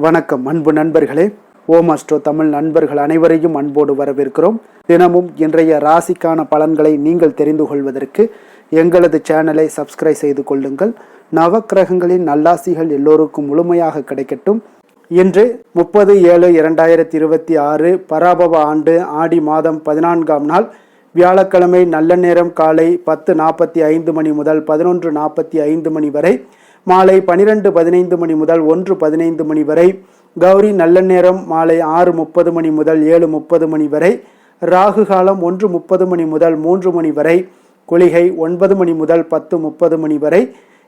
வணக்கம் அன்பு நண்பர்களே. ஓம் அஸ்ட்ரோ தமிழ் நண்பர்கள் அனைவரையும் அன்போடு வரவேற்கிறோம். தினமும் இன்றைய ராசிக்கான பலன்களை நீங்கள் தெரிந்து கொள்வதற்கு எங்களது சேனலை சப்ஸ்கிரைப் செய்து கொள்ளுங்கள். நவக்கிரகங்களின் நல்லாசிகள் எல்லோருக்கும் முழுமையாக கிடைக்கட்டும். இன்று 30/7/2026 பராபவ ஆண்டு ஆடி மாதம் 14ஆம் நாள் வியாழக்கிழமை. நல்ல நேரம் காலை 10:45 மணி முதல் 11:45 மணி வரை, மாலை 12:15 மணி முதல் 1:15 மணி வரை, கௌரி நல்ல நேரம் மாலை 6:30 மணி முதல் 7:30 மணி வரை, ராகு காலம் 1:30 மணி முதல் 3 மணி வரை, குளிகை 9 மணி முதல் 10:30 மணி வரை,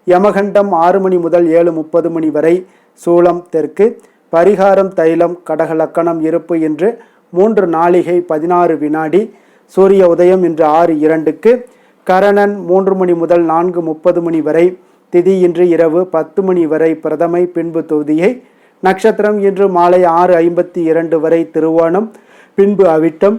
யமகண்டம் 6 மணி முதல் 7:30 மணி வரை, சூலம் தெற்கு, பரிகாரம் தைலம், கடக லக்கணம் இருப்பு இன்று 3 நாழிகை 16 வினாடி, சூரிய உதயம் இன்று 6:02க்கு, கரணன் 3 மணி முதல் 4:30 மணி வரை, திதி இன்று இரவு 10 மணி வரை பிரதமை, பின்பு தொதியை, நட்சத்திரம் இன்று மாலை 6:52 வரை திருவோணம், பின்பு அவிட்டம்,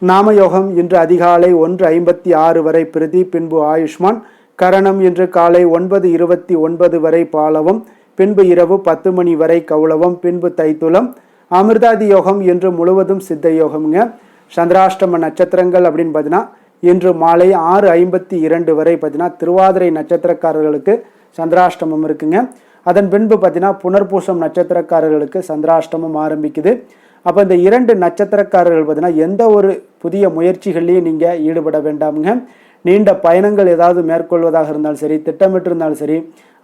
நாமயோகம் இன்று அதிகாலை 1:56 வரை பிரிதி, பின்பு ஆயுஷ்மான், கரணம் இன்று காலை 9:29 வரை பாலவம், பின்பு இரவு 10 மணி வரை கௌளவம், பின்பு தைத்துலம், அமிர்தாதி யோகம் இன்று முழுவதும் சித்த யோகம்ங்க. சந்திராஷ்டம நட்சத்திரங்கள் அப்படின்னு பார்த்தீங்கன்னா இன்று மாலை 6:52 வரை பார்த்தீங்கன்னா திருவாதிரை நட்சத்திரக்காரர்களுக்கு சந்திராஷ்டமம் இருக்குங்க. அதன் பின்பு பார்த்தீங்கன்னா புனர்பூசம் நட்சத்திரக்காரர்களுக்கு சந்திராஷ்டமம் ஆரம்பிக்குது. அப்போ இந்த 2 நட்சத்திரக்காரர்கள் பார்த்தீங்கன்னா எந்த ஒரு புதிய முயற்சிகள்லையும் நீங்கள் ஈடுபட வேண்டாமுங்க. நீண்ட பயணங்கள் ஏதாவது மேற்கொள்வதாக இருந்தாலும் சரி, திட்டமிட்டு இருந்தாலும் சரி,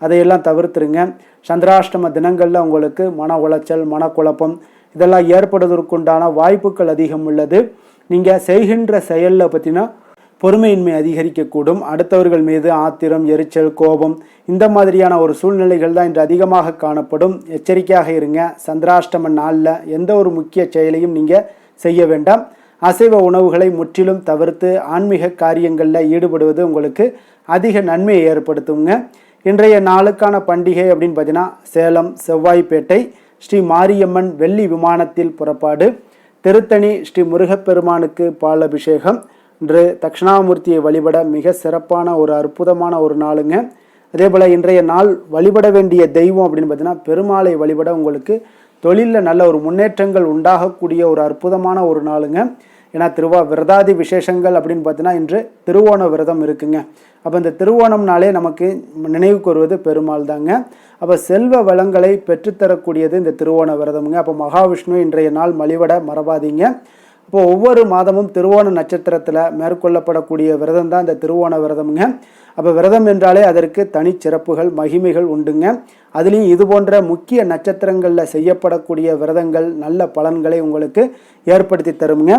அதையெல்லாம் தவிர்த்துருங்க. சந்திராஷ்டம தினங்களில் உங்களுக்கு மன உளைச்சல், மனக்குழப்பம் இதெல்லாம் ஏற்படுவதற்குண்டான வாய்ப்புகள் அதிகம் உள்ளது. நீங்கள் செய்கின்ற செயலில் பார்த்தீங்கன்னா பொறுமையின்மை அதிகரிக்கக்கூடும். அடுத்தவர்கள் மீது ஆத்திரம், எரிச்சல், கோபம் இந்த மாதிரியான ஒரு சூழ்நிலைகள் தான் இன்று அதிகமாக காணப்படும். எச்சரிக்கையாக இருங்க. சந்திராஷ்டம நாளில் எந்த ஒரு முக்கிய செயலையும் நீங்கள் செய்ய வேண்டாம். அசைவ உணவுகளை முற்றிலும் தவிர்த்து ஆன்மீக காரியங்களில் ஈடுபடுவது உங்களுக்கு அதிக நன்மையை ஏற்படுத்துங்க. இன்றைய நாளுக்கான பண்டிகை அப்படின்னு பார்த்தீங்கன்னா சேலம் செவ்வாய்ப்பேட்டை ஸ்ரீ மாரியம்மன் வெள்ளி விமானத்தில் புறப்பாடு, திருத்தணி ஸ்ரீ முருகப்பெருமானுக்கு பால் அபிஷேகம். இன்று தட்சிணாமூர்த்தியை வழிபட மிக சிறப்பான ஒரு அற்புதமான ஒரு நாளுங்க. அதே போல் இன்றைய நாள் வழிபட வேண்டிய தெய்வம் அப்படின்னு பார்த்தீங்கன்னா பெருமாளை வழிபட உங்களுக்கு தொழிலில் நல்ல ஒரு முன்னேற்றங்கள் உண்டாகக்கூடிய ஒரு அற்புதமான ஒரு நாளுங்க. ஏன்னா விரதாதி விசேஷங்கள் அப்படின்னு பார்த்தீங்கன்னா இன்று திருவோண விரதம் இருக்குங்க. அப்போ இந்த திருவோணம்னாலே நமக்கு நினைவுக்கு வருவது பெருமாள் தாங்க. அப்போ செல்வ வளங்களை பெற்றுத்தரக்கூடியது இந்த திருவோண விரதமுங்க. அப்போ மகாவிஷ்ணு இன்றைய நாள் வழிபட மறவாதீங்க. இப்போ ஒவ்வொரு மாதமும் திருவோண நட்சத்திரத்தில் மேற்கொள்ளப்படக்கூடிய விரதம் தான் இந்த திருவோண விரதமுங்க. அப்போ விரதம் என்றாலே அதற்கு தனி சிறப்புகள், மகிமைகள் உண்டுங்க. அதுலேயும் இது போன்ற முக்கிய நட்சத்திரங்களில் செய்யப்படக்கூடிய விரதங்கள் நல்ல பலன்களை உங்களுக்கு ஏற்படுத்தி தருங்க.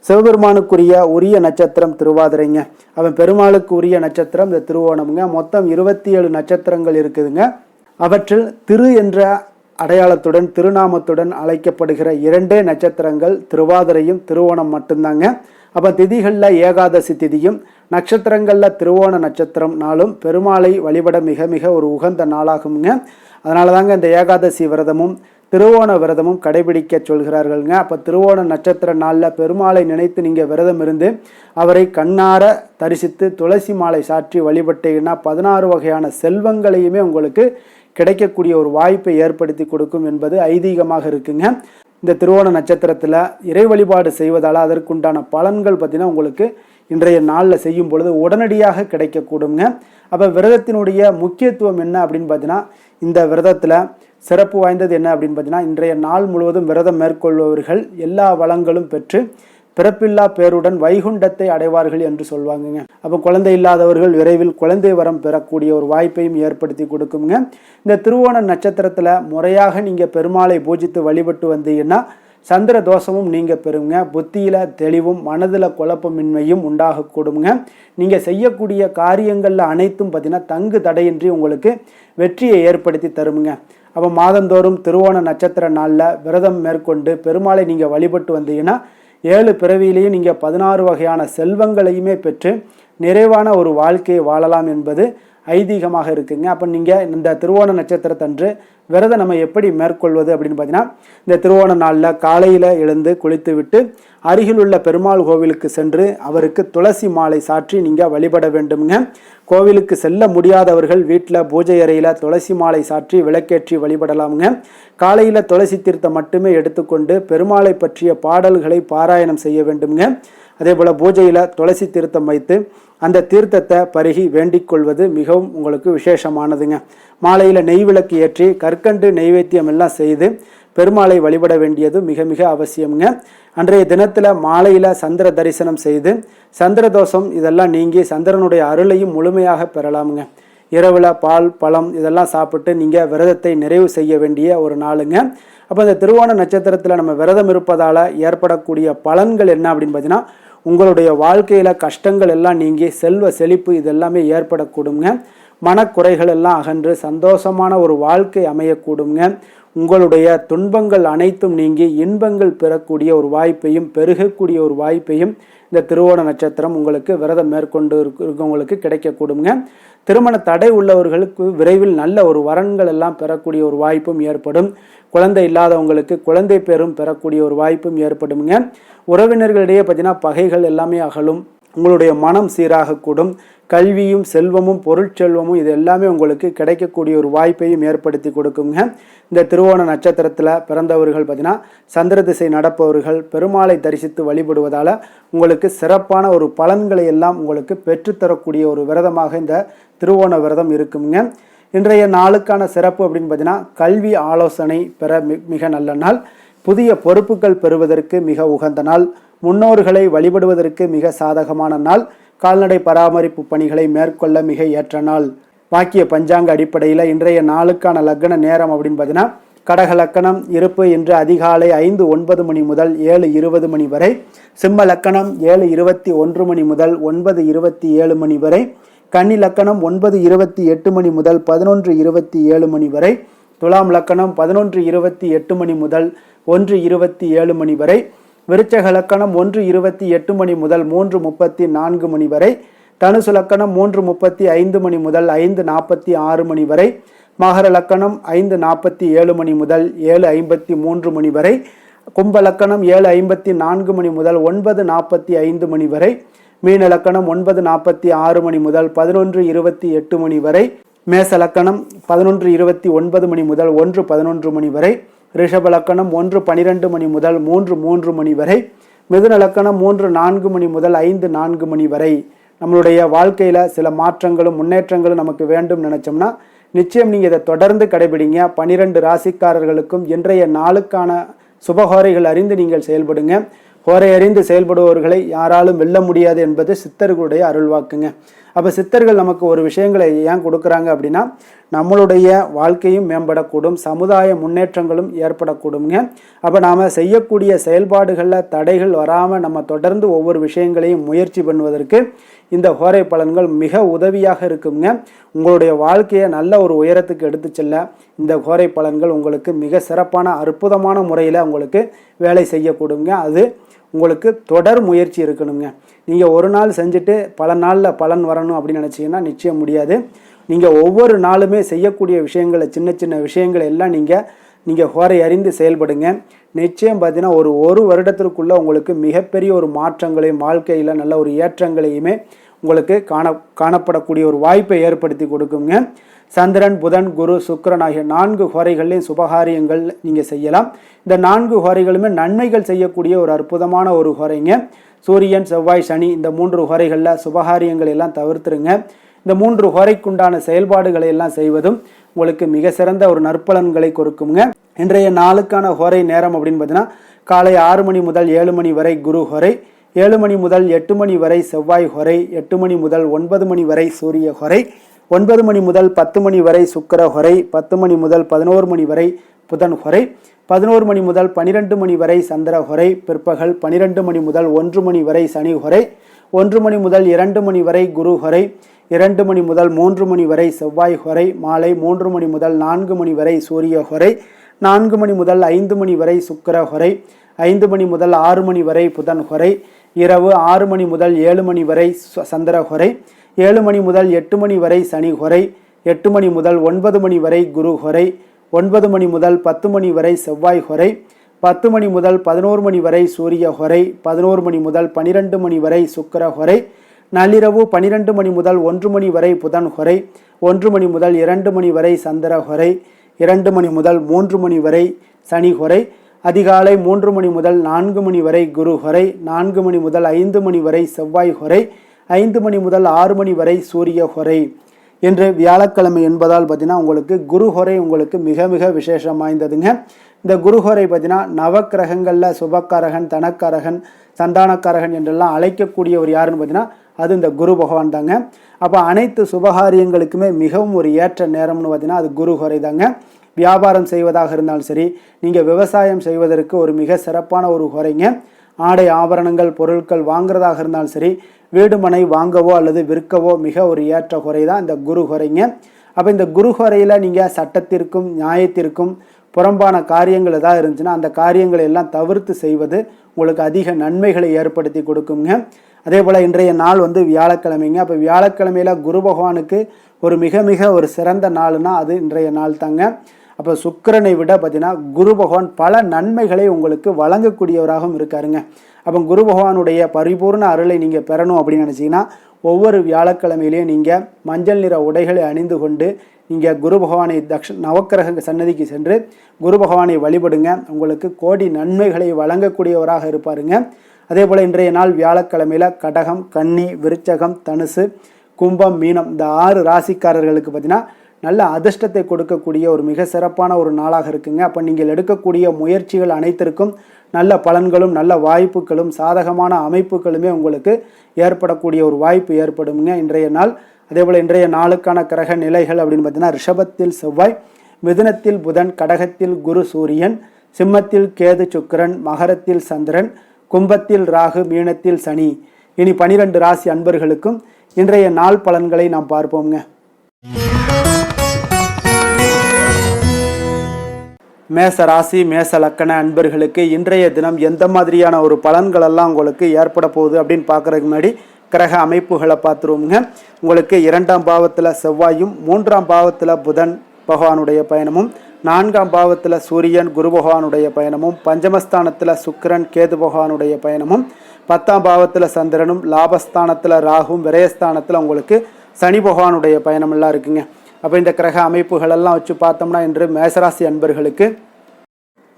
சிவபெருமானுக்குரிய உரிய நட்சத்திரம் திருவாதிரைங்க. அவன் பெருமாளுக்கு உரிய நட்சத்திரம் இந்த திருவோணமுங்க. மொத்தம் 27 நட்சத்திரங்கள் இருக்குதுங்க. அவற்றில் திரு என்ற அடையாளத்துடன் திருநாமத்துடன் அழைக்கப்படுகிற 2 நட்சத்திரங்கள் திருவாதிரையும் திருவோணம் மட்டும்தாங்க. அப்போ திதிகளில் ஏகாதசி திதியும் நட்சத்திரங்களில் திருவோண நட்சத்திரம் நாளும் பெருமாளை வழிபட மிக மிக ஒரு உகந்த நாளாகுங்க. அதனால தாங்க இந்த ஏகாதசி விரதமும் திருவோண விரதமும் கடைபிடிக்க சொல்கிறார்கள்ங்க. அப்போ திருவோண நட்சத்திர நாளில் பெருமாளை நினைத்து நீங்கள் விரதம் இருந்து அவரை கண்ணார தரிசித்து துளசி மாலை சாற்றி வழிபட்டீங்கன்னா 16 வகையான செல்வங்களையுமே உங்களுக்கு கிடைக்கக்கூடிய ஒரு வாய்ப்பை ஏற்படுத்தி கொடுக்கும் என்பது ஐதீகமாக இருக்குங்க. இந்த திருவோண நட்சத்திரத்தில் இறை வழிபாடு செய்வதால் அதற்குண்டான பலன்கள் பார்த்தீங்கன்னா உங்களுக்கு இன்றைய நாளில் செய்யும் பொழுது உடனடியாக கிடைக்கக்கூடுங்க. அப்போ விரதத்தினுடைய முக்கியத்துவம் என்ன அப்படின்னு பார்த்தீங்கன்னா இந்த விரதத்தில் சிறப்பு வாய்ந்தது என்ன அப்படின்னு பார்த்தீங்கன்னா இன்றைய நாள் முழுவதும் விரதம் மேற்கொள்பவர்கள் எல்லா வளங்களும் பெற்று பிறப்பில்லா பேருடன் வைகுண்டத்தை அடைவார்கள் என்று சொல்லுவாங்கங்க. அப்போ குழந்தை இல்லாதவர்கள் விரைவில் குழந்தை வரம் பெறக்கூடிய ஒரு வாய்ப்பையும் ஏற்படுத்தி கொடுக்குங்க. இந்த திருவோண நட்சத்திரத்தில் முறையாக நீங்கள் பெருமாளை பூஜித்து வழிபட்டு வந்தீங்கன்னா சந்திர தோஷமும் நீங்கள் பெறுங்க. புத்தியில் தெளிவும் மனதில் குழப்பமின்மையும் உண்டாகக்கூடுங்க. நீங்கள் செய்யக்கூடிய காரியங்களில் அனைத்தும் பார்த்தீங்கன்னா தங்கு தடையின்றி உங்களுக்கு வெற்றியை ஏற்படுத்தி தருமுங்க. அப்போ மாதந்தோறும் திருவோண நட்சத்திர நாளில் விரதம் மேற்கொண்டு பெருமாளை நீங்கள் வழிபட்டு வந்தீங்கன்னா 7 பிறவியிலேயும் நீங்கள் 16 வகையான செல்வங்களையுமே பெற்று நிறைவான ஒரு வாழ்க்கையை வாழலாம் என்பது ஐதீகமாக இருக்குங்க. அப்போ நீங்கள் இந்த திருவோண நட்சத்திரத்தன்று விரதம் நம்ம எப்படி மேற்கொள்வது அப்படின்னு பார்த்தீங்கன்னா, இந்த திருவோண நாளில் காலையில் எழுந்து குளித்து விட்டு அருகில் உள்ள பெருமாள் கோவிலுக்கு சென்று அவருக்கு துளசி மாலை சாற்றி நீங்கள் வழிபட வேண்டுங்க. கோவிலுக்கு செல்ல முடியாதவர்கள் வீட்டில் பூஜை அறையில் துளசி மாலை சாற்றி விளக்கேற்றி வழிபடலாமுங்க. காலையில் துளசி தீர்த்தம் மட்டுமே எடுத்துக்கொண்டு பெருமாளை பற்றிய பாடல்களை பாராயணம் செய்ய வேண்டுங்க. அதே போல் பூஜையில் துளசி தீர்த்தம் வைத்து அந்த தீர்த்தத்தை பருகி வேண்டிக் கொள்வது மிகவும் உங்களுக்கு விசேஷமானதுங்க. மாலையில் நெய் விளக்கு ஏற்றி கற்கண்டு நெய்வேத்தியம் எல்லாம் செய்து பெருமாளை வழிபட வேண்டியது மிக மிக அவசியம்ங்க. அன்றைய தினத்தில் மாலையில் சந்திர தரிசனம் செய்து சந்திர தோஷம் இதெல்லாம் நீங்கி சந்திரனுடைய அருளையும் முழுமையாக பெறலாமுங்க. இரவில் பால் பழம் இதெல்லாம் சாப்பிட்டு நீங்கள் விரதத்தை நிறைவு செய்ய வேண்டிய ஒரு நாளுங்க. அப்போ இந்த திருவோண நட்சத்திரத்தில் நம்ம விரதம் இருப்பதால் ஏற்படக்கூடிய பலன்கள் என்ன அப்படின்னு பார்த்தீங்கன்னா, உங்களுடைய வாழ்க்கையில் கஷ்டங்கள் எல்லாம் நீங்கி செல்வ செழிப்பு இதெல்லாமே ஏற்படக்கூடுங்க. மனக்குறைகள் எல்லாம் அகன்று சந்தோஷமான ஒரு வாழ்க்கை அமையக்கூடுங்க. உங்களுடைய துன்பங்கள் அனைத்தும் நீங்கி இன்பங்கள் பெறக்கூடிய ஒரு வாய்ப்பையும் பெருகக்கூடிய ஒரு வாய்ப்பையும் இந்த திருவோண நட்சத்திரம் உங்களுக்கு விரதம் மேற்கொண்டு இருக்கவங்களுக்கு கிடைக்கக்கூடுங்க. திருமண தடை உள்ளவர்களுக்கு விரைவில் நல்ல ஒரு வரன்கள் எல்லாம் பெறக்கூடிய ஒரு வாய்ப்பும் ஏற்படும். குழந்தை இல்லாதவங்களுக்கு குழந்தை பேரும் பெறக்கூடிய ஒரு வாய்ப்பும் ஏற்படுங்க. உறவினர்களிடையே பார்த்தீங்கன்னா பகைகள் எல்லாமே அகலும். உங்களுடைய மனம் சீராகக்கூடும். கல்வியும் செல்வமும் பொருட்செல்வமும் இது எல்லாமே உங்களுக்கு கிடைக்கக்கூடிய ஒரு வாய்ப்பையும் ஏற்படுத்தி கொடுக்குங்க. இந்த திருவோண நட்சத்திரத்தில் பிறந்தவர்கள் பார்த்தீங்கன்னா சந்திர திசை நடப்பவர்கள் பெருமாளை தரிசித்து வழிபடுவதால் உங்களுக்கு சிறப்பான ஒரு பலன்களை எல்லாம் உங்களுக்கு பெற்றுத்தரக்கூடிய ஒரு விரதமாக இந்த திருவோண விரதம் இருக்குங்க. இன்றைய நாளுக்கான சிறப்பு அப்படின்னு பார்த்தீங்கன்னா, கல்வி ஆலோசனை பெற மிக நல்ல நாள், புதிய பொறுப்புகள் பெறுவதற்கு மிக உகந்த நாள், முன்னோர்களை வழிபடுவதற்கு மிக சாதகமான நாள், கால்நடை பராமரிப்பு பணிகளை மேற்கொள்ள மிக ஏற்ற நாள். வாக்கிய பஞ்சாங்க அடிப்படையில் இன்றைய நாளுக்கான லக்ன நேரம் அப்படின்னு பார்த்தீங்கன்னா, கடக லக்கணம் இருப்பு இன்று அதிகாலை 5:09 மணி முதல் 7:20 மணி வரை, சிம்ம லக்கணம் 7:21 மணி முதல் 9:27 மணி வரை, கன்னி லக்கணம் 9:28 மணி முதல் 11:27 மணி வரை, துலாம் லக்கணம் 11:28 மணி முதல் 1:27 மணி வரை, விருச்சக லக்கணம் 1:28 மணி முதல் 3:34 மணி வரை, தனுசு லக்கணம் 3:35 மணி முதல் 5:46 மணி வரை, மகர லக்கணம் 5:47 மணி முதல் 7:53 மணி வரை, கும்ப லக்கணம் 7:54 மணி முதல் 9:45 மணி வரை, மீன லக்கணம் 9:46 மணி முதல் 11:28 மணி வரை, மேச லக்கணம் 11:29 மணி முதல் 1:11 மணி வரை, ரிஷப லக்கணம் 1:12 மணி முதல் 3:03 மணி வரை, மிதுன லக்கணம் 3:04 மணி முதல் 5:04 மணி வரை. நம்மளுடைய வாழ்க்கையில் சில மாற்றங்களும் முன்னேற்றங்களும் நமக்கு வேண்டும் நினைச்சோம்னா நிச்சயம் நீங்கள் இதை தொடர்ந்து கடைபிடிங்க. 12 ராசிக்காரர்களுக்கும் இன்றைய நாளுக்கான சுபஹோரைகள் அறிந்து நீங்கள் செயல்படுங்க. ஹோரை அறிந்து செயல்படுபவர்களை யாராலும் வெல்ல முடியாது என்பது சித்தர்களுடைய அருள்வாக்குங்க. அப்போ சித்தர்கள் நமக்கு ஒரு விஷயங்களை ஏன் கொடுக்குறாங்க அப்படின்னா, நம்மளுடைய வாழ்க்கையும் மேம்படக்கூடும், சமுதாய முன்னேற்றங்களும் ஏற்படக்கூடுங்க. அப்போ நாம் செய்யக்கூடிய செயல்பாடுகளில் தடைகள் வராமல் நம்ம தொடர்ந்து ஒவ்வொரு விஷயங்களையும் முயற்சி பண்ணுவதற்கு இந்த ஹோரை பலன்கள் மிக உதவியாக இருக்குங்க. உங்களுடைய வாழ்க்கையை நல்ல ஒரு உயரத்துக்கு எடுத்து செல்ல இந்த ஹோரை பலன்கள் உங்களுக்கு மிக சிறப்பான அற்புதமான முறையில் உங்களுக்கு வேலை செய்யக்கூடுங்க. அது உங்களுக்கு தொடர் முயற்சி இருக்கணுங்க. நீங்கள் ஒரு நாள் செஞ்சுட்டு பல நாளில் பலன் வரணும் அப்படின்னு நினச்சிங்கன்னா நிச்சயம் முடியாது. நீங்கள் ஒவ்வொரு நாளுமே செய்யக்கூடிய விஷயங்களை சின்ன சின்ன விஷயங்களை எல்லாம் நீங்கள் ஹோரை அறிந்து செயல்படுங்க. நிச்சயம் பார்த்தீங்கன்னா ஒரு வருடத்திற்குள்ளே உங்களுக்கு மிகப்பெரிய ஒரு மாற்றங்களையும் வாழ்க்கையில் நல்ல ஒரு ஏற்றங்களையுமே உங்களுக்கு காணப்படக்கூடிய ஒரு வாய்ப்பை ஏற்படுத்தி கொடுக்குங்க. சந்திரன், புதன், குரு, சுக்கிரன் ஆகிய 4 ஹோரைகள்லையும் சுபகாரியங்கள் நீங்கள் செய்யலாம். இந்த 4 ஹோரைகளுமே நன்மைகள் செய்யக்கூடிய ஒரு அற்புதமான ஒரு ஹோரைங்க. சூரியன், செவ்வாய், சனி இந்த 3 ஹோரைகளில் சுபகாரியங்கள் எல்லாம் தவிர்த்துருங்க. இந்த 3 ஹோரைக்குண்டான செயல்பாடுகளை எல்லாம் செய்வதும் உங்களுக்கு மிக சிறந்த ஒரு நற்பலன்களை கொடுக்குங்க. இன்றைய நாளுக்கான ஹோரை நேரம் அப்படின்னு பார்த்தீங்கன்னா, காலை 6 மணி முதல் 7 மணி வரை குரு ஹோரை, 7 மணி முதல் 8 மணி வரை செவ்வாய் ஹோரை, 8 மணி முதல் 9 மணி வரை சூரிய ஹோரை, 9 மணி முதல் 10 மணி வரை சுக்கிர ஹோரை, 10 மணி முதல் 11 மணி வரை புதன் ஹோரை, 11 மணி முதல் 12 மணி வரை சந்திர ஹோரை, பிற்பகல் 12 மணி முதல் 1 மணி வரை சனி ஹோரை, 1 மணி முதல் 2 மணி வரை குரு ஹோரை, 2 மணி முதல் 3 மணி வரை செவ்வாய் ஹோரை, மாலை 3 மணி முதல் 4 மணி வரை சூரிய ஹோரை, 4 மணி முதல் 5 மணி வரை சுக்கிர ஹோரை, 5 மணி முதல் 6 மணி வரை புதன் ஹோரை, இரவு 6 மணி முதல் 7 மணி வரை சந்திர ஹோரை, 7 மணி முதல் 8 மணி வரை சனி ஹொரை, 8 மணி முதல் 9 மணி வரை குரு ஹொரை, 9 மணி முதல் 10 மணி வரை செவ்வாய் ஹொரை, 10 மணி முதல் 11 மணி வரை சூரிய ஹொரை, 11 மணி முதல் 12 மணி வரை சுக்கிர ஹொரை, நள்ளிரவு 12 மணி முதல் 1 மணி வரை புதன் ஹொரை, 1 மணி முதல் 2 மணி வரை சந்திர ஹொரை, 2 மணி முதல் 3 மணி வரை சனி ஹொரை, அதிகாலை 3 மணி முதல் 4 மணி வரை குரு ஹொரை, 4 மணி முதல் 5 மணி வரை செவ்வாய் ஹொரை, 5 மணி முதல் 6 மணி வரை சூரிய ஹொரை. இன்று வியாழக்கிழமை என்பதால் பார்த்தீங்கன்னா உங்களுக்கு குரு ஹொரை உங்களுக்கு மிக மிக விசேஷம் வாய்ந்ததுங்க. இந்த குரு ஹொரை பார்த்தீங்கன்னா நவக்கிரகங்களில் சுபக்காரகன், தனக்காரகன், சந்தானக்காரகன் என்றெல்லாம் அழைக்கக்கூடியவர் யாருன்னு பார்த்தீங்கன்னா அது இந்த குரு பகவான் தாங்க. அப்போ அனைத்து சுபகாரியங்களுக்குமே மிகவும் ஒரு ஏற்ற நேரம்னு பார்த்தீங்கன்னா அது குரு ஹொரை தாங்க. வியாபாரம் செய்வதாக இருந்தாலும் சரி, நீங்கள் விவசாயம் செய்வதற்கு ஒரு மிக சிறப்பான ஒரு ஹொரைங்க. ஆடை ஆபரணங்கள் பொருட்கள் வாங்குறதாக இருந்தாலும் சரி, வீடு மனை வாங்கவோ அல்லது விற்கவோ மிக ஒரு ஏற்ற ஹொரை தான் இந்த குரு ஹொரைங்க. அப்போ இந்த குரு ஹொரையில் நீங்கள் சட்டத்திற்கும் நியாயத்திற்கும் புறம்பான காரியங்கள் ஏதாவது இருந்துச்சுன்னா அந்த காரியங்களை எல்லாம் தவிர்த்து செய்வது உங்களுக்கு அதிக நன்மைகளை ஏற்படுத்தி கொடுக்குங்க. அதே போல் இன்றைய நாள் வியாழக்கிழமைங்க. அப்போ வியாழக்கிழமையில் குரு பகவானுக்கு ஒரு மிக மிக ஒரு சிறந்த நாள்னா அது இன்றைய நாள் தாங்க. அப்போ சுக்கிரனை விட பார்த்தீங்கன்னா குரு பகவான் பல நன்மைகளை உங்களுக்கு வழங்கக்கூடியவராகவும் இருக்காருங்க. அப்போ குரு பகவானுடைய பரிபூர்ண அருளை நீங்கள் பெறணும் அப்படின்னு நினச்சிங்கன்னா ஒவ்வொரு வியாழக்கிழமையிலையும் நீங்கள் மஞ்சள் நிற உடைகளை அணிந்து கொண்டு நீங்கள் குரு பகவானை நவக்கிரக சன்னதிக்கு சென்று குரு பகவானை வழிபடுங்க. உங்களுக்கு கோடி நன்மைகளை வழங்கக்கூடியவராக இருப்பாருங்க. அதே போல் இன்றைய நாள் வியாழக்கிழமையில் கடகம், கன்னி, விருச்சகம், தனுசு, கும்பம், மீனம் இந்த 6 ராசிக்காரர்களுக்கு பார்த்தீங்கன்னா நல்ல அதிர்ஷ்டத்தை கொடுக்கக்கூடிய ஒரு மிக சிறப்பான ஒரு நாளாக இருக்குங்க. அப்போ நீங்கள் எடுக்கக்கூடிய முயற்சிகள் அனைத்திற்கும் நல்ல பலன்களும் நல்ல வாய்ப்புகளும் சாதகமான அமைப்புகளுமே உங்களுக்கு ஏற்படக்கூடிய ஒரு வாய்ப்பு ஏற்படுங்க இன்றைய நாள். அதே போல் இன்றைய நாளுக்கான கிரக நிலைகள் அப்படின்னு பார்த்தீங்கன்னா ரிஷபத்தில் செவ்வாய், மிதுனத்தில் புதன், கடகத்தில் குரு சூரியன், சிம்மத்தில் கேது சுக்கிரன், மகரத்தில் சந்திரன், கும்பத்தில் ராகு, மீனத்தில் சனி. இனி 12 ராசி அன்பர்களுக்கும் இன்றைய நாள் பலன்களை நாம் பார்ப்போங்க. மேச ராசி மேச லக்கண அன்பர்களுக்கு இன்றைய தினம் எந்த மாதிரியான ஒரு பலன்களெல்லாம் உங்களுக்கு ஏற்பட போகுது அப்படின்னு பார்க்குறதுக்கு முன்னாடி கிரக அமைப்புகளை பார்த்துருவோங்க. உங்களுக்கு 2ஆம் பாவத்தில் செவ்வாயும், 3ஆம் பாவத்தில் புதன் பகவானுடைய பயணமும், 4ஆம் பாவத்தில் சூரியன் குரு பகவானுடைய பயணமும், பஞ்சமஸ்தானத்தில் சுக்கிரன் கேது பகவானுடைய பயணமும், 10ஆம் பாவத்தில் சந்திரனும், லாபஸ்தானத்தில் ராகும், விரயஸ்தானத்தில் உங்களுக்கு சனி பகவானுடைய பயணமெல்லாம் இருக்குங்க. அப்போ இந்த கிரக அமைப்புகளெல்லாம் வச்சு பார்த்தோம்னா இன்று மேசராசி அன்பர்களுக்கு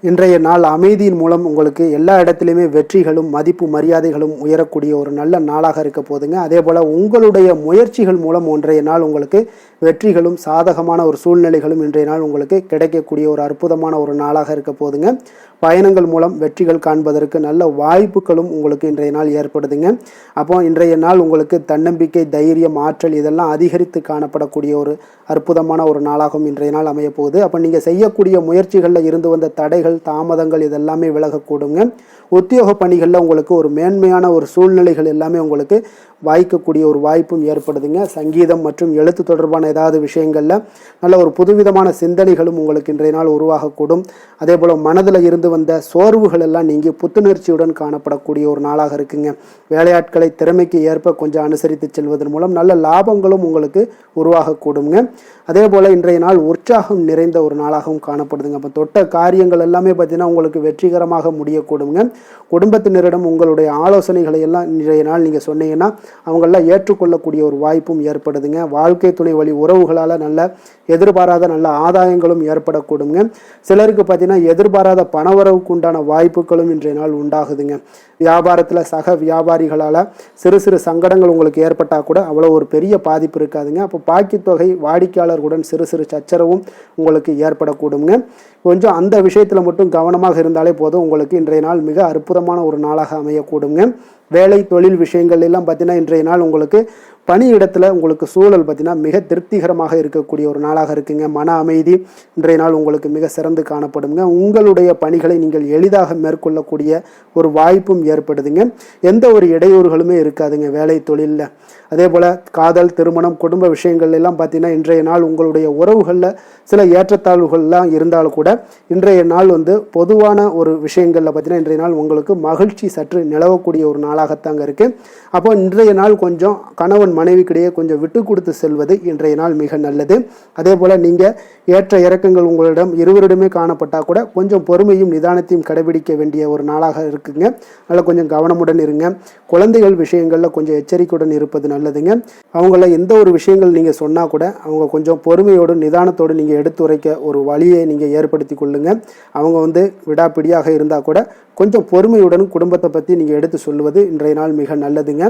இன்றைய நாள் அமைதியின் மூலம் உங்களுக்கு எல்லா இடத்துலையுமே வெற்றிகளும் மதிப்பு மரியாதைகளும் உயரக்கூடிய ஒரு நல்ல நாளாக இருக்க போதுங்க. அதே போல் உங்களுடைய முயற்சிகள் மூலம் இன்றைய நாள் உங்களுக்கு வெற்றிகளும் சாதகமான ஒரு சூழ்நிலைகளும் இன்றைய நாள் உங்களுக்கு கிடைக்கக்கூடிய ஒரு அற்புதமான ஒரு நாளாக இருக்க போதுங்க. பயணங்கள் மூலம் வெற்றிகள் காண்பதற்கு நல்ல வாய்ப்புகளும் உங்களுக்கு இன்றைய நாள் ஏற்படுதுங்க. அப்போ இன்றைய நாள் உங்களுக்கு தன்னம்பிக்கை, தைரியம், ஆற்றல் இதெல்லாம் அதிகரித்து காணப்படக்கூடிய ஒரு அற்புதமான ஒரு நாளாகவும் இன்றைய நாள் அமைய போகுது. அப்போ நீங்கள் செய்யக்கூடிய முயற்சிகளில் இருந்து வந்த தடைகள், தாமதங்கள் இதெல்லாமே விலகக்கூடுங்க. உத்தியோக பணிகளில் உங்களுக்கு ஒரு மேன்மையான ஒரு சூழ்நிலைகள் எல்லாமே உங்களுக்கு வாய்க்கக்கூடிய ஒரு வாய்ப்பும் ஏற்படுதுங்க. சங்கீதம் மற்றும் எழுத்து தொடர்பான ஏதாவது விஷயங்களில் நல்ல ஒரு புதுவிதமான சிந்தனைகளும் உங்களுக்கு இன்றைய நாள் உருவாகக்கூடும். அதே போல் மனதில் இருந்து வந்த சோர்வுகள் எல்லாம் நீங்கி புத்துணர்ச்சியுடன் காணப்படக்கூடிய ஒரு நாளாக இருக்குங்க. வேலையாட்களை திறமைக்கு ஏற்ப கொஞ்சம் அனுசரித்து செல்வதன் மூலம் நல்ல லாபங்களும் உங்களுக்கு உருவாகக்கூடுங்க. அதே போல் இன்றைய நாள் உற்சாகம் நிறைந்த ஒரு நாளாகவும் காணப்படுதுங்க. அப்போ தொட்ட காரியங்கள் எல்லாமே பார்த்தீங்கன்னா உங்களுக்கு வெற்றிகரமாக முடியக்கூடுங்க. குடும்பத்தினரிடம் உங்களுடைய ஆலோசனைகளை எல்லாம் இன்றைய நாள் நீங்கள் சொன்னீங்கன்னா அவங்களெல்லாம் ஏற்றுக்கொள்ளக்கூடிய ஒரு வாய்ப்பும் ஏற்படுதுங்க. வாழ்க்கை துணை வழி உறவுகளால் நல்ல எதிர்பாராத நல்ல ஆதாயங்களும் ஏற்படக்கூடுங்க. சிலருக்கு பார்த்தீங்கன்னா எதிர்பாராத பணவரவுக்கு உண்டான வாய்ப்புகளும் இன்றைய நாள் உண்டாகுதுங்க. வியாபாரத்தில் சக வியாபாரிகளால் சிறு சிறு சங்கடங்கள் உங்களுக்கு ஏற்பட்டால் கூட அவ்வளோ ஒரு பெரிய பாதிப்பு இருக்காதுங்க. அப்போ பாக்கி தொகை வாடிக்கையாளர்களுடன் சிறு சிறு சச்சரவும் உங்களுக்கு ஏற்படக்கூடுங்க. கொஞ்சம் அந்த விஷயத்தில் மட்டும் கவனமாக இருந்தாலே போதும், உங்களுக்கு இன்றைய நாள் மிக அற்புதமான ஒரு நாளாக அமையக்கூடுங்க. வேலை தொழில் விஷயங்கள் எல்லாம் பார்த்தீங்கன்னா இன்றைய நாள் உங்களுக்கு பணியிடத்தில் உங்களுக்கு சூழல் பார்த்தீங்கன்னா மிக திருப்திகரமாக இருக்கக்கூடிய ஒரு நாளாக இருக்குங்க. மன அமைதி இன்றைய நாள் உங்களுக்கு மிக சிறந்து காணப்படுங்க. உங்களுடைய பணிகளை நீங்கள் எளிதாக மேற்கொள்ளக்கூடிய ஒரு வாய்ப்பும் ஏற்படுதுங்க. எந்த ஒரு இடையூறுகளுமே இருக்காதுங்க வேலை தொழிலில். அதே போல் காதல், திருமணம், குடும்ப விஷயங்கள் எல்லாம் பார்த்தீங்கன்னா இன்றைய நாள் உங்களுடைய உறவுகளில் சில ஏற்றத்தாழ்வுகள்லாம் இருந்தாலும் கூட இன்றைய நாள் பொதுவான ஒரு விஷயங்களில் பார்த்தீங்கன்னா இன்றைய நாள் உங்களுக்கு மகிழ்ச்சி சற்று நிலவக்கூடிய ஒரு நாளாகத்தாங்க இருக்குது. அப்போ இன்றைய நாள் கொஞ்சம் கணவன் கணவன் மனைவிக்கிடையே கொஞ்சம் விட்டு கொடுத்து செல்வது இன்றைய நாள் மிக நல்லது. அதே போல் நீங்கள் ஏற்ற இறக்கங்கள் உங்களிடம் இருவரிடமே காணப்பட்டால் கூட கொஞ்சம் பொறுமையும் நிதானத்தையும் கடைபிடிக்க வேண்டிய ஒரு நாளாக இருக்குங்க. அதில் கொஞ்சம் கவனமுடன் இருங்க. குழந்தைகள் விஷயங்களில் கொஞ்சம் எச்சரிக்கையுடன் இருப்பது நல்லதுங்க. அவங்கள எந்த ஒரு விஷயங்கள் நீங்கள் சொன்னால் கூட அவங்க கொஞ்சம் பொறுமையோடு நிதானத்தோடு நீங்கள் எடுத்துரைக்க ஒரு வழியை நீங்கள் ஏற்படுத்தி கொள்ளுங்க. அவங்க விடாப்பிடியாக இருந்தால் கூட கொஞ்சம் பொறுமையுடன் குடும்பத்தை பற்றி நீங்கள் எடுத்து சொல்லுவது இன்றைய நாள் மிக நல்லதுங்க.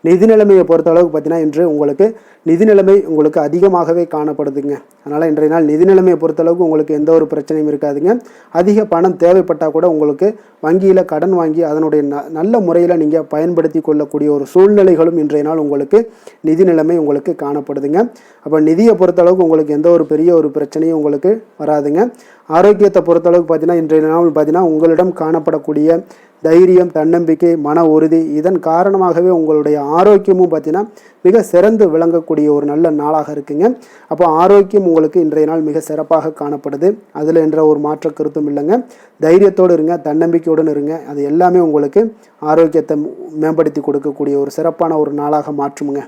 நிதி நிலைமையை பொறுத்த அளவுக்கு பார்த்தீங்கன்னா இன்று உங்களுக்கு நிதி நிலைமை உங்களுக்கு அதிகமாகவே காணப்படுதுங்க. அதனால் இன்றைய நாள் நிதி நிலைமையை பொறுத்தளவுக்கு உங்களுக்கு எந்த ஒரு பிரச்சனையும் இருக்காதுங்க. அதிக பணம் தேவைப்பட்டால் கூட உங்களுக்கு வங்கியில் கடன் வாங்கி அதனுடைய நல்ல முறையில் நீங்கள் பயன்படுத்தி கொள்ளக்கூடிய ஒரு சூழ்நிலைகளும் இன்றைய நாள் உங்களுக்கு நிதி நிலைமை உங்களுக்கு காணப்படுதுங்க. அப்போ நிதியை பொறுத்தளவுக்கு உங்களுக்கு எந்த ஒரு பெரிய ஒரு பிரச்சனையும் உங்களுக்கு வராதுங்க. ஆரோக்கியத்தை பொறுத்தளவுக்கு பார்த்தீங்கன்னா இன்றைய நாள் பார்த்தீங்கன்னா உங்களிடம் காணப்படக்கூடிய தைரியம், தன்னம்பிக்கை, மன உறுதி இதன் காரணமாகவே உங்களுடைய ஆரோக்கியமும் பார்த்தீங்கன்னா மிக சிறந்து விளங்கக்கூடிய ஒரு நல்ல நாளாக இருக்குங்க. அப்போ ஆரோக்கியம் உங்களுக்கு இன்றைய நாள் மிக சிறப்பாக காணப்படுது. அதில் என்ற ஒரு மாற்ற கருத்தும் இல்லைங்க. தைரியத்தோடு இருங்க, தன்னம்பிக்கையுடன் இருங்க. அது எல்லாமே உங்களுக்கு ஆரோக்கியத்தை மேம்படுத்தி கொடுக்கக்கூடிய ஒரு சிறப்பான ஒரு நாளாக மாற்றுமுங்க.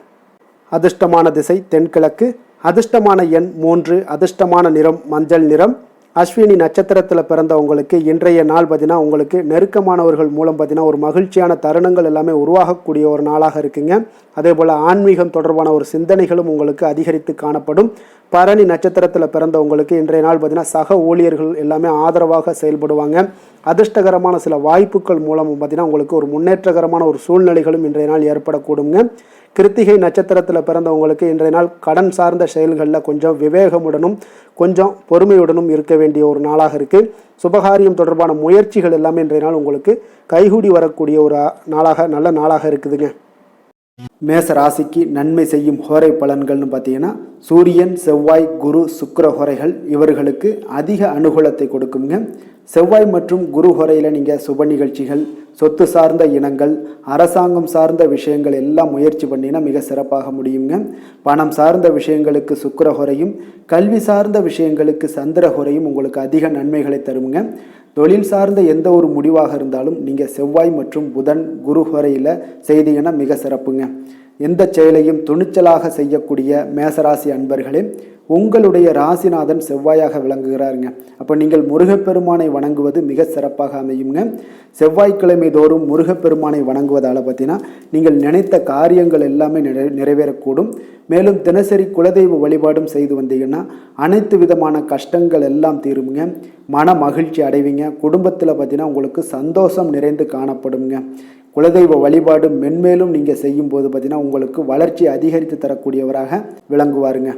அதிர்ஷ்டமான திசை தென்கிழக்கு, அதிர்ஷ்டமான எண் 3, அதிர்ஷ்டமான நிறம் மஞ்சள் நிறம். அஸ்வினி நட்சத்திரத்தில் பிறந்தவங்களுக்கு இன்றைய நாள் பார்த்தீங்கன்னா உங்களுக்கு நெருக்கமானவர்கள் மூலம் பார்த்தீங்கன்னா ஒரு மகிழ்ச்சியான தருணங்கள் எல்லாமே உருவாகக்கூடிய ஒரு நாளாக இருக்குங்க. அதே போல் ஆன்மீகம் தொடர்பான ஒரு சிந்தனைகளும் உங்களுக்கு அதிகரித்து காணப்படும். பரணி நட்சத்திரத்தில் பிறந்தவங்களுக்கு இன்றைய நாள் பார்த்தீங்கன்னா சக ஊழியர்கள் எல்லாமே ஆதரவாக செயல்படுவாங்க. அதிர்ஷ்டகரமான சில வாய்ப்புகள் மூலமும் பார்த்தீங்கன்னா உங்களுக்கு ஒரு முன்னேற்றகரமான ஒரு சூழ்நிலைகளும் இன்றைய நாள் ஏற்படக்கூடுங்க. கிருத்திகை நட்சத்திரத்தில் பிறந்தவங்களுக்கு இன்றைய நாள் கடன் சார்ந்த செயல்களில் கொஞ்சம் விவேகமுடனும் கொஞ்சம் பொறுமையுடனும் இருக்க வேண்டிய ஒரு நாளாக இருக்குது. சுபகாரியம் தொடர்பான முயற்சிகள் எல்லாமே இன்றைய நாள் உங்களுக்கு கைகூடி வரக்கூடிய ஒரு நல்ல நாளாக இருக்குதுங்க. மேச ராசிக்கு நன்மை செய்யும் ஹோரை பலன்கள்னு பார்த்தீங்கன்னா சூரியன், செவ்வாய், குரு, சுக்கிர ஹோரைகள் இவர்களுக்கு அதிக அனுகூலத்தை கொடுக்குங்க. செவ்வாய் மற்றும் குரு ஹோரையில் நீங்கள் சுப நிகழ்ச்சிகள், சொத்து சார்ந்த இனங்கள், அரசாங்கம் சார்ந்த விஷயங்கள் எல்லாம் முயற்சி பண்ணினா மிக சிறப்பாக முடியுங்க. பணம் சார்ந்த விஷயங்களுக்கு சுக்கிர ஹோரையும், கல்வி சார்ந்த விஷயங்களுக்கு சந்திர ஹோரையும் உங்களுக்கு அதிக நன்மைகளை தருங்க. தொழில் சார்ந்த எந்த ஒரு முடிவாக இருந்தாலும் நீங்கள் செவ்வாய் மற்றும் புதன், குரு ஹோரையில் செய்தீங்கன்னா மிக சிறப்புங்க. எந்த செயலையும் துணிச்சலாக செய்யக்கூடிய மேசராசி அன்பர்களே, உங்களுடைய ராசிநாதன் செவ்வாயாக விளங்குகிறாருங்க. அப்போ நீங்கள் முருகப்பெருமானை வணங்குவது மிக சிறப்பாக அமையுங்க. செவ்வாய்க்கிழமை தோறும் முருகப்பெருமானை வணங்குவதால் பார்த்தீங்கன்னா நீங்கள் நினைத்த காரியங்கள் எல்லாமே நிறைவேறக்கூடும். மேலும் தினசரி குலதெய்வ வழிபாடும் செய்து வந்தீங்கன்னா அனைத்து விதமான கஷ்டங்கள் எல்லாம் தீருங்க. மன மகிழ்ச்சி அடைவீங்க. குடும்பத்தில் பார்த்தீங்கன்னா உங்களுக்கு சந்தோஷம் நிறைந்து காணப்படுங்க. குலதெய்வ வழிபாடு மென்மேலும் நீங்கள் செய்யும்போது பார்த்தீங்கன்னா உங்களுக்கு வளர்ச்சி அதிகரித்து தரக்கூடியவராக விளங்குவாருங்க.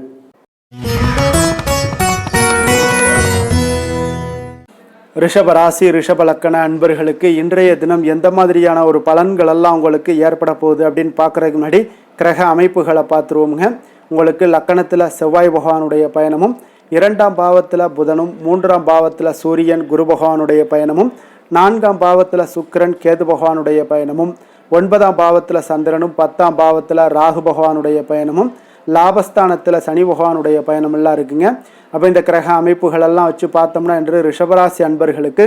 ரிஷப ராசி, ரிஷப லக்கண அன்பர்களுக்கு இன்றைய தினம் எந்த மாதிரியான ஒரு பலன்கள் எல்லாம் உங்களுக்கு ஏற்பட போகுது அப்படின்னு பார்க்குறதுக்கு முன்னாடி கிரக அமைப்புகளை பார்த்துருவோமுங்க. உங்களுக்கு லக்கணத்தில் செவ்வாய் பகவானுடைய பயணமும், 2ஆம் பாவத்தில் புதனும், 3ஆம் பாவத்தில் சூரியன் குரு பகவானுடைய பயணமும், 4ஆம் பாவத்தில் சுக்கிரன் கேது பகவானுடைய பயணமும், 9ஆம் பாவத்தில் சந்திரனும், 10ஆம் பாவத்தில் ராகு பகவானுடைய பயணமும், லாபஸ்தானத்தில் சனி பகவானுடைய பயணம் எல்லாம் இருக்குங்க. அப்போ இந்த கிரக அமைப்புகளெல்லாம் வச்சு பார்த்தோம்னா இன்று ரிஷபராசி அன்பர்களுக்கு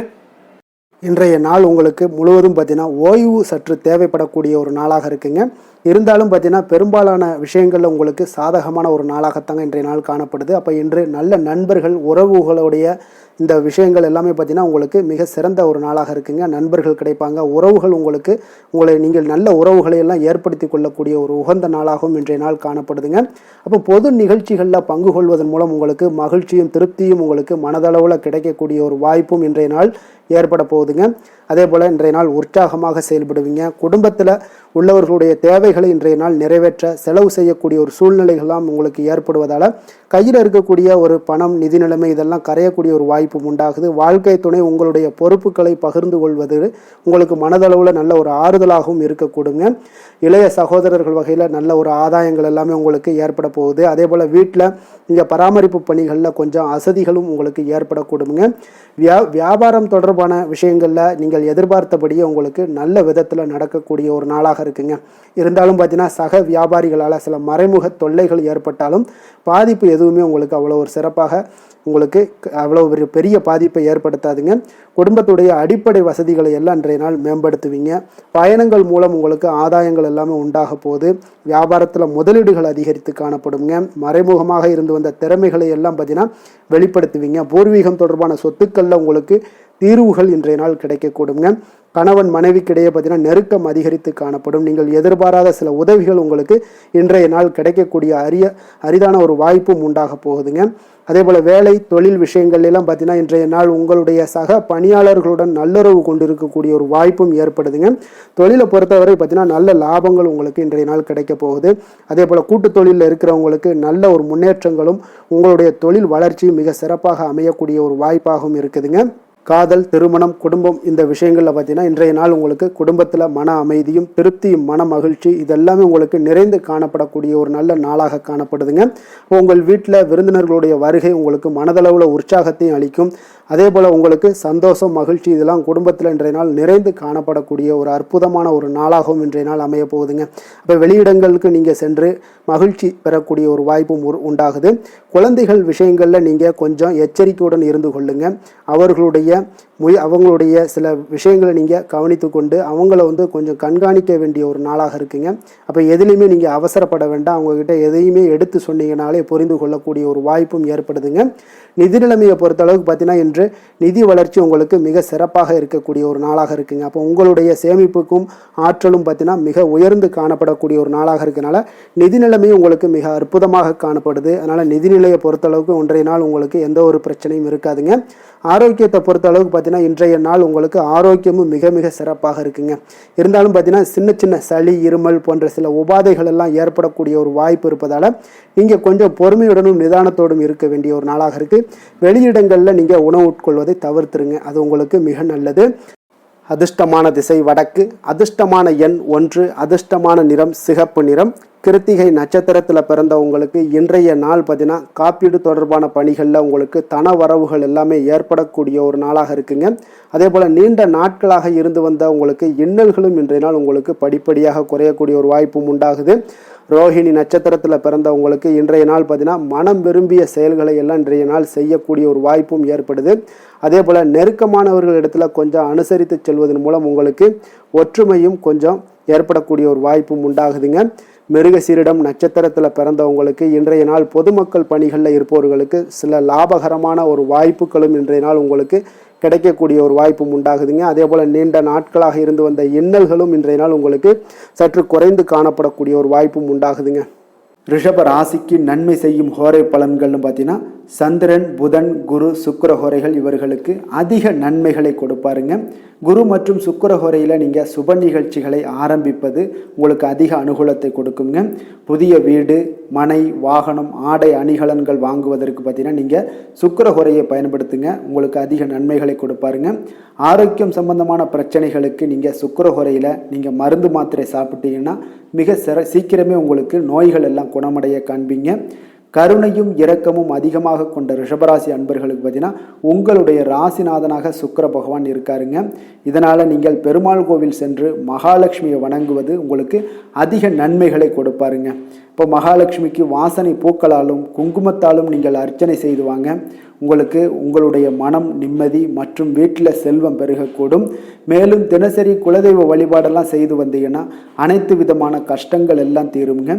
இன்றைய நாள் உங்களுக்கு முழுவதும் பார்த்தீங்கன்னா ஓய்வு சற்று தேவைப்படக்கூடிய ஒரு நாளாக இருக்குங்க. இருந்தாலும் பார்த்தீங்கன்னா பெரும்பாலான விஷயங்களில் உங்களுக்கு சாதகமான ஒரு நாளாகத்தாங்க இன்றைய நாள் காணப்படுது. அப்போ இன்று நல்ல நண்பர்கள், உறவுகளுடைய இந்த விஷயங்கள் எல்லாமே பார்த்தீங்கன்னா உங்களுக்கு மிக சிறந்த ஒரு நாளாக இருக்குங்க. நண்பர்கள் கிடைப்பாங்க, உறவுகள் நீங்கள் நல்ல உறவுகளை எல்லாம் ஏற்படுத்தி கொள்ளக்கூடிய ஒரு உகந்த நாளாகவும் இன்றைய நாள் காணப்படுதுங்க. அப்போ பொது நிகழ்ச்சிகளில் பங்கு கொள்வதன் மூலம் உங்களுக்கு மகிழ்ச்சியும் திருப்தியும் உங்களுக்கு மனதளவில் கிடைக்கக்கூடிய ஒரு வாய்ப்பும் இன்றைய நாள் ஏற்பட போகுதுங்க. அதே போல் இன்றைய நாள் உற்சாகமாக செயல்படுவீங்க. குடும்பத்தில் உள்ளவர்களுடைய தேவைகளை இன்றைய நாள் நிறைவேற்ற செலவு செய்யக்கூடிய ஒரு சூழ்நிலைகள்லாம் உங்களுக்கு ஏற்படுவதால் கையில் இருக்கக்கூடிய ஒரு பணம், நிதி நிலைமை இதெல்லாம் கரையக்கூடிய ஒரு வாய்ப்பும் உண்டாகுது. வாழ்க்கை துணை உங்களுடைய பொறுப்புகளை பகிர்ந்து கொள்வது உங்களுக்கு மனதளவில் நல்ல ஒரு ஆறுதலாகவும் இருக்கக்கூடுங்க. இளைய சகோதரர்கள் வகையில் நல்ல ஒரு ஆதாயங்கள் எல்லாமே உங்களுக்கு ஏற்பட போகுது. அதே போல் வீட்டில் இங்கே பராமரிப்பு பணிகளில் கொஞ்சம் அசதிகளும் உங்களுக்கு ஏற்படக்கூடுங்க. வியாபாரம் தொடர்பான விஷயங்களில் நீங்கள் எதிர்பார்த்தபடியே உங்களுக்கு நல்ல விதத்தில் நடக்கக்கூடிய ஒரு நாளாக இருக்குங்க. இருந்தாலும் பார்த்தீங்கன்னா சக வியாபாரிகளால் சில மறைமுக தொல்லைகள் ஏற்பட்டாலும் பாதிப்பு எதுவுமே உங்களுக்கு அவ்வளோ ஒரு சிறப்பாக உங்களுக்கு அவ்வளோ ஒரு பெரிய பாதிப்பை ஏற்படுத்தாதுங்க. குடும்பத்துடைய அடிப்படை வசதிகளை எல்லாம் இன்றைய நாள் மேம்படுத்துவீங்க. பயணங்கள் மூலம் உங்களுக்கு ஆதாயங்கள் எல்லாமே உண்டாக போகுது. வியாபாரத்தில் முதலீடுகள் அதிகரித்து காணப்படுங்க. மறைமுகமாக இருந்து வந்த திறமைகளை எல்லாம் பார்த்தீங்கன்னா வெளிப்படுத்துவீங்க. பூர்வீகம் தொடர்பான சொத்துக்களில் உங்களுக்கு தீர்வுகள் இன்றைய நாள் கிடைக்கக்கூடுங்க. கணவன் மனைவிக்கிடையே பார்த்தீங்கன்னா நெருக்கம் அதிகரித்து காணப்படும். நீங்கள் எதிர்பாராத சில உதவிகள் உங்களுக்கு இன்றைய நாள் கிடைக்கக்கூடிய அரிதான ஒரு வாய்ப்பும் உண்டாக போகுதுங்க. அதே போல் வேலை தொழில் விஷயங்கள்லாம் பார்த்தீங்கன்னா இன்றைய நாள் உங்களுடைய சக பணியாளர்களுடன் நல்லுறவு கொண்டு இருக்கக்கூடிய ஒரு வாய்ப்பும் ஏற்படுதுங்க. தொழிலை பொறுத்தவரை பார்த்தீங்கன்னா நல்ல லாபங்கள் உங்களுக்கு இன்றைய நாள் கிடைக்க போகுது. அதே போல் கூட்டு தொழிலில் இருக்கிறவங்களுக்கு நல்ல ஒரு முன்னேற்றங்களும் உங்களுடைய தொழில் வளர்ச்சியும் மிக சிறப்பாக அமையக்கூடிய ஒரு வாய்ப்பாகவும் இருக்குதுங்க. காதல், திருமணம், குடும்பம் இந்த விஷயங்களில் பார்த்தீங்கன்னா இன்றைய நாள் உங்களுக்கு குடும்பத்தில் மன அமைதியும் திருப்தியும் மன மகிழ்ச்சி இதெல்லாமே உங்களுக்கு நிறைந்து காணப்படக்கூடிய ஒரு நல்ல நாளாக காணப்படுதுங்க. உங்கள் வீட்டில் விருந்தினர்களுடைய வருகை உங்களுக்கு மனதளவில் உற்சாகத்தையும் அளிக்கும். அதே போல் உங்களுக்கு சந்தோஷம் மகிழ்ச்சி இதெல்லாம் குடும்பத்தில் இன்றைய நாள் நிறைந்து காணப்படக்கூடிய ஒரு அற்புதமான ஒரு நாளாகவும் இன்றைய நாள் அமைய போகுதுங்க. அப்போ வெளியிடங்களுக்கு நீங்கள் சென்று மகிழ்ச்சி பெறக்கூடிய ஒரு வாய்ப்பும் உண்டாகுது. குழந்தைகள் விஷயங்களில் நீங்கள் கொஞ்சம் எச்சரிக்கையுடன் இருந்து கொள்ளுங்க. அவங்களுடைய சில விஷயங்களை நீங்கள் கவனித்து கொண்டு அவங்கள கொஞ்சம் கண்காணிக்க வேண்டிய ஒரு நாளாக இருக்குங்க. அப்போ எதுலேயுமே நீங்கள் அவசரப்பட வேண்டாம். அவங்கக்கிட்ட எதையுமே எடுத்து சொன்னீங்கனாலே புரிந்து கொள்ளக்கூடிய ஒரு வாய்ப்பும் ஏற்படுதுங்க. நிதி நிலைமையை பொறுத்த அளவுக்கு பார்த்தீங்கன்னா இன்று நிதி வளர்ச்சி உங்களுக்கு மிக சிறப்பாக இருக்கக்கூடிய ஒரு நாளாக இருக்குங்க. அப்போ உங்களுடைய சேமிப்புக்கும் ஆற்றலும் பார்த்தீங்கன்னா மிக உயர்ந்து காணப்படக்கூடிய ஒரு நாளாக இருக்கனால நிதி நிலைமையும் உங்களுக்கு மிக அற்புதமாக காணப்படுது. அதனால் நிதிநிலையை பொறுத்தளவுக்கு இன்றைய நாள் உங்களுக்கு எந்த ஒரு பிரச்சனையும் இருக்காதுங்க. ஆரோக்கியத்தை பொறுத்த அளவுக்கு பார்த்தீங்கன்னா இன்றைய நாள் உங்களுக்கு ஆரோக்கியமும் மிக மிக சிறப்பாக இருக்குங்க. இருந்தாலும் பார்த்தீங்கன்னா சின்ன சின்ன சளி, இருமல் போன்ற சில உபாதைகள் எல்லாம் ஏற்படக்கூடிய ஒரு வாய்ப்பு இருப்பதால் நீங்கள் கொஞ்சம் பொறுமையுடனும் நிதானத்தோடும் இருக்க வேண்டிய ஒரு நாளாக இருக்குது. வெளியிடங்களில் நீங்கள் உணவு உட்கொள்வதை தவிர்த்துருங்க. அது உங்களுக்கு மிக நல்லது. அதிர்ஷ்டமான திசை வடக்கு, அதிர்ஷ்டமான எண் 1, அதிர்ஷ்டமான நிறம் சிகப்பு நிறம். கிருத்திகை நட்சத்திரத்தில் பிறந்த உங்களுக்கு இன்றைய நாள் பார்த்தீங்கன்னா காப்பீடு தொடர்பான பணிகளில் உங்களுக்கு தன வரவுகள் எல்லாமே ஏற்படக்கூடிய ஒரு நாளாக இருக்குங்க. அதே போல் நீண்ட நாட்களாக இருந்து வந்த உங்களுக்கு இன்னல்களும் இன்றைய நாள் உங்களுக்கு படிப்படியாக குறையக்கூடிய ஒரு வாய்ப்பும் உண்டாகுது. ரோஹிணி நட்சத்திரத்தில் பிறந்த உங்களுக்கு இன்றைய நாள் பார்த்தீங்கன்னா மனம் விரும்பிய செயல்களை எல்லாம் இன்றைய நாள் செய்யக்கூடிய ஒரு வாய்ப்பும் ஏற்படுது. அதே போல் நெருக்கமானவர்களிடத்தில் கொஞ்சம் அனுசரித்து செல்வதன் மூலம் உங்களுக்கு ஒற்றுமையும் கொஞ்சம் ஏற்படக்கூடிய ஒரு வாய்ப்பும் உண்டாகுதுங்க. மிருகசீரிடம் நட்சத்திரத்தில் பிறந்தவங்களுக்கு இன்றைய நாள் பொதுமக்கள் பணிகளில் இருப்பவர்களுக்கு சில லாபகரமான ஒரு வாய்ப்புகளும் இன்றைய நாள் உங்களுக்கு கிடைக்கக்கூடிய ஒரு வாய்ப்பும் உண்டாகுதுங்க. அதே போல் நீண்ட நாட்களாக இருந்து வந்த இன்னல்களும் இன்றைய நாள் உங்களுக்கு சற்று குறைந்து காணப்படக்கூடிய ஒரு வாய்ப்பும் உண்டாகுதுங்க. ரிஷப ராசிக்கு நன்மை செய்யும் ஹோரை பலன்கள்னு பார்த்தீங்கன்னா சந்திரன், புதன், குரு, சுக்கிர ஹோரைகள் இவர்களுக்கு அதிக நன்மைகளை கொடுப்பாருங்க. குரு மற்றும் சுக்கிர ஹோரையில் நீங்கள் சுப நிகழ்ச்சிகளை ஆரம்பிப்பது உங்களுக்கு அதிக அனுகூலத்தை கொடுக்குங்க. புதிய வீடு, மனை, வாகனம், ஆடை அணிகலன்கள் வாங்குவதற்கு பார்த்தீங்கன்னா நீங்கள் சுக்கிர ஹோரையை பயன்படுத்துங்க. உங்களுக்கு அதிக நன்மைகளை கொடுப்பாருங்க. ஆரோக்கியம் சம்பந்தமான பிரச்சனைகளுக்கு நீங்கள் சுக்கிர ஹோரையில் நீங்கள் மருந்து மாத்திரை சாப்பிட்டீங்கன்னா மிக சீக்கிரமே உங்களுக்கு நோய்கள் எல்லாம் குணமடைய காண்பீங்க. கருணையும் இரக்கமும் அதிகமாக கொண்ட ரிஷபராசி அன்பர்களுக்கு பார்த்தீங்கன்னா உங்களுடைய ராசிநாதனாக சுக்கிர பகவான் இருக்காருங்க. இதனால் நீங்கள் பெருமாள் கோவில் சென்று மகாலட்சுமியை வணங்குவது உங்களுக்கு அதிக நன்மைகளை கொடுப்பாருங்க. இப்போ மகாலட்சுமிக்கு வாசனை பூக்களாலும் குங்குமத்தாலும் நீங்கள் அர்ச்சனை செய்துவாங்க. உங்களுக்கு உங்களுடைய மனம் நிம்மதி மற்றும் வீட்டில் செல்வம் பெருகக்கூடும். மேலும் தினசரி குலதெய்வ வழிபாடெல்லாம் செய்து வந்தீங்கன்னா அனைத்து விதமான கஷ்டங்கள் எல்லாம் தீருங்க.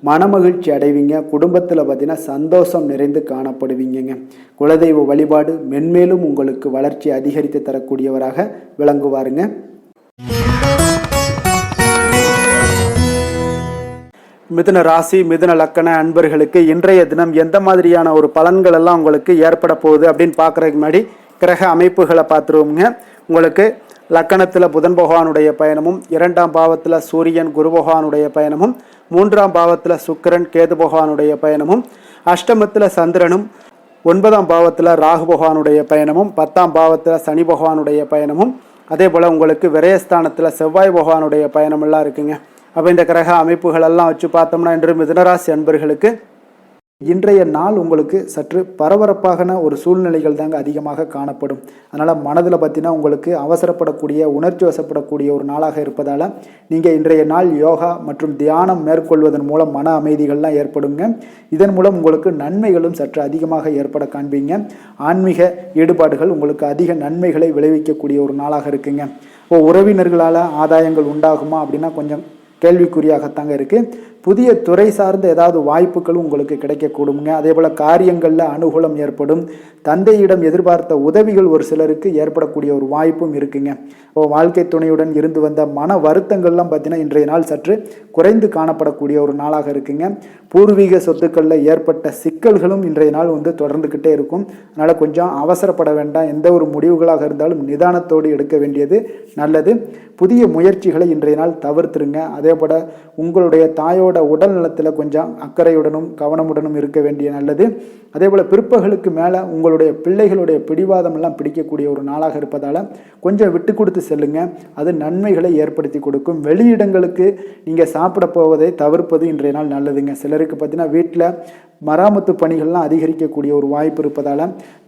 மனமகிழ்ச்சி அடைவீங்க. குடும்பத்தில் பார்த்தீங்கன்னா சந்தோஷம் நிறைந்து காணப்படுவீங்க. குலதெய்வ வழிபாடு மென்மேலும் உங்களுக்கு வளர்ச்சி அதிகரித்து தரக்கூடியவராக விளங்குவாருங்க. மிதுன ராசி, மிதுன லக்கண அன்பர்களுக்கு இன்றைய தினம் எந்த மாதிரியான ஒரு பலன்கள் எல்லாம் உங்களுக்கு ஏற்பட போகுது அப்படின்னு பார்க்குறதுக்கு முன்னாடி கிரக அமைப்புகளை பார்த்துருவோங்க. உங்களுக்கு லக்கணத்தில் புதன் பகவானுடைய பயணமும், 2ஆம் பாவத்தில் சூரியன் குரு பகவானுடைய பயணமும், 3ஆம் பாவத்தில் சுக்கிரன் கேது பகவானுடைய பயணமும், அஷ்டமத்தில் சந்திரனும், 9ஆம் பாவத்தில் ராகு பகவானுடைய பயணமும், 10ஆம் பாவத்தில் சனி பகவானுடைய பயணமும், அதே போல் உங்களுக்கு விரயஸ்தானத்தில் செவ்வாய் பகவானுடைய பயணமெல்லாம் இருக்குங்க. அப்போ இந்த கிரக அமைப்புகள் எல்லாம் வச்சு பார்த்தோம்னா இன்று மிதுனராசி அன்பர்களுக்கு இன்றைய நாள் உங்களுக்கு சற்று பரபரப்பான ஒரு சூழ்நிலைகள் தாங்க அதிகமாக காணப்படும். அதனால் மனதில் பார்த்தீங்கன்னா உங்களுக்கு அவசரப்படக்கூடிய, உணர்ச்சி வசப்படக்கூடிய ஒரு நாளாக இருப்பதால் நீங்கள் இன்றைய நாள் யோகா மற்றும் தியானம் மேற்கொள்வதன் மூலம் மன அமைதிகள்லாம் ஏற்படுங்க. இதன் மூலம் உங்களுக்கு நன்மைகளும் சற்று அதிகமாக ஏற்பட காண்பீங்க. ஆன்மீக ஈடுபாடுகள் உங்களுக்கு அதிக நன்மைகளை விளைவிக்கக்கூடிய ஒரு நாளாக இருக்குங்க. உறவினர்களால் ஆதாயங்கள் உண்டாகுமா அப்படின்னா கொஞ்சம் கேள்விக்குறியாகத்தாங்க இருக்குது. புதிய துறை சார்ந்த ஏதாவது வாய்ப்புகளும் உங்களுக்கு கிடைக்கக்கூடுங்க. அதே போல் காரியங்களில் அனுகூலம் ஏற்படும். தந்தையிடம் எதிர்பார்த்த உதவிகள் ஒரு சிலருக்கு ஏற்படக்கூடிய ஒரு வாய்ப்பும் இருக்குங்க. வாழ்க்கை துணையுடன் இருந்து வந்த மன வருத்தங்கள்லாம் பார்த்தீங்கன்னா இன்றைய நாள் சற்று குறைந்து காணப்படக்கூடிய ஒரு நாளாக இருக்குங்க. பூர்வீக சொத்துக்களில் ஏற்பட்ட சிக்கல்களும் இன்றைய நாள் தொடர்ந்துக்கிட்டே இருக்கும். அதனால் கொஞ்சம் அவசரப்பட வேண்டாம். எந்த ஒரு முடிவுகளாக இருந்தாலும் நிதானத்தோடு எடுக்க வேண்டியது நல்லது. புதிய முயற்சிகளை இன்றைய நாள் தவிர்த்துருங்க. அதே போல் உங்களுடைய தாயோட உடல் நலத்தில் கொஞ்சம் அக்கறையுடனும் கவனமுடனும் இருக்க வேண்டிய நல்லது. அதே போல் பிற்பகலுக்கு மேலே உங்களுடைய பிள்ளைகளுடைய பிடிவாதம் எல்லாம் பிடிக்கக்கூடிய ஒரு நாளாக இருப்பதால் கொஞ்சம் விட்டு கொடுத்து செல்லுங்க. அது நன்மைகளை ஏற்படுத்தி கொடுக்கும். வெளியிடங்களுக்கு நீங்கள் சாப்பிட போவதை தவிர்ப்பது இன்றைய நாள் நல்லதுங்க. சிலருக்கு பார்த்தீங்கன்னா வீட்டில் மராமத்து பணிகள்லாம் அதிகரிக்கக்கூடிய ஒரு வாய்ப்பு இருப்பதால்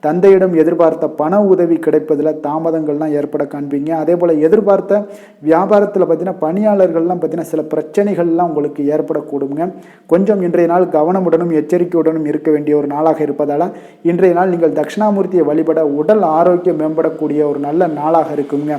தந்தையிடம் எதிர்பார்த்த பண உதவி கிடைப்பதில் தாமதங்கள்லாம் ஏற்பட காண்பீங்க. அதே போல் எதிர்பார்த்த வியாபாரத்தில் பார்த்தீங்கன்னா பணியாளர்கள்லாம் பார்த்தீங்கன்னா சில பிரச்சனைகள்லாம் உங்களுக்கு ஏற்படக்கூடுங்க. கொஞ்சம் இன்றைய நாள் கவனமுடனும் எச்சரிக்கையுடனும் இருக்க வேண்டிய ஒரு நாளாக இருப்பதால் இன்றைய நாள் நீங்கள் தட்சிணாமூர்த்தியை வழிபட உடல் ஆரோக்கியம் மேம்படக்கூடிய ஒரு நல்ல நாளாக இருக்குங்க.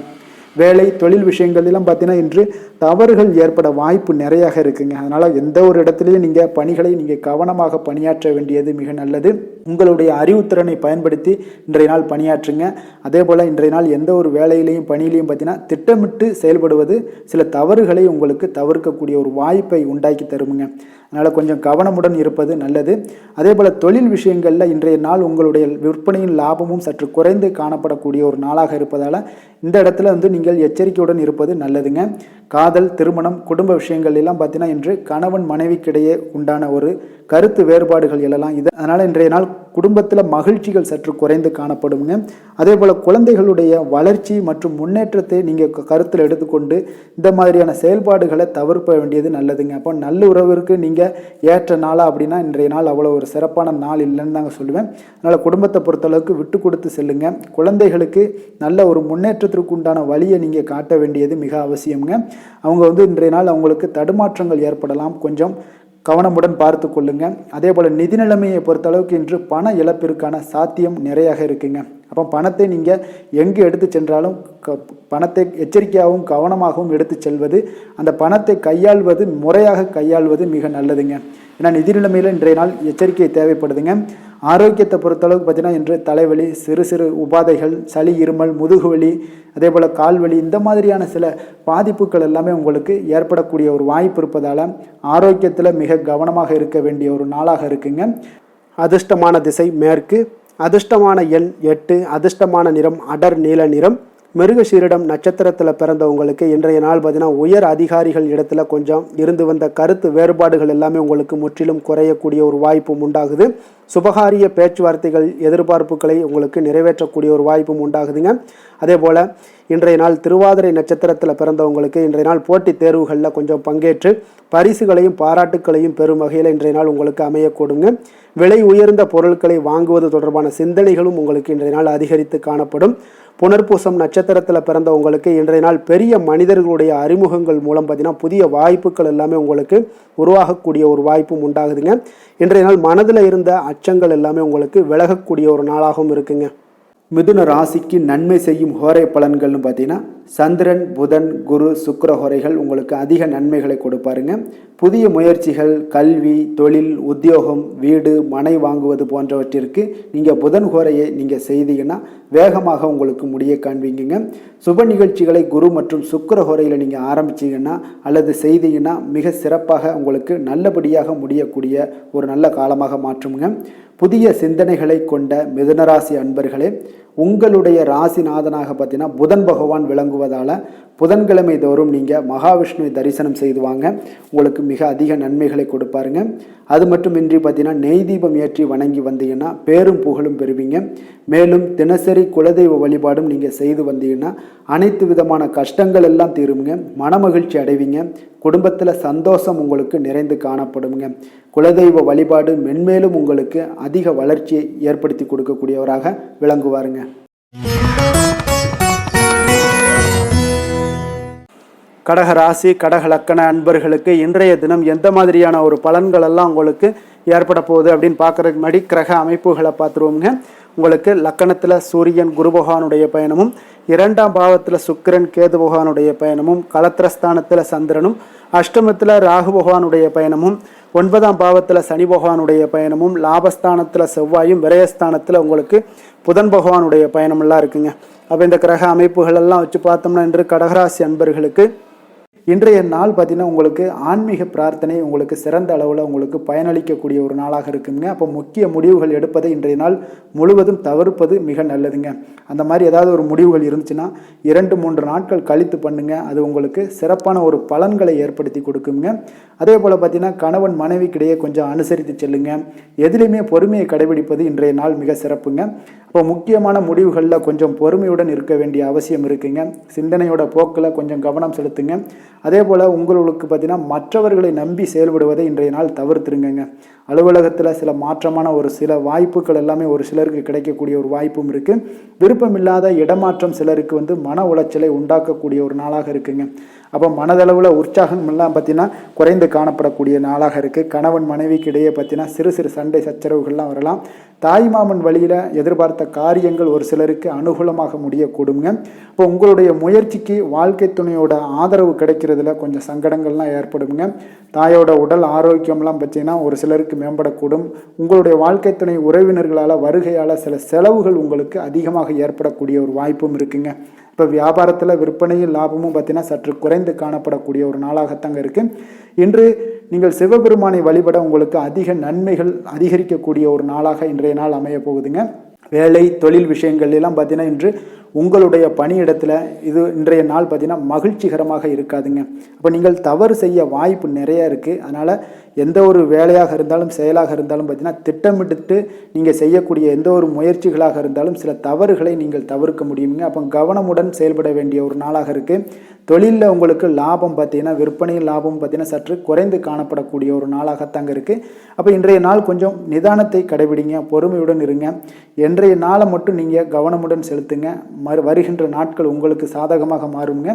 வேலை தொழில் விஷயங்கள்லாம் பார்த்தீங்கன்னா இன்று தவறுகள் ஏற்பட வாய்ப்பு நிறையாக இருக்குங்க. அதனால் எந்த ஒரு இடத்துலையும் நீங்கள் பணிகளை நீங்கள் கவனமாக பணியாற்ற வேண்டியது மிக நல்லது. உங்களுடைய அறிவுத்திறனை பயன்படுத்தி இன்றைய நாள் பணியாற்றுங்க. அதே போல் இன்றைய நாள் எந்த ஒரு வேலையிலையும் பணியிலையும் பார்த்தீங்கன்னா திட்டமிட்டு செயல்படுவது சில தவறுகளை உங்களுக்கு தவிர்க்கக்கூடிய ஒரு வாய்ப்பை உண்டாக்கி தருமுங்க. அதனால் கொஞ்சம் கவனமுடன் இருப்பது நல்லது. அதே போல் தொழில் விஷயங்களில் இன்றைய நாள் உங்களுடைய விற்பனையின் லாபமும் சற்று குறைந்து காணப்படக்கூடிய ஒரு நாளாக இருப்பதால் இந்த இடத்துல நீங்கள் எச்சரிக்கையுடன் இருப்பது நல்லதுங்க. காதல், திருமணம், குடும்ப விஷயங்கள் எல்லாம் பார்த்தீங்கன்னா இன்று கணவன் மனைவிக்கிடையே உண்டான ஒரு கருத்து வேறுபாடுகள் எழலாம். அதனால் இன்றைய நாள் குடும்பத்தில் மகிழ்ச்சிகள் சற்று குறைந்து காணப்படுங்க. அதே போல் குழந்தைகளுடைய வளர்ச்சி மற்றும் முன்னேற்றத்தை நீங்கள் கருத்தில் எடுத்துக்கொண்டு இந்த மாதிரியான செயல்பாடுகளை தவிர்க்க வேண்டியது நல்லதுங்க. அப்போ நல்லுறவிற்கு நீங்கள் ஏற்ற நாளா அப்படின்னா இன்றைய நாள் அவ்வளோ ஒரு சிறப்பான நாள் இல்லைன்னு தாங்க சொல்லுவேன். அதனால் குடும்பத்தை பொறுத்தளவுக்கு விட்டு கொடுத்து செல்லுங்க. குழந்தைகளுக்கு நல்ல ஒரு முன்னேற்றத்திற்கு உண்டான வழியை நீங்கள் காட்ட வேண்டியது மிக அவசியம்ங்க. அவங்க இன்றைய நாள் அவங்களுக்கு தடுமாற்றங்கள் ஏற்படலாம். கொஞ்சம் கவனமுடன் பார்த்து கொள்ளுங்க. அதே போல் நிதி நிலைமையை பொறுத்தளவுக்கு இன்று பண இழப்பிற்கான சாத்தியம் நிறையாக இருக்குங்க. அப்போ பணத்தை நீங்கள் எங்கே எடுத்து சென்றாலும் பணத்தை எச்சரிக்கையாகவும் கவனமாகவும் எடுத்து செல்வது, அந்த பணத்தை கையாள்வது முறையாக கையாள்வது மிக நல்லதுங்க. ஏன்னா நிதி நிலைமையில் இன்றைய நாள் எச்சரிக்கை தேவைப்படுதுங்க. ஆரோக்கியத்தை பொறுத்தளவுக்கு பார்த்தீங்கன்னா இன்று தலைவலி, சிறு சிறு உபாதைகள், சளி, இருமல், முதுகுவலி, அதே போல் கால்வலி இந்த மாதிரியான சில பாதிப்புகள் எல்லாமே உங்களுக்கு ஏற்படக்கூடிய ஒரு வாய்ப்பு இருப்பதால் ஆரோக்கியத்தில் மிக கவனமாக இருக்க வேண்டிய ஒரு நாளாக இருக்குங்க. அதிர்ஷ்டமான திசை மேற்கு, அதிர்ஷ்டமான எண் 8, அதிர்ஷ்டமான நிறம் அடர் நீல நிறம். மிருகசீரிடம் நட்சத்திரத்தில் பிறந்தவங்களுக்கு இன்றைய நாள் பார்த்தீங்கன்னா உயர் அதிகாரிகள் இடத்துல கொஞ்சம் இருந்து வந்த கருத்து வேறுபாடுகள் எல்லாமே உங்களுக்கு முற்றிலும் குறையக்கூடிய ஒரு வாய்ப்பும் உண்டாகுது. சுபகாரிய பேச்சுவார்த்தைகள் எதிர்பார்ப்புகளை உங்களுக்கு நிறைவேற்றக்கூடிய ஒரு வாய்ப்பும் உண்டாகுதுங்க. அதே போல் இன்றைய நாள் திருவாதிரை நட்சத்திரத்தில் பிறந்தவங்களுக்கு இன்றைய நாள் போட்டித் தேர்வுகளில் கொஞ்சம் பங்கேற்று பரிசுகளையும் பாராட்டுக்களையும் பெறும் வகையில் இன்றைய நாள் உங்களுக்கு அமையக்கூடுங்க. விலை உயர்ந்த பொருட்களை வாங்குவது தொடர்பான சிந்தனைகளும் உங்களுக்கு இன்றைய நாள் அதிகரித்து காணப்படும். புனர்பூசம் நட்சத்திரத்தில் பிறந்தவங்களுக்கு இன்றைய நாள் பெரிய மனிதர்களுடைய அறிமுகங்கள் மூலம் பார்த்தீங்கன்னா புதிய வாய்ப்புகள் எல்லாமே உங்களுக்கு உருவாகக்கூடிய ஒரு வாய்ப்பும் உண்டாகுதுங்க. இன்றைய நாள் மனதில் இருந்த அச்சங்கள் எல்லாமே உங்களுக்கு விலகக்கூடிய ஒரு நாளாகவும் இருக்குங்க. மிதுன ராசிக்கு நன்மை செய்யும் ஹோரை பலன்கள்னு பார்த்தீங்கன்னா சந்திரன், புதன், குரு, சுக்கிர ஹோரைகள் உங்களுக்கு அதிக நன்மைகளை கொடுப்பாருங்க. புதிய முயற்சிகள், கல்வி, தொழில், உத்தியோகம், வீடு, மனை வாங்குவது போன்றவற்றிற்கு நீங்கள் புதன் ஹோரையை நீங்கள் செய்தீங்கன்னா வேகமாக உங்களுக்கு முடிய காண்பீங்க. சுப நிகழ்ச்சிகளை குரு மற்றும் சுக்கிர ஹோரையில் நீங்கள் ஆரம்பிச்சிங்கன்னா அல்லது செய்தீங்கன்னா மிக சிறப்பாக உங்களுக்கு நல்லபடியாக முடியக்கூடிய ஒரு நல்ல காலமாக மாற்றுங்க. புதிய சிந்தனைகளை கொண்ட மிதுனராசி அன்பர்களே, உங்களுடைய ராசிநாதனாக பார்த்தீங்கன்னா புதன் பகவான் விளங்கும் விளங்குவதால் புதன்கிழமை தோறும் நீங்கள் மகாவிஷ்ணுவை தரிசனம் செய்து வாங்க, உங்களுக்கு மிக அதிக நன்மைகளை கொடுப்பாருங்க. அது மட்டுமின்றி பார்த்தீங்கன்னா நெய் தீபம் ஏற்றி வணங்கி வந்தீங்கன்னா பேரும் புகழும் பெறுவீங்க. மேலும் தினசரி குலதெய்வ வழிபாடும் நீங்கள் செய்து வந்தீங்கன்னா அனைத்து விதமான கஷ்டங்கள் எல்லாம் தீருங்க, மனமகிழ்ச்சி அடைவீங்க, குடும்பத்தில் சந்தோஷம் உங்களுக்கு நிறைந்து காணப்படுங்க. குலதெய்வ வழிபாடு மென்மேலும் உங்களுக்கு அதிக வளர்ச்சியை ஏற்படுத்தி கொடுக்கக்கூடியவராக விளங்குவாருங்க. கடக ராசி கடக லக்கண அன்பர்களுக்கு இன்றைய தினம் எந்த மாதிரியான ஒரு பலன்கள் எல்லாம் உங்களுக்கு ஏற்பட போகுது அப்படின்னு பார்க்குறதுக்கு முன்னாடி கிரக அமைப்புகளை பார்த்துருவோங்க. உங்களுக்கு லக்கணத்தில் சூரியன் குரு பகவானுடைய பயணமும், 2ஆம் பாவத்தில் சுக்கிரன் கேது பகவானுடைய பயணமும், களத்திரஸ்தானத்தில் சந்திரனும், அஷ்டமத்தில் ராகு பகவானுடைய பயணமும், 9ஆம் பாவத்தில் சனி பகவானுடைய பயணமும், லாபஸ்தானத்தில் செவ்வாயும், விரயஸ்தானத்தில் உங்களுக்கு புதன் பகவானுடைய பயணமெல்லாம் இருக்குங்க. அப்போ இந்த கிரக அமைப்புகள் எல்லாம் வச்சு பார்த்தோம்னா இன்று கடகராசி அன்பர்களுக்கு இன்றைய நாள் பார்த்தீங்கன்னா உங்களுக்கு ஆன்மீக பிரார்த்தனை உங்களுக்கு சிறந்த அளவில் உங்களுக்கு பயனளிக்கக்கூடிய ஒரு நாளாக இருக்குங்க. அப்போ முக்கிய முடிவுகள் எடுப்பதை இன்றைய நாள் முழுவதும் தவிர்ப்பது மிக நல்லதுங்க. அந்த மாதிரி ஏதாவது ஒரு முடிவுகள் இருந்துச்சுன்னா 2-3 நாட்கள் கழித்து பண்ணுங்க, அது உங்களுக்கு சிறப்பான ஒரு பலன்களை ஏற்படுத்தி கொடுக்குங்க. அதே போல் பார்த்தீங்கன்னா கணவன் மனைவிக்கிடையே கொஞ்சம் அனுசரித்து செல்லுங்க. எதிலையுமே பொறுமையை கடைபிடிப்பது இன்றைய நாள் மிக சிறப்புங்க. இப்போ முக்கியமான முடிவுகளில் கொஞ்சம் பொறுமையுடன் இருக்க வேண்டிய அவசியம் இருக்குங்க. சிந்தனையோட போக்கில் கொஞ்சம் கவனம் செலுத்துங்க. அதே போல் உங்களுக்கு பார்த்தீங்கன்னா மற்றவர்களை நம்பி செயல்படுவதை இன்றைய நாள் தவிர்த்துருங்க. அலுவலகத்தில் சில மாற்றமான ஒரு சில வாய்ப்புகள் எல்லாமே ஒரு சிலருக்கு கிடைக்கக்கூடிய ஒரு வாய்ப்பும் இருக்குது. விருப்பமில்லாத இடமாற்றம் சிலருக்கு மன உளைச்சலை உண்டாக்கக்கூடிய ஒரு நாளாக இருக்குங்க. அப்போ மனதளவில் உற்சாகம் எல்லாம் பார்த்தீங்கன்னா குறைந்து காணப்படக்கூடிய நாளாக இருக்குது. கணவன் மனைவிக்கு இடையே பார்த்தீங்கன்னா சிறு சிறு சண்டை சச்சரவுகள்லாம் வரலாம். தாய்மாமன் வழியில் எதிர்பார்த்த காரியங்கள் ஒரு சிலருக்கு அனுகூலமாக முடியக்கூடுங்க. இப்போ உங்களுடைய முயற்சிக்கு வாழ்க்கை துணையோட ஆதரவு கிடைக்கிறதுல கொஞ்சம் சங்கடங்கள்லாம் ஏற்படுங்க. தாயோட உடல் ஆரோக்கியம்லாம் பார்த்தீங்கன்னா ஒரு சிலருக்கு மேம்படக்கூடும். உங்களுடைய வாழ்க்கை துணை உறவினர்களால் வருகையால் சில செலவுகள் உங்களுக்கு அதிகமாக ஏற்படக்கூடிய ஒரு வாய்ப்பும் இருக்குங்க. இப்போ வியாபாரத்தில் விற்பனையும் லாபமும் பார்த்தீங்கன்னா சற்று குறைந்து காணப்படக்கூடிய ஒரு நாளாகத்தாங்க இருக்குது. இன்று நீங்கள் சிவபெருமானை வழிபட உங்களுக்கு அதிக நன்மைகள் அதிகரிக்கக்கூடிய ஒரு நாளாக இன்றைய நாள் அமைய போகுதுங்க. வேலை தொழில் விஷயங்கள் எல்லாம் பார்த்தீங்கன்னா இன்று உங்களுடைய பணியிடத்தில் இது இன்றைய நாள் பார்த்தீங்கன்னா மகிழ்ச்சிகரமாக இருக்காதுங்க. அப்போ நீங்கள் தவறு செய்ய வாய்ப்பு நிறைய இருக்குது. அதனால் எந்த ஒரு வேலையாக இருந்தாலும் செயலாக இருந்தாலும் பார்த்தீங்கன்னா திட்டமிட்டு நீங்கள் செய்யக்கூடிய எந்த ஒரு முயற்சிகளாக இருந்தாலும் சில தவறுகளை நீங்கள் தவிர்க்க முடியுங்க. அப்போ கவனமுடன் செயல்பட வேண்டிய ஒரு நாளாக இருக்குது. தொழிலில் உங்களுக்கு லாபம் பார்த்தீங்கன்னா விற்பனையில் லாபம் பார்த்தீங்கன்னா சற்று குறைந்து காணப்படக்கூடிய ஒரு நாளாகத்தாங்க இருக்குது. அப்போ இன்றைய நாள் கொஞ்சம் நிதானத்தை கடைபிடிங்க, பொறுமையுடன் இருங்க. இன்றைய நாளை மட்டும் நீங்கள் கவனமுடன் செலுத்துங்க. வருகின்ற நாட்கள் உங்களுக்கு சாதகமாக மாறுங்க.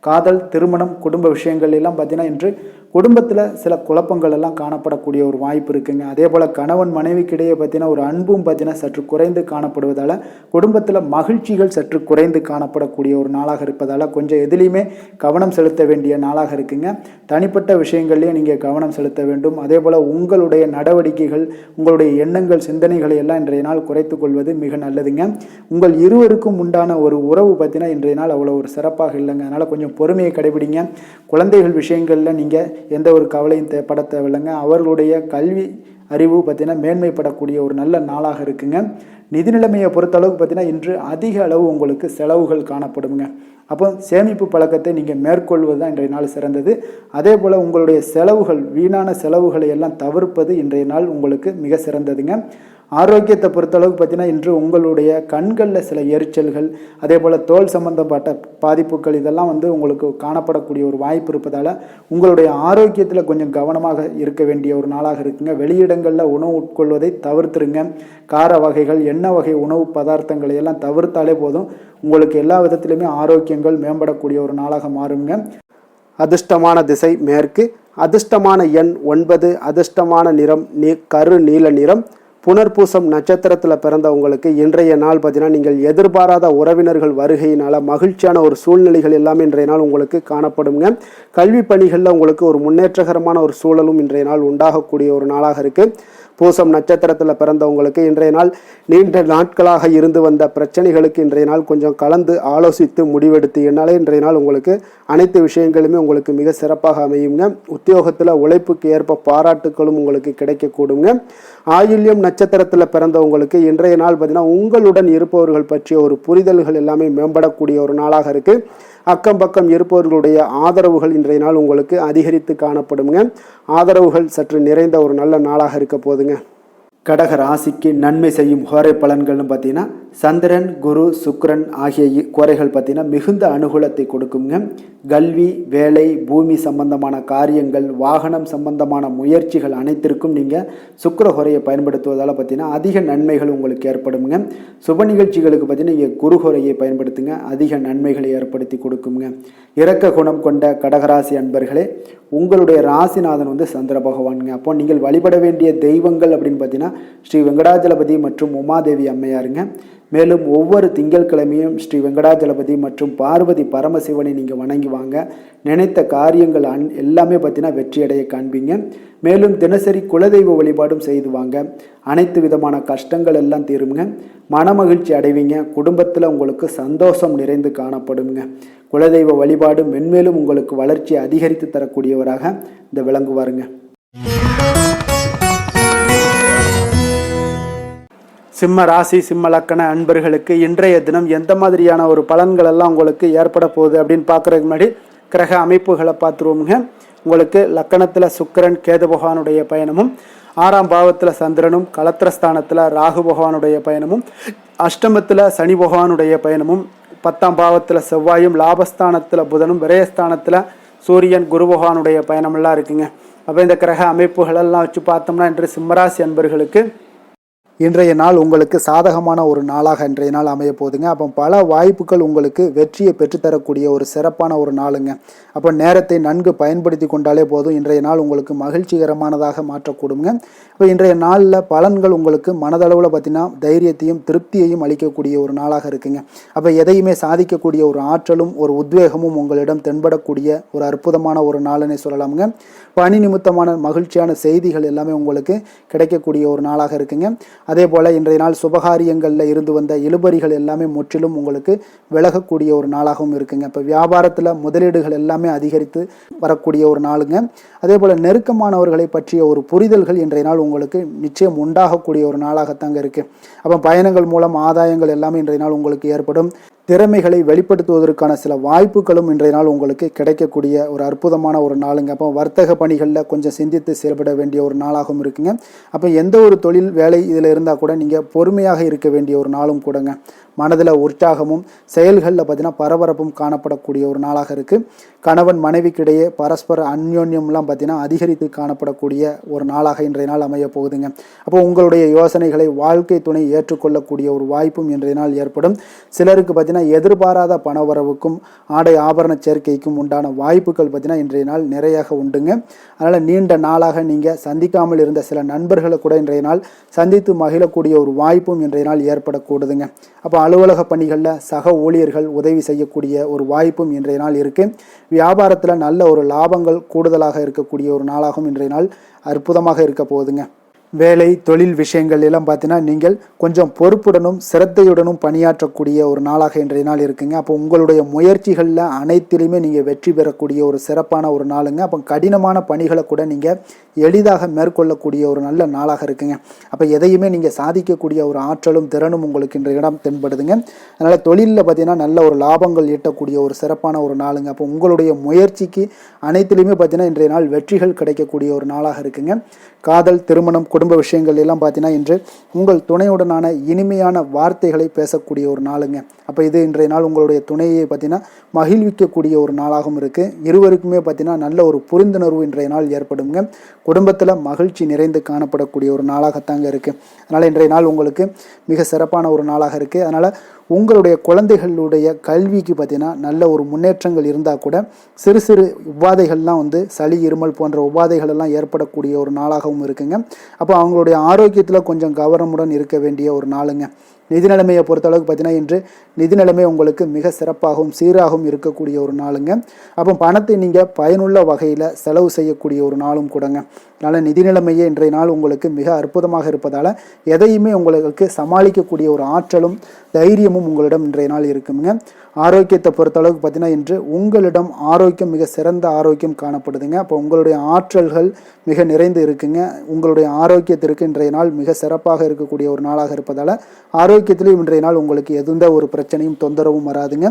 காதல், திருமணம், குடும்ப விஷயங்கள் எல்லாம் பார்த்தீங்கன்னா இன்று குடும்பத்தில் சில குழப்பங்கள் எல்லாம் காணப்படக்கூடிய ஒரு வாய்ப்பு இருக்குங்க. அதே போல் கணவன் மனைவிக்கிடையே பார்த்தீங்கன்னா ஒரு அன்பும் பார்த்தீங்கன்னா சற்று குறைந்து காணப்படுவதால் குடும்பத்தில் மகிழ்ச்சிகள் சற்று குறைந்து காணப்படக்கூடிய ஒரு நாளாக இருப்பதால் கொஞ்சம் எதுலேயுமே கவனம் செலுத்த வேண்டிய நாளாக இருக்குங்க. தனிப்பட்ட விஷயங்கள்லேயும் நீங்கள் கவனம் செலுத்த வேண்டும். அதே போல் உங்களுடைய நடவடிக்கைகள், உங்களுடைய எண்ணங்கள், சிந்தனைகளை எல்லாம் இன்றைய நாள் குறைத்து கொள்வது மிக நல்லதுங்க. உங்கள் இருவருக்கும் உண்டான ஒரு உறவு பார்த்தீங்கன்னா இன்றைய நாள் அவ்வளோ ஒரு சிறப்பாக இல்லைங்க. அதனால் கொஞ்சம் பொறுமையை கடைபிடிங்க. குழந்தைகள் விஷயங்களில் நீங்கள் எந்த ஒரு கவலையும் பட தேவையில்லைங்க. அவர்களுடைய கல்வி அறிவு பார்த்தீங்கன்னா மேன்மைப்படக்கூடிய ஒரு நல்ல நாளாக இருக்குங்க. நிதி நிலைமையை பொறுத்தளவுக்கு பார்த்தீங்கன்னா இன்று அதிக அளவு உங்களுக்கு செலவுகள் காணப்படுங்க. அப்போ சேமிப்பு பழக்கத்தை நீங்கள் மேற்கொள்வது தான் இன்றைய நாள் சிறந்தது. அதே போல் உங்களுடைய செலவுகள், வீணான செலவுகளை எல்லாம் தவிர்ப்பது இன்றைய நாள் உங்களுக்கு மிக சிறந்ததுங்க. ஆரோக்கியத்தை பொறுத்தளவுக்கு பார்த்தீங்கன்னா இன்று உங்களுடைய கண்களில் சில எரிச்சல்கள், அதே போல் தோல் சம்பந்தப்பட்ட பாதிப்புகள் இதெல்லாம் உங்களுக்கு காணப்படக்கூடிய ஒரு வாய்ப்பு இருப்பதால் உங்களுடைய ஆரோக்கியத்தில் கொஞ்சம் கவனமாக இருக்க வேண்டிய ஒரு நாளாக இருக்குங்க. வெளியிடங்களில் உணவு உட்கொள்வதை தவிர்த்துருங்க. கார வகைகள், எண்ணெய் வகை உணவு பதார்த்தங்களை எல்லாம் தவிர்த்தாலே போதும். உங்களுக்கு எல்லா விதத்திலுமே ஆரோக்கியங்கள் மேம்படக்கூடிய ஒரு நாளாக மாறுங்க. அதிர்ஷ்டமான திசை மேற்கு, அதிர்ஷ்டமான எண் 9, அதிர்ஷ்டமான நிறம் கரு நீல நிறம். புனர்பூசம் நட்சத்திரத்தில் பிறந்தவங்களுக்கு இன்றைய நாள் பார்த்தீங்கன்னா நீங்கள் எதிர்பாராத உறவினர்கள் வருகையினால் மகிழ்ச்சியான ஒரு சூழ்நிலைகள் எல்லாமே இன்றைய நாள் உங்களுக்கு காணப்படுங்க. கல்வி பணிகளில் உங்களுக்கு ஒரு முன்னேற்றகரமான ஒரு சூழலும் இன்றைய நாள் உண்டாகக்கூடிய ஒரு நாளாக இருக்குது. பூசம் நட்சத்திரத்தில் பிறந்தவங்களுக்கு இன்றைய நாள் நீண்ட நாட்களாக இருந்து வந்த பிரச்சனைகளுக்கு இன்றைய நாள் கொஞ்சம் கலந்து ஆலோசித்து முடிவெடுத்து என்னாலே இன்றைய நாள் உங்களுக்கு அனைத்து விஷயங்களுமே உங்களுக்கு மிக சிறப்பாக அமையுங்க. உத்தியோகத்தில் உழைப்புக்கு ஏற்ப பாராட்டுகளும் உங்களுக்கு கிடைக்கக்கூடுங்க. ஆயில்யம் நட்சத்திரத்தில் பிறந்தவங்களுக்கு இன்றைய நாள் பார்த்தீங்கன்னா உங்களுடன் இருப்பவர்கள் பற்றிய ஒரு புரிதல்கள் எல்லாமே மேம்படக்கூடிய ஒரு நாளாக இருக்கு. அக்கம் பக்கம் இருப்பவர்களுடைய ஆதரவுகள் இன்றைய நாள் உங்களுக்கு அதிகரித்து காணப்படுங்க. ஆதரவுகள் சற்று நிறைந்த ஒரு நல்ல நாளாக இருக்க போதுங்க. கடக ராசிக்கு நன்மை செய்யும் ஹோரை பலன்கள்னு பார்த்தீங்கன்னா சந்திரன், குரு, சுக்கிரன் ஆகிய கோரைகள் பார்த்தீங்கன்னா மிகுந்த அனுகூலத்தை கொடுக்குங்க. கல்வி, வேலை, பூமி சம்பந்தமான காரியங்கள், வாகனம் சம்பந்தமான முயற்சிகள் அனைத்திற்கும் நீங்கள் சுக்கிர ஹோரையை பயன்படுத்துவதால் பார்த்தீங்கன்னா அதிக நன்மைகள் உங்களுக்கு ஏற்படுங்க. சுப நிகழ்ச்சிகளுக்கு பார்த்தீங்கன்னா நீங்கள் குரு ஹோரையை பயன்படுத்துங்க, அதிக நன்மைகளை ஏற்படுத்தி கொடுக்குங்க. இரக்க குணம் கொண்ட கடகராசி அன்பர்களே, உங்களுடைய ராசிநாதன் சந்திர பகவானுங்க. அப்போ நீங்கள் வழிபட வேண்டிய தெய்வங்கள் அப்படின்னு பார்த்தீங்கன்னா ஸ்ரீ வெங்கடாஜலபதி மற்றும் உமாதேவி அம்மையாருங்க. மேலும் ஒவ்வொரு திங்கட்கிழமையும் ஸ்ரீ வெங்கடாஜலபதி மற்றும் பார்வதி பரமசிவனை நீங்கள் வணங்கி வாங்க. நினைத்த காரியங்கள் எல்லாமே பார்த்தீங்கன்னா வெற்றியடைய காண்பீங்க. மேலும் தினசரி குலதெய்வ வழிபாடும் செய்து வாங்க. அனைத்து விதமான கஷ்டங்கள் எல்லாம் தீருங்க. மனமகிழ்ச்சி அடைவீங்க. குடும்பத்தில் உங்களுக்கு சந்தோஷம் நிறைந்து காணப்படுங்க. குலதெய்வ வழிபாடு மென்மேலும் உங்களுக்கு வளர்ச்சி அதிகரித்து தரக்கூடியவராக இந்த விளங்குவாருங்க. சிம்ம ராசி, சிம்ம லக்கண அன்பர்களுக்கு இன்றைய தினம் எந்த மாதிரியான ஒரு பலன்கள் எல்லாம் உங்களுக்கு ஏற்பட போகுது அப்படின்னு பார்க்குறதுக்கு முன்னாடி கிரக அமைப்புகளை பார்த்துருவோமுங்க. உங்களுக்கு லக்கணத்தில் சுக்கிரன் கேது பகவானுடைய பயணமும், 6ஆம் பாவத்தில் சந்திரனும், கலத்திரஸ்தானத்தில் ராகு பகவானுடைய பயணமும், அஷ்டமத்தில் சனி பகவானுடைய பயணமும், 10ஆம் பாவத்தில் செவ்வாயும், லாபஸ்தானத்தில் புதனும், விரயஸ்தானத்தில் சூரியன், குரு பகவானுடைய பயணமெல்லாம் இருக்குங்க. அப்போ இந்த கிரக அமைப்புகளெல்லாம் வச்சு பார்த்தோம்னா இன்று சிம்மராசி அன்பர்களுக்கு இன்றைய நாள் உங்களுக்கு சாதகமான ஒரு நாளாக இன்றைய நாள் அமைய போகுதுங்க. அப்போ பல வாய்ப்புகள் உங்களுக்கு வெற்றியை பெற்றுத்தரக்கூடிய ஒரு சிறப்பான ஒரு நாளுங்க. அப்போ நேரத்தை நன்கு பயன்படுத்தி கொண்டாலே போதும், இன்றைய நாள் உங்களுக்கு மகிழ்ச்சிகரமானதாக மாற்றக்கூடுங்க. இப்போ இன்றைய நாளில் பலன்கள் உங்களுக்கு மனதளவில் பார்த்தீங்கன்னா தைரியத்தையும் திருப்தியையும் அளிக்கக்கூடிய ஒரு நாளாக இருக்குங்க. அப்போ எதையுமே சாதிக்கக்கூடிய ஒரு ஆற்றலும் ஒரு உத்வேகமும் உங்களிடம் தென்படக்கூடிய ஒரு அற்புதமான ஒரு நாளுன்னே சொல்லலாமுங்க. பணி நிமித்தமான மகிழ்ச்சியான செய்திகள் எல்லாமே உங்களுக்கு கிடைக்கக்கூடிய ஒரு நாளாக இருக்குங்க. அதே போல் இன்றைய நாள் சுபகாரியங்களில் இருந்து வந்த இழுபறிகள் எல்லாமே முற்றிலும் உங்களுக்கு விலகக்கூடிய ஒரு நாளாகவும் இருக்குங்க. இப்போ வியாபாரத்தில் முதலீடுகள் எல்லாமே அதிகரித்து வரக்கூடிய ஒரு நாளுங்க. அதே போல் நெருக்கமானவர்களை பற்றிய ஒரு புரிதல்கள் இன்றைய நாள் உங்களுக்கு நிச்சயம் உண்டாகக்கூடிய ஒரு நாளாகத்தாங்க இருக்குது. அப்போ பயணங்கள் மூலம் ஆதாயங்கள் எல்லாமே இன்றைய நாள் உங்களுக்கு ஏற்படும். திறமைகளை வெளிப்படுத்துவதற்கான சில வாய்ப்புகளும் இன்றைய நாள் உங்களுக்கு கிடைக்கக்கூடிய ஒரு அற்புதமான ஒரு நாளுங்க. அப்போ வர்த்தக பணிகளில் கொஞ்சம் சிந்தித்து செயல்பட வேண்டிய ஒரு நாளாகவும் இருக்குங்க. அப்போ எந்த ஒரு தொழில் வேலை இதில் இருந்தால் கூட நீங்கள் பொறுமையாக இருக்க வேண்டிய ஒரு நாளும் கூடங்க. மனதில் உற்சாகமும் செயல்களில் பார்த்தீங்கன்னா பரபரப்பும் காணப்படக்கூடிய ஒரு நாளாக இருக்குது. கணவன் மனைவிக்கிடையே பரஸ்பர அந்யோன்யம்லாம் பார்த்தீங்கன்னா அதிகரித்து காணப்படக்கூடிய ஒரு நாளாக இன்றைய நாள் அமைய போகுதுங்க. அப்போ உங்களுடைய யோசனைகளை வாழ்க்கை துணை ஏற்றுக்கொள்ளக்கூடிய ஒரு வாய்ப்பும் இன்றைய நாள் ஏற்படும். சிலருக்கு பார்த்தீங்கன்னா எதிர்பாராத பணவரவுக்கும் ஆடை ஆபரண சேர்க்கைக்கும் உண்டான வாய்ப்புகள் பார்த்தீங்கன்னா இன்றைய நாள் நிறையாக உண்டுங்க. அதனால் நீண்ட நாளாக நீங்கள் சந்திக்காமல் இருந்த சில நண்பர்களை கூட இன்றைய நாள் சந்தித்து மகிழக்கூடிய ஒரு வாய்ப்பும் இன்றைய நாள் ஏற்படக்கூடுதுங்க. அப்போ அலுவலக பணிகளில் சக ஊழியர்கள் உதவி செய்யக்கூடிய ஒரு வாய்ப்பும் இன்றைய நாள் இருக்குது. வியாபாரத்தில் நல்ல ஒரு லாபங்கள் கூடுதலாக இருக்கக்கூடிய ஒரு நாளாகவும் இன்றைய நாள் அற்புதமாக இருக்க போகுதுங்க. வேலை தொழில் விஷயங்கள் எல்லாம் பார்த்தீங்கன்னா நீங்கள் கொஞ்சம் பொறுப்புடனும் சிரத்தையுடனும் பணியாற்றக்கூடிய ஒரு நாளாக இன்றைய நாள் இருக்குங்க. அப்போ உங்களுடைய முயற்சிகளில் அனைத்திலுமே நீங்கள் வெற்றி பெறக்கூடிய ஒரு சிறப்பான ஒரு நாளுங்க. அப்போ கடினமான பணிகளை கூட நீங்கள் எளிதாக மேற்கொள்ளக்கூடிய ஒரு நல்ல நாளாக இருக்குங்க. அப்போ எதையுமே நீங்கள் சாதிக்கக்கூடிய ஒரு ஆற்றலும் திறனும் உங்களுக்கு இன்றைய இடம் தென்படுதுங்க. அதனால் தொழிலில் பார்த்தீங்கன்னா நல்ல ஒரு லாபங்கள் ஈட்டக்கூடிய ஒரு சிறப்பான ஒரு நாளுங்க. அப்போ உங்களுடைய முயற்சிக்கு அனைத்திலுமே பார்த்தீங்கன்னா இன்றைய நாள் வெற்றிகள் கிடைக்கக்கூடிய ஒரு நாளாக இருக்குங்க. காதல், திருமணம், குடும்ப விஷயங்கள் எல்லாம் பார்த்தீங்கன்னா இன்று உங்கள் துணையுடனான இனிமையான வார்த்தைகளை பேசக்கூடிய ஒரு நாளுங்க. அப்போ இது இன்றைய நாள் உங்களுடைய துணையை பார்த்தீங்கன்னா மகிழ்விக்கக்கூடிய ஒரு நாளாகவும் இருக்குது. இருவருக்குமே பார்த்தீங்கன்னா நல்ல ஒரு புரிந்துணர்வு இன்றைய நாள் ஏற்படுங்க. குடும்பத்தில் மகிழ்ச்சி நிறைந்து காணப்படக்கூடிய ஒரு நாளாகத்தாங்க இருக்குது. அதனால் இன்றைய நாள் உங்களுக்கு மிக சிறப்பான ஒரு நாளாக இருக்குது. அதனால் உங்களுடைய குழந்தைகளுடைய கல்விக்கு பார்த்தீங்கன்னா நல்ல ஒரு முன்னேற்றங்கள் இருந்தால் கூட சிறு சிறு உபாதைகள்லாம் சளி, இருமல் போன்ற உபாதைகள் எல்லாம் ஏற்படக்கூடிய ஒரு நாளாகவும் இருக்குங்க. அப்போ அவங்களுடைய ஆரோக்கியத்தில் கொஞ்சம் கவனமுடன் இருக்க வேண்டிய ஒரு நாளுங்க. நிதி நிலைமையை பொறுத்தளவுக்கு பார்த்தீங்கன்னா இன்று நிதி நிலைமை உங்களுக்கு மிக சிறப்பாகவும் சீராகவும் இருக்கக்கூடிய ஒரு நாளுங்க. அப்போ பணத்தை நீங்கள் பயனுள்ள வகையில் செலவு செய்யக்கூடிய ஒரு நாளும் கூடங்க. அதனால் நிதி நிலைமையே இன்றைய நாள் உங்களுக்கு மிக அற்புதமாக இருப்பதால் எதையுமே உங்களுக்கு சமாளிக்கக்கூடிய ஒரு ஆற்றலும் தைரியமும் உங்களிடம் இன்றைய நாள் இருக்குங்க. ஆரோக்கியத்தை பொறுத்தளவுக்கு பார்த்தீங்கன்னா இன்று உங்களிடம் ஆரோக்கியம் மிக சிறந்த ஆரோக்கியம் காணப்படுதுங்க. அப்போ உங்களுடைய ஆற்றல்கள் மிக நிறைந்து இருக்குங்க. உங்களுடைய ஆரோக்கியத்திற்கு இன்றைய நாள் மிக சிறப்பாக இருக்கக்கூடிய ஒரு நாளாக இருப்பதால் ஆரோக்கியத்திலும் இன்றைய நாள் உங்களுக்கு எந்த ஒரு பிரச்சனையும் தொந்தரவும் வராதுங்க.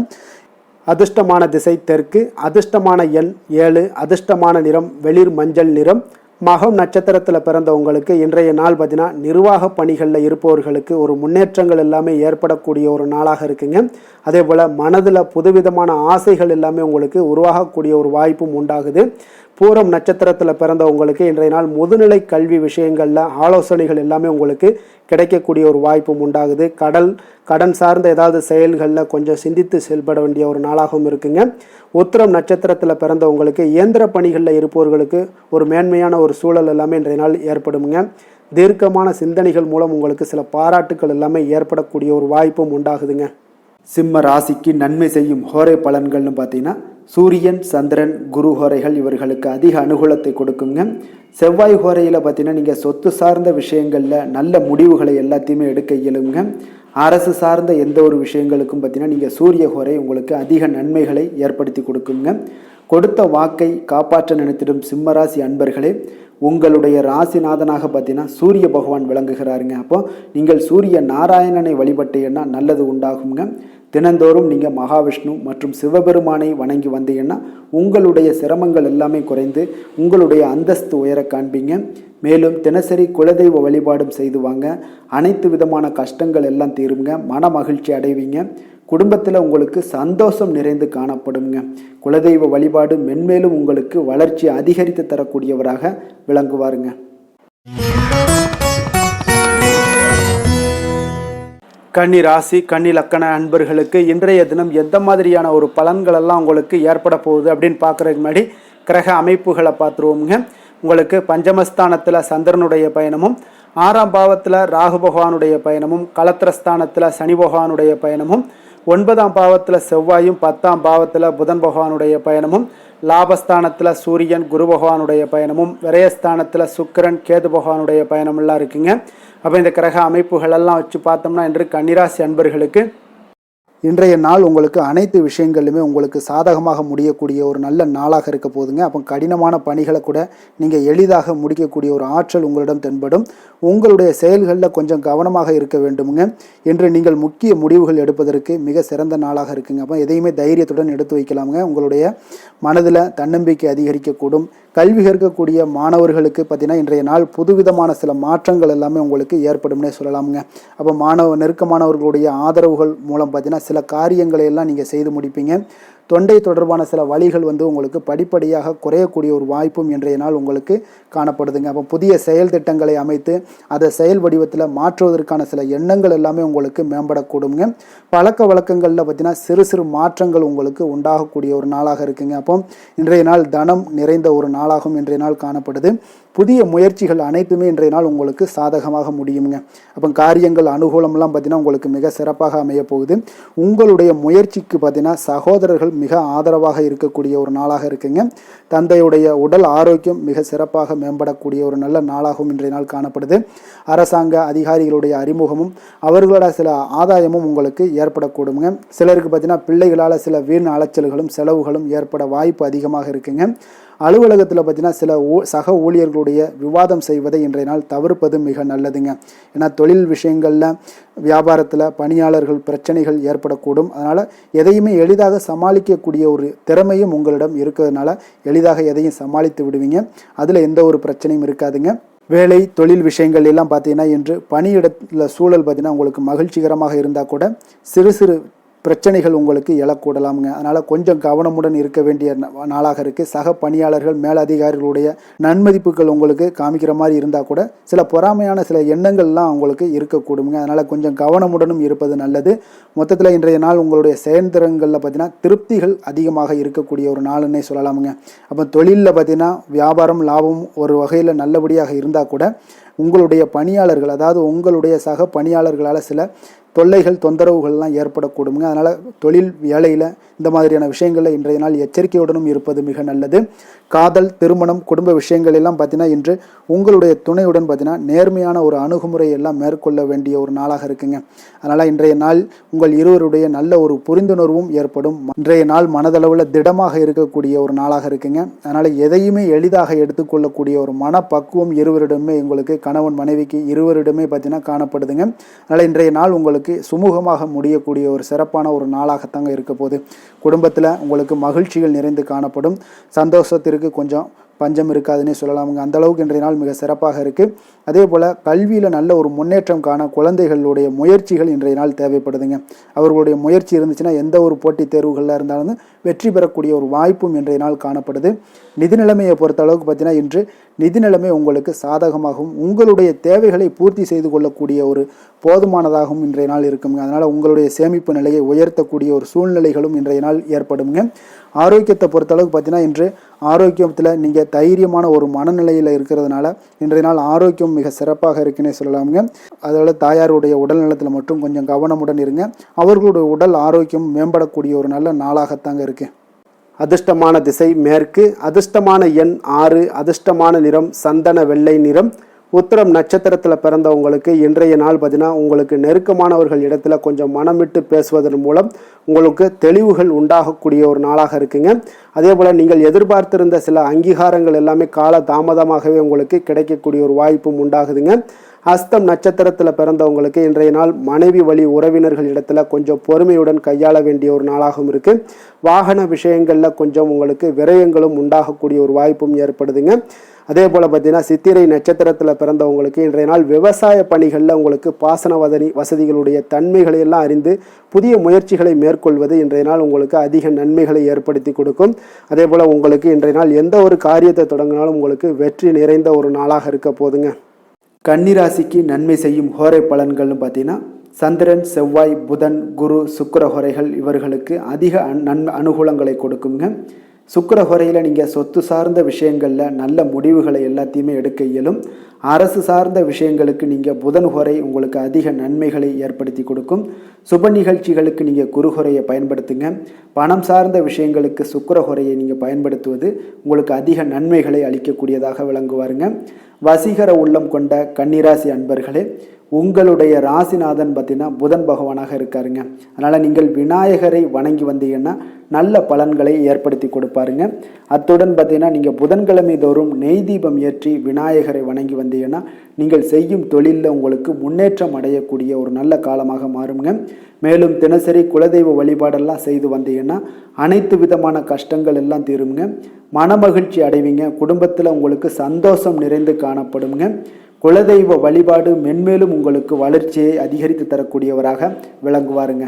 அதிர்ஷ்டமான திசை தெற்கு, அதிர்ஷ்டமான எண் 7, அதிர்ஷ்டமான நிறம் வெளிர் மஞ்சள் நிறம். மகம் நட்சத்திரத்தில் பிறந்தவங்களுக்கு இன்றைய நாள் பார்த்தீங்கன்னா நிர்வாக பணிகளில் இருப்பவர்களுக்கு ஒரு முன்னேற்றங்கள் எல்லாமே ஏற்படக்கூடிய ஒரு நாளாக இருக்குங்க. அதே போல் மனதில் புதுவிதமான ஆசைகள் எல்லாமே உங்களுக்கு உருவாகக்கூடிய ஒரு வாய்ப்பும் உண்டாகுது. பூரம் நட்சத்திரத்தில் பிறந்தவங்களுக்கு இன்றைய நாள் முதுநிலை கல்வி விஷயங்களில் ஆலோசனைகள் எல்லாமே உங்களுக்கு கிடைக்கக்கூடிய ஒரு வாய்ப்பும் உண்டாகுது. கடன் சார்ந்த ஏதாவது செயல்களில் கொஞ்சம் சிந்தித்து செயல்பட வேண்டிய ஒரு நாளாகவும் இருக்குங்க. உத்திரம் நட்சத்திரத்தில் பிறந்தவங்களுக்கு இயந்திர பணிகளில் இருப்பவர்களுக்கு ஒரு மேன்மையான ஒரு சூழல் எல்லாமே இன்றைய நாள் ஏற்படுமுங்க. தீர்க்கமான சிந்தனைகள் மூலம் உங்களுக்கு சில பாராட்டுக்கள் எல்லாமே ஏற்படக்கூடிய ஒரு வாய்ப்பும் உண்டாகுதுங்க. சிம்ம ராசிக்கு நன்மை செய்யும் ஹோரை பலன்கள்னு பார்த்தீங்கன்னா சூரியன், சந்திரன், குரு ஹோரைகள் இவர்களுக்கு அதிக அனுகூலத்தை கொடுக்குங்க. செவ்வாய் ஹோரையில் பார்த்தீங்கன்னா நீங்கள் சொத்து சார்ந்த விஷயங்களில் நல்ல முடிவுகளை எல்லாத்தையுமே எடுக்க இயலுங்க. அரசு சார்ந்த எந்த ஒரு விஷயங்களுக்கும் பார்த்தீங்கன்னா நீங்கள் சூரிய ஹோரை உங்களுக்கு அதிக நன்மைகளை ஏற்படுத்தி கொடுக்குங்க. கொடுத்த வாக்கை காப்பாற்ற நினைத்திடும் சிம்மராசி அன்பர்களே, உங்களுடைய ராசிநாதனாக பார்த்தீங்கன்னா சூரிய பகவான் விளங்குகிறாருங்க. அப்போ நீங்கள் சூரிய நாராயணனை வழிபட்டீங்கன்னா நல்லது உண்டாகுங்க. தினந்தோறும் நீங்கள் மகாவிஷ்ணு மற்றும் சிவபெருமானை வணங்கி வந்தீங்கன்னா உங்களுடைய சிரமங்கள் எல்லாமே குறைந்து உங்களுடைய அந்தஸ்து உயர காண்பீங்க. மேலும் தினசரி குலதெய்வ வழிபாடும் செய்து வாங்க. அனைத்து விதமான கஷ்டங்கள் எல்லாம் தீருங்க. மன மகிழ்ச்சி அடைவீங்க. குடும்பத்தில் உங்களுக்கு சந்தோஷம் நிறைந்து காணப்படுங்க. குலதெய்வ வழிபாடு மென்மேலும் உங்களுக்கு வளர்ச்சி அதிகரித்து தரக்கூடியவராக விளங்குவாருங்க. கன்னி ராசி, கன்னி லக்கண அன்பர்களுக்கு இன்றைய தினம் எந்த மாதிரியான ஒரு பலன்கள் எல்லாம் உங்களுக்கு ஏற்பட போகுது அப்படின்னு பார்க்குறதுக்கு முன்னாடி கிரக அமைப்புகளை பார்த்துருவோமுங்க. உங்களுக்கு பஞ்சமஸ்தானத்தில் சந்திரனுடைய பயணமும், 6ஆம் பாவத்தில் ராகு பகவானுடைய பயணமும், களத்திரஸ்தானத்தில் சனி பகவானுடைய பயணமும், 9ஆம் பாவத்தில் செவ்வாயும், 10ஆம் பாவத்தில் புதன் பகவானுடைய பயணமும், லாபஸ்தானத்தில் சூரியன் குரு பகவானுடைய பயணமும், விரயஸ்தானத்தில் சுக்கிரன் கேது பகவானுடைய பயணமெல்லாம் இருக்குங்க. அப்போ இந்த கிரக அமைப்புகளெல்லாம் வச்சு பார்த்தோம்னா இன்று கன்னிராசி அன்பர்களுக்கு இன்றைய நாள் உங்களுக்கு அனைத்து விஷயங்களிலுமே உங்களுக்கு சாதகமாக முடியக்கூடிய ஒரு நல்ல நாளாக இருக்க போதுங்க. அப்போ கடினமான பணிகளை கூட நீங்கள் எளிதாக முடிக்கக்கூடிய ஒரு ஆற்றல் உங்களிடம் தென்படும். உங்களுடைய செயல்களில் கொஞ்சம் கவனமாக இருக்க வேண்டுமுங்க. இன்று நீங்கள் முக்கிய முடிவுகள் எடுப்பதற்கு மிக சிறந்த நாளாக இருக்குங்க. அப்போ எதையுமே தைரியத்துடன் எடுத்து வைக்கலாமுங்க. உங்களுடைய மனதில் தன்னம்பிக்கை அதிகரிக்கக்கூடும். கல்வி கற்கக்கூடிய மாணவர்களுக்கு பார்த்தீங்கன்னா இன்றைய நாள் புதுவிதமான சில மாற்றங்கள் எல்லாமே உங்களுக்கு ஏற்படும்னே சொல்லலாமுங்க. அப்போ நெருக்கமானவர்களுடைய ஆதரவுகள் மூலம் பார்த்தீங்கன்னா சில காரியங்களை எல்லாம் நீங்கள் செய்து முடிப்பீங்க. தொண்டை தொடர்பான சில வழிகள் உங்களுக்கு படிப்படியாக குறையக்கூடிய ஒரு வாய்ப்பும் இன்றைய நாள் உங்களுக்கு காணப்படுதுங்க. அப்போ புதிய செயல் திட்டங்களை அமைத்து அதை செயல் வடிவத்தில் மாற்றுவதற்கான சில எண்ணங்கள் எல்லாமே உங்களுக்கு மேம்படக்கூடுங்க. பழக்க வழக்கங்களில் பார்த்தீங்கன்னா சிறு சிறு மாற்றங்கள் உங்களுக்கு உண்டாகக்கூடிய ஒரு நாளாக இருக்குங்க. அப்போ இன்றைய நாள் தனம் நிறைந்த ஒரு நாளாகவும் இன்றைய நாள் காணப்படுது. புதிய முயற்சிகள் அனைத்துமே இன்றைய நாள் உங்களுக்கு சாதகமாக முடியுங்க. அப்போ காரியங்கள் அனுகூலம்லாம் பார்த்தீங்கன்னா உங்களுக்கு மிக சிறப்பாக அமைய போகுது. உங்களுடைய முயற்சிக்கு பார்த்தீங்கன்னா சகோதரர்கள் மிக ஆதரவாக இருக்கக்கூடிய ஒரு நாளாக இருக்குங்க. தந்தையுடைய உடல் ஆரோக்கியம் மிக சிறப்பாக மேம்படக்கூடிய ஒரு நல்ல நாளாகவும் இன்றைய நாள் காணப்படுது. அரசாங்க அதிகாரிகளுடைய அறிமுகமும் அவர்களோட சில ஆதாயமும் உங்களுக்கு ஏற்படக்கூடுங்க. சிலருக்கு பார்த்தீங்கன்னா பிள்ளைகளால் சில வீண் அலைச்சல்களும் செலவுகளும் ஏற்பட வாய்ப்பு அதிகமாக இருக்குங்க. அலுவலகத்தில் பார்த்தீங்கன்னா சில சக ஊழியர்களுடைய விவாதம் செய்வதை இன்றைய நாள் தவிர்ப்பது மிக நல்லதுங்க. ஏன்னா தொழில் விஷயங்களில் வியாபாரத்தில் பணியாளர்கள் பிரச்சனைகள் ஏற்படக்கூடும். அதனால் எதையுமே எளிதாக சமாளிக்கக்கூடிய ஒரு திறமையும் உங்களிடம் இருக்கிறதுனால எளிதாக எதையும் சமாளித்து விடுவீங்க. அதில் எந்த ஒரு பிரச்சனையும் இருக்காதுங்க. வேலை தொழில் விஷயங்கள் எல்லாம் பார்த்தீங்கன்னா இன்று பணியிடத்தில் சூழல் பார்த்தீங்கன்னா உங்களுக்கு மகிழ்ச்சிகரமாக இருந்தால் கூட சிறு சிறு பிரச்சனைகள் உங்களுக்கு எழக்கூடலாமுங்க. அதனால் கொஞ்சம் கவனமுடன் இருக்க வேண்டிய நாளாக இருக்குது. சக பணியாளர்கள் மேலதிகாரிகளுடைய நன்மதிப்புகள் உங்களுக்கு காமிக்கிற மாதிரி இருந்தால் கூட சில பொறாமையான சில எண்ணங்கள்லாம் உங்களுக்கு இருக்கக்கூடுங்க. அதனால் கொஞ்சம் கவனமுடனும் இருப்பது நல்லது. மொத்தத்தில் இன்றைய நாள் உங்களுடைய செயல்திறன்களில் பார்த்தீங்கன்னா திருப்திகள் அதிகமாக இருக்கக்கூடிய ஒரு நாளுன்னே சொல்லலாமுங்க. அப்போ தொழிலில் பார்த்தீங்கன்னா வியாபாரம் லாபம் ஒரு வகையில் நல்லபடியாக இருந்தால் கூட உங்களுடைய பணியாளர்கள், அதாவது உங்களுடைய சக பணியாளர்களால் சில தொல்லைகள் தொந்தரவுகள்லாம் ஏற்படக்கூடுங்க. அதனால் தொழில் வேலையில் இந்த மாதிரியான விஷயங்களில் இன்றைய நாள் எச்சரிக்கையுடனும் இருப்பது மிக நல்லது. காதல், திருமணம், குடும்ப விஷயங்கள் எல்லாம் பார்த்தீங்கன்னா இன்று உங்களுடைய துணையுடன் பார்த்தீங்கன்னா நேர்மையான ஒரு அணுகுமுறை எல்லாம் மேற்கொள்ள வேண்டிய ஒரு நாளாக இருக்குங்க. அதனால் இன்றைய நாள் உங்கள் இருவருடைய நல்ல ஒரு புரிந்துணர்வும் ஏற்படும். இன்றைய நாள் மனதளவில் திடமாக இருக்கக்கூடிய ஒரு நாளாக இருக்குங்க. அதனால் எதையுமே எளிதாக எடுத்துக்கொள்ளக்கூடிய ஒரு மனப்பக்குவம் இருவரிடமே உங்களுக்கு, கணவன் மனைவிக்கு இருவரிடமே பார்த்தீங்கன்னா காணப்படுதுங்க. அதனால் இன்றைய நாள் உங்களுக்கு சுமூகமாக முடியக்கூடிய ஒரு சிறப்பான ஒரு நாளாகத்தாங்க இருக்க போகுது. குடும்பத்தில் உங்களுக்கு மகிழ்ச்சிகள் நிறைந்து காணப்படும். சந்தோஷத்திற்கு கொஞ்சம் பஞ்சம் இருக்காதுன்னே சொல்லலாமுங்க. அந்த அளவுக்கு இன்றைய நாள் மிக சிறப்பாக இருக்குது. அதே போல் கல்வியில் நல்ல ஒரு முன்னேற்றம் காண குழந்தைகளுடைய முயற்சிகள் இன்றைய நாள் தேவைப்படுதுங்க. அவர்களுடைய முயற்சி இருந்துச்சுன்னா எந்த ஒரு போட்டித் தேர்வுகளில் இருந்தாலும் வெற்றி பெறக்கூடிய ஒரு வாய்ப்பும் இன்றைய நாள் காணப்படுது. நிதி நிலைமையை பொறுத்த அளவுக்கு பார்த்தீங்கன்னா இன்று நிதி நிலைமை உங்களுக்கு சாதகமாகவும் உங்களுடைய தேவைகளை பூர்த்தி செய்து கொள்ளக்கூடிய ஒரு போதுமானதாகவும் இன்றைய நாள் இருக்குங்க. அதனால் உங்களுடைய சேமிப்பு நிலையை உயர்த்தக்கூடிய ஒரு சூழ்நிலைகளும் இன்றைய நாள் ஏற்படுங்க. ஆரோக்கியத்தை பொறுத்தளவுக்கு பார்த்தீங்கன்னா இன்று ஆரோக்கியத்தில் நீங்கள் தைரியமான ஒரு மனநிலையில் இருக்கிறதுனால இன்றைய நாள் ஆரோக்கியம் மிக சிறப்பாக இருக்குன்னே சொல்லலாமுங்க. அதோட தாயாருடைய உடல் நலத்தில் மட்டும் கொஞ்சம் கவனமுடன் இருங்க. அவர்களுடைய உடல் ஆரோக்கியம் மேம்படக்கூடிய ஒரு நல்ல நாளாகத்தாங்க இருக்குது. அதிர்ஷ்டமான திசை மேற்கு, அதிர்ஷ்டமான எண் 6, அதிர்ஷ்டமான நிறம் சந்தன வெள்ளை நிறம். உத்திரம் நட்சத்திரத்தில் பிறந்தவங்களுக்கு இன்றைய நாள் பார்த்தீங்கன்னா உங்களுக்கு நெருக்கமானவர்கள் இடத்துல கொஞ்சம் மனம் விட்டு பேசுவதன் மூலம் உங்களுக்கு தெளிவுகள் உண்டாகக்கூடிய ஒரு நாளாக இருக்குங்க. அதே போல் நீங்கள் எதிர்பார்த்திருந்த சில அங்கீகாரங்கள் எல்லாமே கால தாமதமாகவே உங்களுக்கு கிடைக்கக்கூடிய ஒரு வாய்ப்பும் உண்டாகுதுங்க. அஸ்தம் நட்சத்திரத்தில் பிறந்தவங்களுக்கு இன்றைய நாள் மனைவி வழி உறவினர்கள் இடத்துல கொஞ்சம் பொறுமையுடன் கையாள வேண்டிய ஒரு நாளாகவும் இருக்குது. வாகன விஷயங்களில் கொஞ்சம் உங்களுக்கு விரயங்களும் உண்டாகக்கூடிய ஒரு வாய்ப்பும் ஏற்படுதுங்க. அதே போல் பார்த்தீங்கன்னா சித்திரை நட்சத்திரத்தில் பிறந்தவங்களுக்கு இன்றைய நாள் விவசாய பணிகளில் உங்களுக்கு பாசன வசதிகளுடைய தன்மைகளை எல்லாம் அறிந்து புதிய முயற்சிகளை மேற்கொள்வது இன்றைய நாள் உங்களுக்கு அதிக நன்மைகளை ஏற்படுத்தி கொடுக்கும். அதே போல் உங்களுக்கு இன்றைய நாள் எந்த ஒரு காரியத்தை தொடங்கினாலும் உங்களுக்கு வெற்றி நிறைந்த ஒரு நாளாக இருக்க போதுங்க. கன்னிராசிக்கு நன்மை செய்யும் ஹோரை பலன்கள்னு பார்த்தீங்கன்னா சந்திரன், செவ்வாய், புதன், குரு, சுக்கிர ஹோரைகள் இவர்களுக்கு அதிக அனுகூலங்களை கொடுக்குங்க. சுக்கிர ஹோரையில் நீங்கள் சொத்து சார்ந்த விஷயங்களில் நல்ல முடிவுகளை எல்லாத்தையுமே எடுக்க இயலும். அரசு சார்ந்த விஷயங்களுக்கு நீங்கள் புதன் ஹோரை உங்களுக்கு அதிக நன்மைகளை ஏற்படுத்தி கொடுக்கும். சுப நிகழ்ச்சிகளுக்கு நீங்கள் குரு ஹோரையை பயன்படுத்துங்க. பணம் சார்ந்த விஷயங்களுக்கு சுக்கிர ஹோரையை நீங்கள் பயன்படுத்துவது உங்களுக்கு அதிக நன்மைகளை அளிக்கக்கூடியதாக விளங்குவாருங்க. வசீகர உள்ளம் கொண்ட கன்னிராசி அன்பர்களே, உங்களுடைய ராசிநாதன் பார்த்தீங்கன்னா புதன் பகவானாக இருக்காருங்க. அதனால் நீங்கள் விநாயகரை வணங்கி வந்தீங்கன்னா நல்ல பலன்களை ஏற்படுத்தி கொடுப்பாருங்க. அத்துடன் பார்த்தீங்கன்னா நீங்கள் புதன்கிழமை தோறும் நெய் தீபம் ஏற்றி விநாயகரை வணங்கி வந்தீங்கன்னா நீங்கள் செய்யும் தொழிலில் உங்களுக்கு முன்னேற்றம் அடையக்கூடிய ஒரு நல்ல காலமாக மாறுங்க. மேலும் தினசரி குலதெய்வ வழிபாடெல்லாம் செய்து வந்தீங்கன்னா அனைத்து விதமான கஷ்டங்கள் எல்லாம் தீருங்க. மனமகிழ்ச்சி அடைவீங்க. குடும்பத்தில் உங்களுக்கு சந்தோஷம் நிறைந்து காணப்படுங்க. குலதெய்வ வழிபாடு மென்மேலும் உங்களுக்கு வளர்ச்சியை அதிகரித்து தரக்கூடியவராக விளங்குவாருங்க.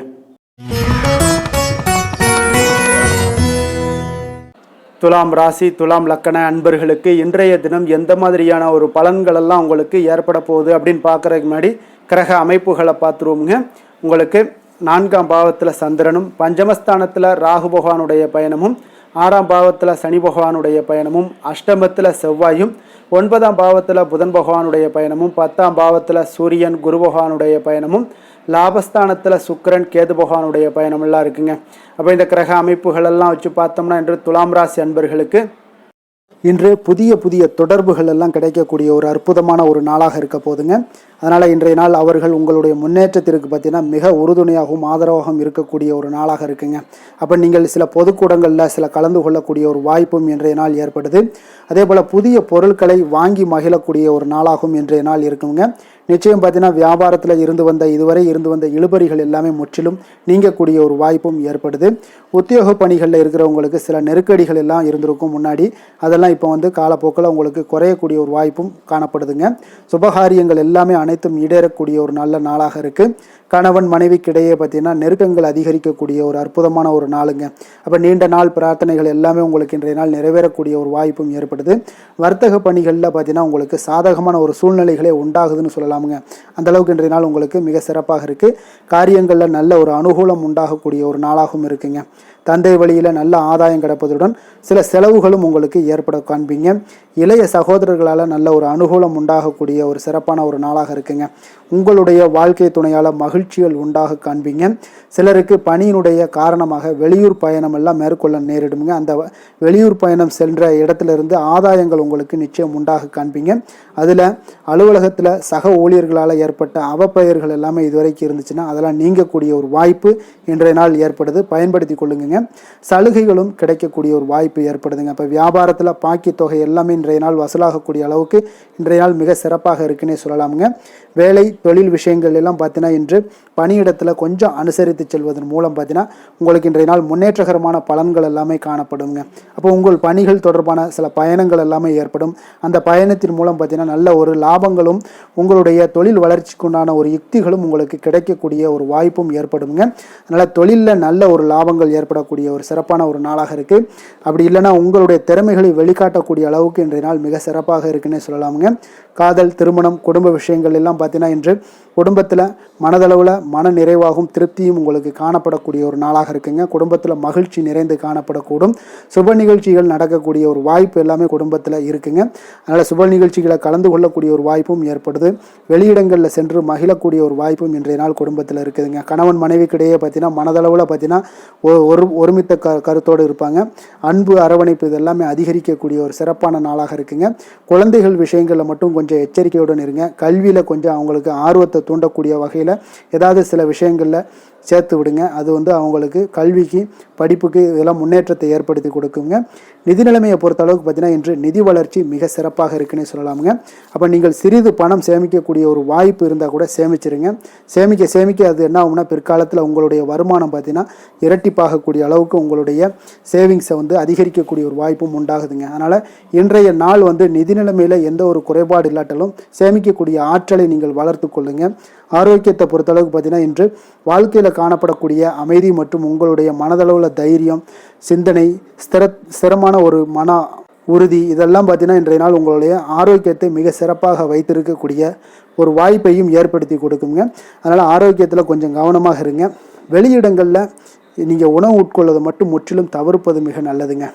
துலாம் ராசி, துலாம் லக்கண அன்பர்களுக்கு இன்றைய தினம் எந்த மாதிரியான ஒரு பலன்கள் எல்லாம் உங்களுக்கு ஏற்பட போகுது அப்படின்னு பார்க்குறதுக்கு முன்னாடி கிரக அமைப்புகளை பார்த்துருவோமுங்க. உங்களுக்கு 4ஆம் பாவத்தில் சந்திரனும், பஞ்சமஸ்தானத்தில் ராகு பகவானுடைய பயணமும், 6ஆம் பாவத்தில் சனி பகவானுடைய பயணமும், அஷ்டமத்தில் செவ்வாயும், 9ஆம் பாவத்தில் புதன் பகவானுடைய பயணமும், 10ஆம் பாவத்தில் சூரியன் குரு பகவானுடைய பயணமும், லாபஸ்தானத்தில் சுக்கிரன் கேது பகவானுடைய பயணமெல்லாம் இருக்குங்க. அப்போ இந்த கிரக அமைப்புகள் எல்லாம் வச்சு பார்த்தோம்னா இன்று துலாம் ராசி அன்பர்களுக்கு இன்று புதிய தொடர்புகள் எல்லாம் கிடைக்கக்கூடிய ஒரு அற்புதமான ஒரு நாளாக இருக்க போதுங்க. அதனால் இன்றைய நாள் அவர்கள் உங்களுடைய முன்னேற்றத்திற்கு பார்த்தீங்கன்னா மிக உறுதுணையாகவும் ஆதரவாகவும் இருக்கக்கூடிய ஒரு நாளாக இருக்குங்க. அப்போ நீங்கள் சில பொதுக்கூடங்களில் சில கலந்து கொள்ளக்கூடிய ஒரு வாய்ப்பும் இன்றைய நாள் ஏற்படுது. அதே போல் புதிய பொருட்களை வாங்கி மகிழக்கூடிய ஒரு நாளாகவும் இன்றைய நாள் இருக்குங்க. நிச்சயம் பார்த்தீங்கன்னா வியாபாரத்தில் இதுவரை இருந்து வந்த இழுபறிகள் எல்லாமே முற்றிலும் நீங்கக்கூடிய ஒரு வாய்ப்பும் ஏற்படுது. உத்தியோக பணிகளில் இருக்கிறவங்களுக்கு சில நெருக்கடிகள் எல்லாம் இருந்திருக்கும் முன்னாடி, அதெல்லாம் இப்போ காலப்போக்கில் உங்களுக்கு குறையக்கூடிய ஒரு வாய்ப்பும் காணப்படுதுங்க. சுபகாரியங்கள் எல்லாமே அனைத்தும் ஈடேறக்கூடிய ஒரு நல்ல நாளாக இருக்குது. கணவன் மனைவிக்கிடையே பார்த்தீங்கன்னா நெருக்கங்கள் அதிகரிக்கக்கூடிய ஒரு அற்புதமான ஒரு நாளுங்க. அப்போ நீண்ட நாள் பிரார்த்தனைகள் எல்லாமே உங்களுக்கு இன்றைய நாள் நிறைவேறக்கூடிய ஒரு வாய்ப்பும் ஏற்படுது. வர்த்தக பணிகளில் பார்த்தீங்கன்னா உங்களுக்கு சாதகமான ஒரு சூழ்நிலைகளே உண்டாகுதுன்னு சொல்லலாமுங்க. அந்தளவுக்கு இன்றைய நாள் உங்களுக்கு மிக சிறப்பாக இருக்குது. காரியங்களில் நல்ல ஒரு அனுகூலம் உண்டாகக்கூடிய ஒரு நாளாகவும் இருக்குங்க. தந்தை வழியில் நல்ல ஆதாயம் கிடைப்பதுடன் சில செலவுகளும் உங்களுக்கு ஏற்பட காண்பீங்க. இளைய சகோதரர்களால் நல்ல ஒரு அனுகூலம் உண்டாகக்கூடிய ஒரு சிறப்பான ஒரு நாளாக இருக்குங்க. உங்களுடைய வாழ்க்கை துணையால் மகிழ்ச்சிகள் உண்டாக காண்பீங்க. சிலருக்கு பணியினுடைய காரணமாக வெளியூர் பயணம் எல்லாம் மேற்கொள்ள நேரிடுங்க. அந்த வெளியூர் பயணம் சென்ற இடத்திலிருந்து ஆதாயங்கள் உங்களுக்கு நிச்சயம் உண்டாக காண்பீங்க. அதில் அலுவலகத்தில் சக ஊழியர்களால் ஏற்பட்ட அவப்பெயர்கள் எல்லாமே இதுவரைக்கும் இருந்துச்சுன்னா அதெல்லாம் நீங்கக்கூடிய ஒரு வாய்ப்பு இன்றைய நாள் ஏற்படுது. பயன்படுத்தி கொள்ளுங்க. சலுகைகளும் கிடைக்கக்கூடிய ஒரு வாய்ப்பு ஏற்படுதுங்க. இப்போ வியாபாரத்தில் பாக்கி தொகை எல்லாமே இன்றைய நாள் வசூலாகக்கூடிய அளவுக்கு இன்றைய நாள் மிக சிறப்பாக இருக்குன்னே சொல்லலாமுங்க. வேலை தொழில் விஷயங்கள் எல்லாம் பார்த்தீங்கன்னா இன்று பணியிடத்தில் கொஞ்சம் அனுசரித்து செல்வதன் மூலம் பார்த்தீங்கன்னா உங்களுக்கு இன்றைய நாள் முன்னேற்றகரமான பலன்கள் எல்லாமே காணப்படுங்க. அப்போ உங்கள் பணிகள் தொடர்பான சில பயணங்கள் எல்லாமே ஏற்படும். அந்த பயணத்தின் மூலம் பார்த்தீங்கன்னா நல்ல ஒரு லாபங்களும் உங்களுடைய தொழில் வளர்ச்சிக்குண்டான ஒரு யுக்திகளும் உங்களுக்கு கிடைக்கக்கூடிய ஒரு வாய்ப்பும் ஏற்படுங்க. அதனால் தொழிலில் நல்ல ஒரு லாபங்கள் ஏற்படக்கூடிய ஒரு சிறப்பான ஒரு நாளாக இருக்குது. அப்படி இல்லைன்னா உங்களுடைய திறமைகளை வெளிக்காட்டக்கூடிய அளவுக்கு இன்றைய நாள் மிக சிறப்பாக இருக்குன்னே சொல்லலாமுங்க. காதல், திருமணம், குடும்ப விஷயங்கள் எல்லாம் பார்த்தீங்கன்னா இன்று குடும்பத்தில் மனதளவில் மன நிறைவாகவும் திருப்தியும் உங்களுக்கு காணப்படக்கூடிய ஒரு நாளாக இருக்குங்க. குடும்பத்தில் மகிழ்ச்சி நிறைந்து காணப்படக்கூடும். சுப நிகழ்ச்சிகள் நடக்கக்கூடிய ஒரு வாய்ப்பு எல்லாமே குடும்பத்தில் இருக்குங்க. அதனால் சுப நிகழ்ச்சிகளை கலந்து கொள்ளக்கூடிய ஒரு வாய்ப்பும் ஏற்படுது. வெளியிடங்களில் சென்று மகிழக்கூடிய ஒரு வாய்ப்பும் இன்றைய நாள் குடும்பத்தில் இருக்குதுங்க. கணவன் மனைவிக்கிடையே பார்த்தீங்கன்னா மனதளவில் பார்த்தீங்கன்னா ஒருமித்த கருத்தோடு இருப்பாங்க. அன்பு, அரவணைப்பு இதெல்லாமே அதிகரிக்கக்கூடிய ஒரு சிறப்பான நாளாக இருக்குங்க. குழந்தைகள் விஷயங்களில் மட்டும் கொஞ்சம் எச்சரிக்கையுடன் இருங்க. கல்வியில் கொஞ்சம் அவங்களுக்கு ஆர்வத்தை தூண்டக்கூடிய வகையில் ஏதாவது சில விஷயங்களில் சேர்த்து விடுங்க. அது அவங்களுக்கு கல்விக்கு, படிப்புக்கு இதெல்லாம் முன்னேற்றத்தை ஏற்படுத்தி கொடுக்குங்க. நிதி நிலைமையை பொறுத்த அளவுக்கு பார்த்தீங்கன்னா இன்று நிதி வளர்ச்சி மிக சிறப்பாக இருக்குன்னு சொல்லலாமுங்க. அப்போ நீங்கள் சிறிது பணம் சேமிக்கக்கூடிய ஒரு வாய்ப்பு இருந்தால் கூட சேமிச்சிருங்க. சேமிக்க அது என்ன ஆகும்னா பிற்காலத்தில் உங்களுடைய வருமானம் பார்த்தீங்கன்னா இரட்டிப்பாகக்கூடிய அளவுக்கு உங்களுடைய சேவிங்ஸை அதிகரிக்கக்கூடிய ஒரு வாய்ப்பும் உண்டாகுதுங்க. அதனால் இன்றைய நாள் நிதி நிலைமையில் எந்த ஒரு குறைபாடு இல்லாட்டாலும் சேமிக்கக்கூடிய ஆற்றலை நீங்கள் வளர்த்து கொள்ளுங்க. ஆரோக்கியத்தை பொறுத்தளவுக்கு பார்த்தீங்கன்னா இன்று வாழ்க்கையில் காணப்படக்கூடிய அமைதி மற்றும் உங்களுடைய மனதளவில் தைரியம், சிந்தனை, ஸ்திரமான ஒரு மன உறுதி இதெல்லாம் பார்த்தீங்கன்னா இன்றைய நாள் உங்களுடைய ஆரோக்கியத்தை மிக சிறப்பாக வைத்திருக்கக்கூடிய ஒரு வாய்ப்பையும் ஏற்படுத்தி கொடுக்குங்க. அதனால் ஆரோக்கியத்தில் கொஞ்சம் கவனமாக இருங்க. வெளியிடங்களில் நீங்கள் உணவு உட்கொள்வதை மட்டும் முற்றிலும் தவிர்ப்பது மிக நல்லதுங்க.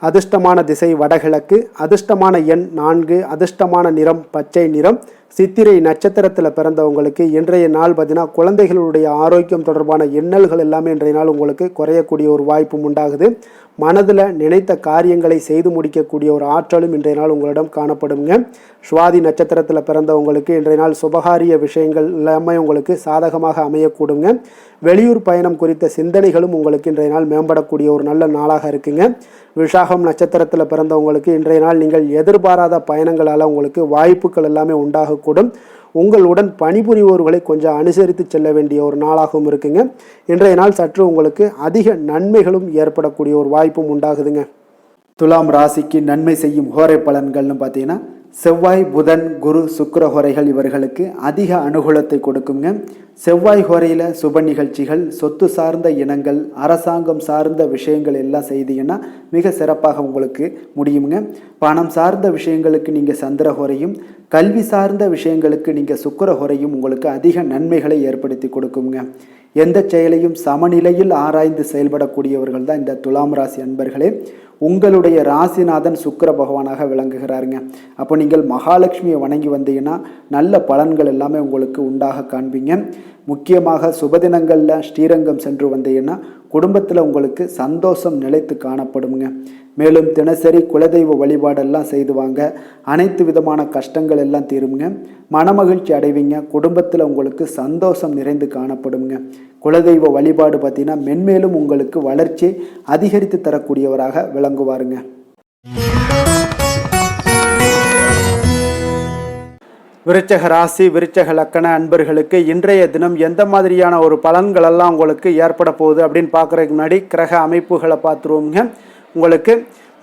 அதிர்ஷ்டமான திசை வடகிழக்கு, அதிர்ஷ்டமான எண் 4, அதிர்ஷ்டமான நிறம் பச்சை நிறம். சித்திரை நட்சத்திரத்தில் பிறந்தவங்களுக்கு இன்றைய நாள் பார்த்தீங்கன்னா குழந்தைகளுடைய ஆரோக்கியம் தொடர்பான எண்ணல்கள் எல்லாமே இன்றைய நாள் உங்களுக்கு குறையக்கூடிய ஒரு வாய்ப்பும் உண்டாகுது. மனதில் நினைத்த காரியங்களை செய்து முடிக்கக்கூடிய ஒரு ஆற்றலும் இன்றைய நாள் உங்களிடம் காணப்படுங்க. சுவாதி நட்சத்திரத்தில் பிறந்தவங்களுக்கு இன்றைய நாள் சுபகாரிய விஷயங்கள் எல்லாமே உங்களுக்கு சாதகமாக அமையக்கூடுங்க. வெளியூர் பயணம் குறித்த சிந்தனைகளும் உங்களுக்கு இன்றைய நாள் மேம்படக்கூடிய ஒரு நல்ல நாளாக இருக்குங்க. விஷாகம் நட்சத்திரத்தில் பிறந்தவங்களுக்கு இன்றைய நாள் நீங்கள் எதிர்பாராத பயணங்களால் உங்களுக்கு வாய்ப்புகள் எல்லாமே உண்டாகக்கூடும். உங்களுடன் பணிபுரிவோர்களை கொஞ்சம் அனுசரித்து செல்ல வேண்டிய ஒரு நாளாகவும் இருக்குங்க. இன்றைய நாள் சற்று உங்களுக்கு அதிக நன்மைகளும் ஏற்படக்கூடிய ஒரு வாய்ப்பும் உண்டாகுதுங்க. துலாம் ராசிக்கு நன்மை செய்யும் ஹோரை பலன்கள்னு பார்த்தீங்கன்னா செவ்வாய், புதன், குரு, சுக்கிர ஹோரைகள் இவர்களுக்கு அதிக அனுகூலத்தை கொடுக்குங்க. செவ்வாய் ஹோரையில் சுப நிகழ்ச்சிகள், சொத்து சார்ந்த இனங்கள், அரசாங்கம் சார்ந்த விஷயங்கள் எல்லாம் செய்தீங்கன்னா மிக சிறப்பாக உங்களுக்கு முடியுங்க. பணம் சார்ந்த விஷயங்களுக்கு நீங்கள் சந்திர ஹோரையும், கல்வி சார்ந்த விஷயங்களுக்கு நீங்கள் சுக்கிர ஹோரையும் உங்களுக்கு அதிக நன்மைகளை ஏற்படுத்தி கொடுக்குங்க. எந்த செயலையும் சமநிலையில் ஆராய்ந்து செயல்படக்கூடியவர்கள் தான் இந்த துலாம் ராசி அன்பர்களே. உங்களுடைய ராசிநாதன் சுக்கிர பகவானாக விளங்குகிறாருங்க. அப்போ நீங்கள் மகாலட்சுமியை வணங்கி வந்தீங்கன்னா நல்ல பலன்கள் எல்லாமே உங்களுக்கு உண்டாக காண்பீங்க. முக்கியமாக சுபதினங்களில் ஸ்ரீரங்கம் சென்று வந்தீங்கன்னா குடும்பத்தில் உங்களுக்கு சந்தோஷம் நிலைத்து காணப்படுங்க. மேலும் தினசரி குலதெய்வ வழிபாடெல்லாம் செய்து வாங்க. அனைத்து விதமான கஷ்டங்கள் எல்லாம் தீருங்க. மனமகிழ்ச்சி அடைவீங்க. குடும்பத்தில் உங்களுக்கு சந்தோஷம் நிறைந்து காணப்படுங்க. குலதெய்வ வழிபாடு பார்த்தீங்கன்னா மென்மேலும் உங்களுக்கு வளர்ச்சி அதிகரித்து தரக்கூடியவராக விளங்குவாருங்க. விருச்சக ராசி, விருச்சக லக்கண அன்பர்களுக்கு இன்றைய தினம் எந்த மாதிரியான ஒரு பலன்கள் எல்லாம் உங்களுக்கு ஏற்பட போகுது அப்படின்னு பார்க்குறதுக்கு முன்னாடி கிரக அமைப்புகளை பார்த்துருவோங்க. உங்களுக்கு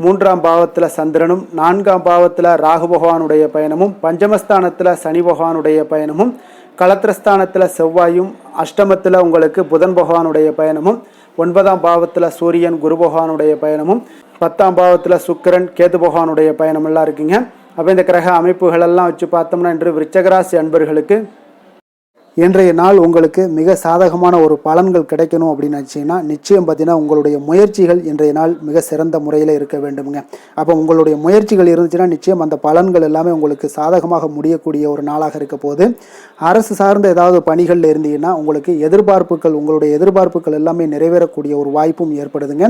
3ஆம் பாவத்தில் சந்திரனும், 4ஆம் பாவத்தில் ராகு பகவானுடைய பயணமும், பஞ்சமஸ்தானத்தில் சனி பகவானுடைய பயணமும், களத்திரஸ்தானத்தில் செவ்வாயும், அஷ்டமத்தில் உங்களுக்கு புதன் பகவானுடைய பயணமும், 9ஆம் பாவத்தில் சூரியன் குரு பகவானுடைய பயணமும், 10ஆம் பாவத்தில் சுக்கிரன் கேது பகவானுடைய பயணம் எல்லாம் இருக்குங்க. அப்போ இந்த கிரக அமைப்புகளெல்லாம் வச்சு பார்த்தோம்னா இன்று விருச்சகராசி அன்பர்களுக்கு இன்றைய நாள் உங்களுக்கு மிக சாதகமான ஒரு பலன்கள் கிடைக்கணும் அப்படின்னு நினச்சிங்கன்னா நிச்சயம் பார்த்தீங்கன்னா உங்களுடைய முயற்சிகள் இன்றைய நாள் மிக சிறந்த முறையில் இருக்க வேண்டுமுங்க. அப்போ உங்களுடைய முயற்சிகள் இருந்துச்சுன்னா நிச்சயம் அந்த பலன்கள் எல்லாமே உங்களுக்கு சாதகமாக முடியக்கூடிய ஒரு நாளாக இருக்க போது. அரசு சார்ந்த ஏதாவது பணிகளில் இருந்தீங்கன்னா உங்களுக்கு உங்களுடைய எதிர்பார்ப்புகள் எல்லாமே நிறைவேறக்கூடிய ஒரு வாய்ப்பும் ஏற்படுதுங்க.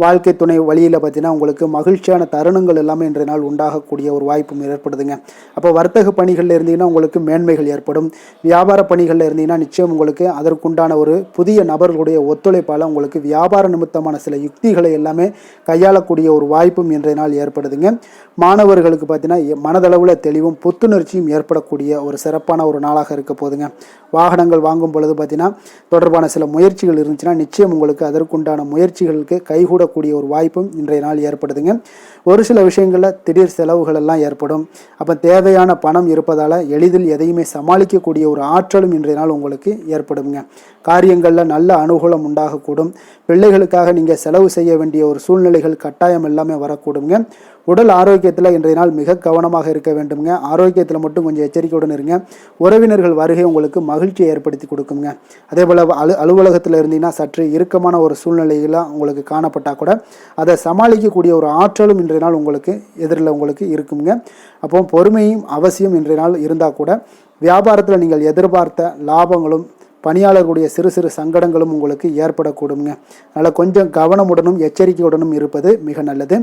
வாழ்க்கை துணை வழியில் பார்த்தீங்கன்னா உங்களுக்கு மகிழ்ச்சியான தருணங்கள் எல்லாமே இன்றைய நாள் உண்டாகக்கூடிய ஒரு வாய்ப்பும் ஏற்படுதுங்க. அப்போ வர்த்தக பணிகளில் இருந்தீங்கன்னா உங்களுக்கு மேன்மைகள் ஏற்படும். வியாபார பணிகளில் இருந்தீங்கன்னா நிச்சயம் உங்களுக்கு அதற்குண்டான ஒரு புதிய நபர்களுடைய ஒத்துழைப்பால் உங்களுக்கு வியாபார நிமித்தமான சில யுக்திகளை எல்லாமே கையாளக்கூடிய ஒரு வாய்ப்பும் இன்றைய நாள் ஏற்படுதுங்க. மாணவர்களுக்கு பார்த்தீங்கன்னா மனதளவில் தெளிவும் புத்துணர்ச்சியும் ஏற்படக்கூடிய ஒரு சிறப்பான ஒரு நாளாக இருக்க போதுங்க. வாகனங்கள் வாங்கும் பொழுது பார்த்தீங்கன்னா தொடர்பான சில முயற்சிகள் இருந்துச்சுன்னா நிச்சயம் உங்களுக்கு அதற்குண்டான முயற்சிகளுக்கு கைகூடக்கூடிய ஒரு வாய்ப்பும் இன்றைய நாள் ஏற்படுதுங்க. ஒரு சில விஷயங்களில் திடீர் செலவுகள் எல்லாம் ஏற்படும். அப்போ தேவையான பணம் இருப்பதால் எளிதில் எதையுமே சமாளிக்கக்கூடிய ஒரு ஆற்றலும் இன்றைய நாள் உங்களுக்கு ஏற்படுங்க. காரியங்களில் நல்ல அனுகூலம் உண்டாகக்கூடும். பிள்ளைகளுக்காக நீங்கள் செலவு செய்ய வேண்டிய ஒரு சூழ்நிலைகள் கட்டாயம் எல்லாமே வரக்கூடுங்க. உடல் ஆரோக்கியத்தில் இன்றைய நாள் மிக கவனமாக இருக்க வேண்டுங்க. ஆரோக்கியத்தில் மட்டும் கொஞ்சம் எச்சரிக்கையுடன் இருங்க. உறவினர்கள் வருகை உங்களுக்கு மகிழ்ச்சியை ஏற்படுத்தி கொடுக்குங்க. அதே போல் அலுவலகத்தில் இருந்தீங்கன்னா சற்று இறுக்கமான ஒரு சூழ்நிலைகளாக உங்களுக்கு காணப்பட்டால் கூட அதை சமாளிக்கக்கூடிய ஒரு ஆற்றலும் இன்றைய நாள் உங்களுக்கு எதிரில் உங்களுக்கு இருக்குங்க. அப்போ பொறுமையும் அவசியம் இன்றைய நாள் இருந்தால் கூட வியாபாரத்தில் நீங்கள் எதிர்பார்த்த லாபங்களும் பணியாளர்களுடைய சிறு சிறு சங்கடங்களும் உங்களுக்கு ஏற்படக்கூடுங்க. அதனால் கொஞ்சம் கவனமுடனும் எச்சரிக்கையுடனும் இருப்பது மிக நல்லது.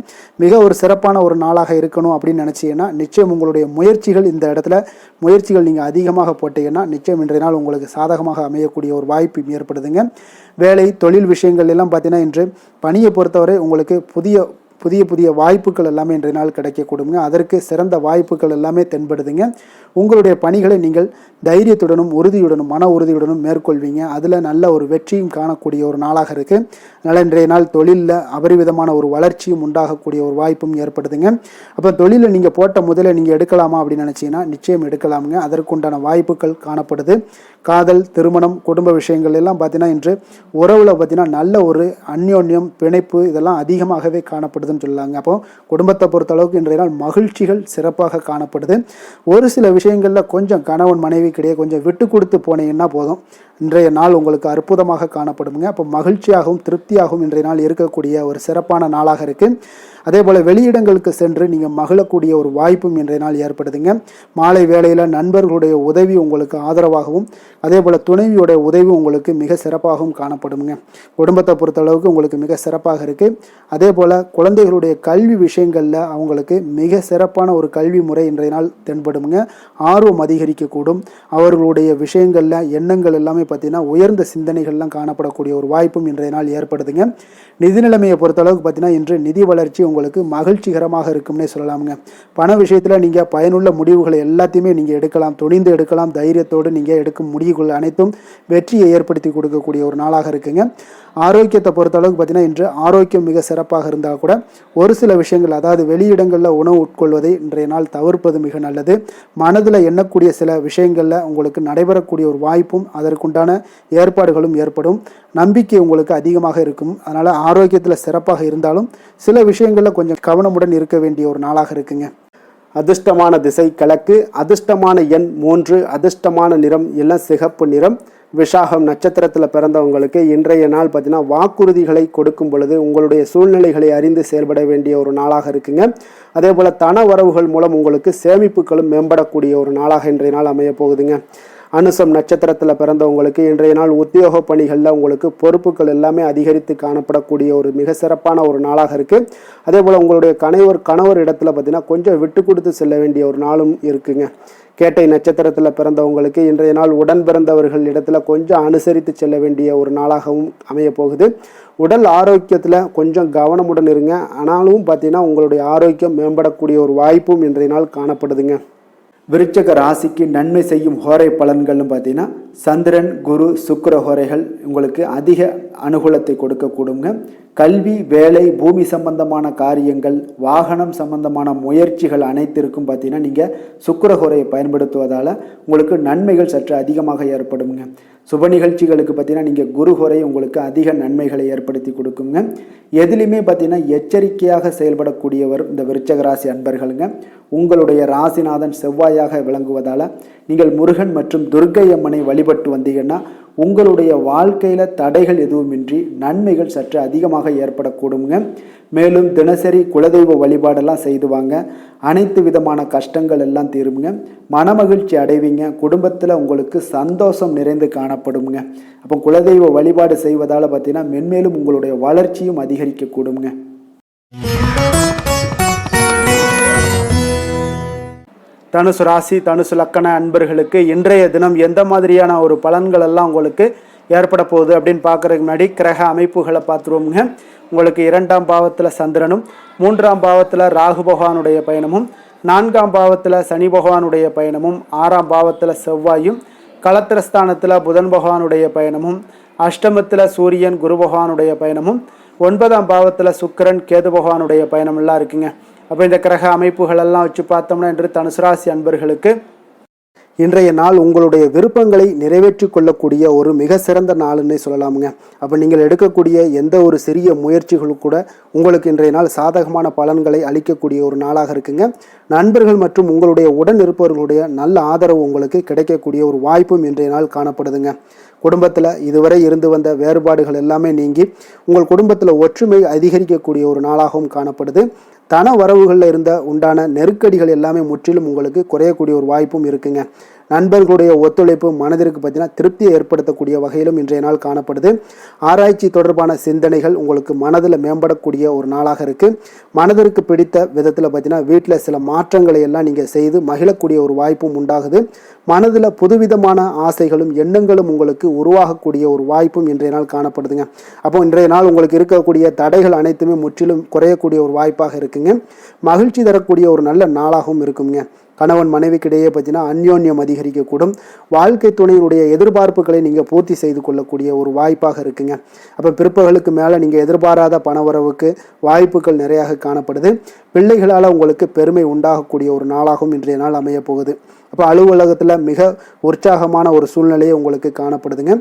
மிக ஒரு சிறப்பான ஒரு நாளாக இருக்கணும் அப்படின்னு நினச்சிங்கன்னா நிச்சயம் உங்களுடைய இந்த இடத்துல முயற்சிகள் நீங்கள் அதிகமாக போட்டீங்கன்னா நிச்சயம் இன்றைய நாள் உங்களுக்கு சாதகமாக அமையக்கூடிய ஒரு வாய்ப்பு ஏற்படுதுங்க. வேலை தொழில் விஷயங்கள் எல்லாம் பார்த்தீங்கன்னா இன்று பணியை பொறுத்தவரை உங்களுக்கு புதிய வாய்ப்புகள் எல்லாமே இன்றைய நாள் கிடைக்கக்கூடுங்க. அதற்கு சிறந்த வாய்ப்புகள் எல்லாமே தென்படுதுங்க. உங்களுடைய பணிகளை நீங்கள் தைரியத்துடனும் உறுதியுடனும் மன உறுதியுடனும் மேற்கொள்வீங்க. அதில் நல்ல ஒரு வெற்றியும் காணக்கூடிய ஒரு நாளாக இருக்குது. அதனால் இன்றைய நாள் தொழிலில் அபரிவிதமான ஒரு வளர்ச்சியும் உண்டாகக்கூடிய ஒரு வாய்ப்பும் ஏற்படுதுங்க. அப்போ தொழிலில் நீங்கள் போட்ட முதலை நீங்கள் எடுக்கலாமா அப்படின்னு நினச்சிங்கன்னா நிச்சயம் எடுக்கலாமுங்க. அதற்குண்டான வாய்ப்புகள் காணப்படுது. காதல், திருமணம், குடும்ப விஷயங்கள் எல்லாம் பார்த்தீங்கன்னா இன்று உறவில் பார்த்தீங்கன்னா நல்ல ஒரு அந்யோன்யம், பிணைப்பு இதெல்லாம் அதிகமாகவே காணப்படுதுன்னு சொல்லலாங்க. அப்போ குடும்பத்தை பொறுத்த அளவுக்கு இன்றைய நாள் மகிழ்ச்சிகள் சிறப்பாக காணப்படுது. ஒரு சில விஷயங்களில் கொஞ்சம் கணவன் மனைவிக்கிடையே கொஞ்சம் விட்டு கொடுத்து போனீங்கன்னா போதும், இன்றைய நாள் உங்களுக்கு அற்புதமாக காணப்படுங்க. அப்போ மகிழ்ச்சியாகவும் திருப்தியாகவும் இன்றைய நாள் இருக்கக்கூடிய ஒரு சிறப்பான நாளாக இருக்குது. அதே போல் வெளியிடங்களுக்கு சென்று நீங்கள் மகிழக்கூடிய ஒரு வாய்ப்பும் இன்றைய நாள் ஏற்படுதுங்க. மாலை வேளையில் நண்பர்களுடைய உதவி உங்களுக்கு ஆதரவாகவும் அதே போல் துணைவியோடைய உதவி உங்களுக்கு மிக சிறப்பாகவும் காணப்படுங்க. குடும்பத்தை பொறுத்தளவுக்கு உங்களுக்கு மிக சிறப்பாக இருக்குது. அதே போல் குழந்தைகளுடைய கல்வி விஷயங்களில் அவங்களுக்கு மிக சிறப்பான ஒரு கல்வி முறை இன்றைய நாள் தென்படுங்க. ஆர்வம் அதிகரிக்கக்கூடும். அவர்களுடைய விஷயங்களில் எண்ணங்கள் எல்லாமே பார்த்தீங்கன்னா உயர்ந்த சிந்தனைகள்லாம் காணப்படக்கூடிய ஒரு வாய்ப்பும் இன்றைய நாள் ஏற்படுதுங்க. நிதி நிலைமையை பொறுத்தளவுக்கு பார்த்தீங்கன்னா இன்று நிதி வளர்ச்சி உங்களுக்கு மகிழ்ச்சிகரமாக இருக்கும்னே சொல்லலாமுங்க. பண விஷயத்தில் நீங்கள் பயனுள்ள முடிவுகளை எல்லாத்தையுமே நீங்கள் எடுக்கலாம், துணிந்து எடுக்கலாம். தைரியத்தோடு நீங்கள் எடுக்கும் முடிவுகள் அனைத்தும் வெற்றியை ஏற்படுத்தி கொடுக்கக்கூடிய ஒரு நாளாக இருக்குங்க. ஆரோக்கியத்தை பொறுத்தளவுக்கு பார்த்தீங்கன்னா இன்று ஆரோக்கியம் மிக சிறப்பாக இருந்தால் கூட ஒரு சில விஷயங்கள், அதாவது வெளியிடங்களில் உணவு உட்கொள்வதை இன்றைய நாள் தவிர்ப்பது மிக நல்லது. மனதில் எண்ணக்கூடிய சில விஷயங்களில் உங்களுக்கு நடைபெறக்கூடிய ஒரு வாய்ப்பும் அதற்குண்டான ஏற்பாடுகளும் ஏற்படும். நம்பிக்கை உங்களுக்கு அதிகமாக இருக்கும். அதனால் ஆரோக்கியத்தில் சிறப்பாக இருந்தாலும் சில விஷயங்களில் கொஞ்சம் கவனமுடன் இருக்க வேண்டிய ஒரு நாளாக இருக்குங்க. அதிர்ஷ்டமான திசை கிழக்கு, அதிர்ஷ்டமான எண் 3, அதிர்ஷ்டமான நிறம் எல்லாம் சிகப்பு நிறம். விஷாகம் நட்சத்திரத்தில் பிறந்தவங்களுக்கு இன்றைய நாள் பார்த்தீங்கன்னா வாக்குறுதிகளை கொடுக்கும் பொழுது உங்களுடைய சூழ்நிலைகளை அறிந்து செயல்பட வேண்டிய ஒரு நாளாக இருக்குங்க. அதே போல் தன வரவுகள் மூலம் உங்களுக்கு சேமிப்புகளும் மேம்படக்கூடிய ஒரு நாளாக இன்றைய நாள் அமைய போகுதுங்க. அனுசம் நட்சத்திரத்தில் பிறந்தவங்களுக்கு இன்றைய நாள் உத்தியோக பணிகளில் உங்களுக்கு பொறுப்புகள் எல்லாமே அதிகரித்து காணப்படக்கூடிய ஒரு மிக சிறப்பான ஒரு நாளாக இருக்குது. அதே போல் உங்களுடைய கணவர் இடத்துல பார்த்தீங்கன்னா கொஞ்சம் விட்டு கொடுத்து செல்ல வேண்டிய ஒரு நாளும் இருக்குங்க. கேட்டை நட்சத்திரத்தில் பிறந்தவங்களுக்கு இன்றைய நாள் உடன் பிறந்தவர்கள் இடத்துல கொஞ்சம் அனுசரித்து செல்ல வேண்டிய ஒரு நாளாகவும் அமைய போகுது. உடல் ஆரோக்கியத்தில் கொஞ்சம் கவனமுடன் இருங்க. ஆனாலும் பார்த்தீங்கன்னா உங்களுடைய ஆரோக்கியம் மேம்படக்கூடிய ஒரு வாய்ப்பும் இன்றைய நாள் காணப்படுதுங்க. விருச்சக ராசிக்கு நன்மை செய்யும் ஹோரை பலன்கள்னு பார்த்தீங்கன்னா சந்திரன், குரு, சுக்கிர ஹோரைகள் உங்களுக்கு அதிக அனுகூலத்தை கொடுக்கக்கூடுங்க. கல்வி, வேலை, பூமி சம்பந்தமான காரியங்கள், வாகனம் சம்பந்தமான முயற்சிகள் அனைத்திற்கும் பார்த்தீங்கன்னா நீங்கள் சுக்கிர ஹோரையை பயன்படுத்துவதால் உங்களுக்கு நன்மைகள் சற்று அதிகமாக ஏற்படுங்க. சுப நிகழ்ச்சிகளுக்கு பார்த்தீங்கன்னா நீங்கள் குரு ஹோரை உங்களுக்கு அதிக நன்மைகளை ஏற்படுத்தி கொடுக்குங்க. எதுலையுமே பார்த்தீங்கன்னா எச்சரிக்கையாக செயல்படக்கூடியவர் இந்த விருச்சக ராசி அன்பர்களுங்க. உங்களுடைய ராசிநாதன் செவ்வாயாக விளங்குவதால் நீங்கள் முருகன் மற்றும் துர்க்கை அம்மனை வழிபட்டு வந்தீங்கன்னா உங்களுடைய வாழ்க்கையில் தடைகள் எதுவுமின்றி நன்மைகள் சற்று அதிகமாக ஏற்படக்கூடுங்க. மேலும் தினசரி குலதெய்வ வழிபாடெல்லாம் செய்து வாங்க. அனைத்து விதமான கஷ்டங்கள் எல்லாம் தீருங்க. மனமகிழ்ச்சி அடைவீங்க. குடும்பத்தில் உங்களுக்கு சந்தோஷம் நிறைந்து காணப்படுங்க. அப்போ குலதெய்வ வழிபாடு செய்வதால் பார்த்தீங்கன்னா மென்மேலும் உங்களுடைய வளர்ச்சியும் அதிகரிக்கக்கூடுங்க. தனுசு ராசி தனுசு லக்கண அன்பர்களுக்கு இன்றைய தினம் எந்த மாதிரியான ஒரு பலன்கள் எல்லாம் உங்களுக்கு ஏற்பட போகுது அப்படின்னு பார்க்குறதுக்கு முன்னாடி கிரக அமைப்புகளை பார்த்துருவோமுங்க. உங்களுக்கு 2ஆம் பாவத்தில் சந்திரனும், 3ஆம் பாவத்தில் ராகு பகவானுடைய பயணமும், 4ஆம் பாவத்தில் சனி பகவானுடைய பயணமும், 6ஆம் பாவத்தில் செவ்வாயும், களத்திரஸ்தானத்தில் புதன் பகவானுடைய பயணமும், அஷ்டமத்தில் சூரியன் குரு பகவானுடைய பயணமும், 9ஆம் பாவத்தில் சுக்கிரன் கேது பகவானுடைய பயணமெல்லாம் இருக்குங்க. அப்போ இந்த கிரக அமைப்புகளெல்லாம் வச்சு பார்த்தோம்னா இன்று தனுசு ராசி அன்பர்களுக்கு இன்றைய நாள் உங்களுடைய விருப்பங்களை நிறைவேற்றி கொள்ளக்கூடிய ஒரு மிக சிறந்த நாள்னே சொல்லலாமுங்க. அப்போ நீங்கள் எடுக்கக்கூடிய எந்த ஒரு சிறிய முயற்சிகளும் கூட உங்களுக்கு இன்றைய நாள் சாதகமான பலன்களை அளிக்கக்கூடிய ஒரு நாளாக இருக்குங்க. நண்பர்கள் மற்றும் உங்களுடைய உடன் இருப்பவர்களுடைய நல்ல ஆதரவு உங்களுக்கு கிடைக்கக்கூடிய ஒரு வாய்ப்பும் இன்றைய நாள் காணப்படுதுங்க. குடும்பத்தில் இதுவரை இருந்து வந்த வேறுபாடுகள் எல்லாமே நீங்கி உங்கள் குடும்பத்தில் ஒற்றுமை அதிகரிக்கக்கூடிய ஒரு நாளாகவும் காணப்படுது. தன வரவுகளில் இருந்த உண்டான நெருக்கடிகள் எல்லாமே முற்றிலும் உங்களுக்கு குறையக்கூடிய ஒரு வாய்ப்பும் இருக்குங்க. நண்பர்களுடைய ஒத்துழைப்பு மனதிற்கு பார்த்தீங்கன்னா திருப்தியை ஏற்படுத்தக்கூடிய வகையிலும் இன்றைய நாள் காணப்படுது. ஆராய்ச்சி தொடர்பான சிந்தனைகள் உங்களுக்கு மனதில் மேம்படக்கூடிய ஒரு நாளாக இருக்குது. மனதிற்கு பிடித்த விதத்தில் பார்த்தீங்கன்னா வீட்டில் சில மாற்றங்களை எல்லாம் நீங்கள் செய்து மகிழக்கூடிய ஒரு வாய்ப்பும் உண்டாகுது. மனதில் புதுவிதமான ஆசைகளும் எண்ணங்களும் உங்களுக்கு உருவாகக்கூடிய ஒரு வாய்ப்பும் இன்றைய நாள் காணப்படுதுங்க. அப்போ இன்றைய நாள் உங்களுக்கு இருக்கக்கூடிய தடைகள் அனைத்துமே முற்றிலும் குறையக்கூடிய ஒரு வாய்ப்பாக இருக்குங்க. மகிழ்ச்சி தரக்கூடிய ஒரு நல்ல நாளாகவும் இருக்குங்க. கணவன் மனைவிக்கிடையே பார்த்தீங்கன்னா அந்யோன்யம் அதிகரிக்கக்கூடும். வாழ்க்கை துணையினுடைய எதிர்பார்ப்புகளை நீங்கள் பூர்த்தி செய்து கொள்ளக்கூடிய ஒரு வாய்ப்பாக இருக்குங்க. அப்போ பிற்பகலுக்கு மேலே நீங்கள் எதிர்பாராத பணவரவுக்கு வாய்ப்புகள் நிறையாக காணப்படுது. பிள்ளைகளால் உங்களுக்கு பெருமை உண்டாகக்கூடிய ஒரு நாளாகவும் இன்றைய நாள் அமைய போகுது. அப்போ அலுவலகத்தில் மிக உற்சாகமான ஒரு சூழ்நிலையை உங்களுக்கு காணப்படுதுங்க.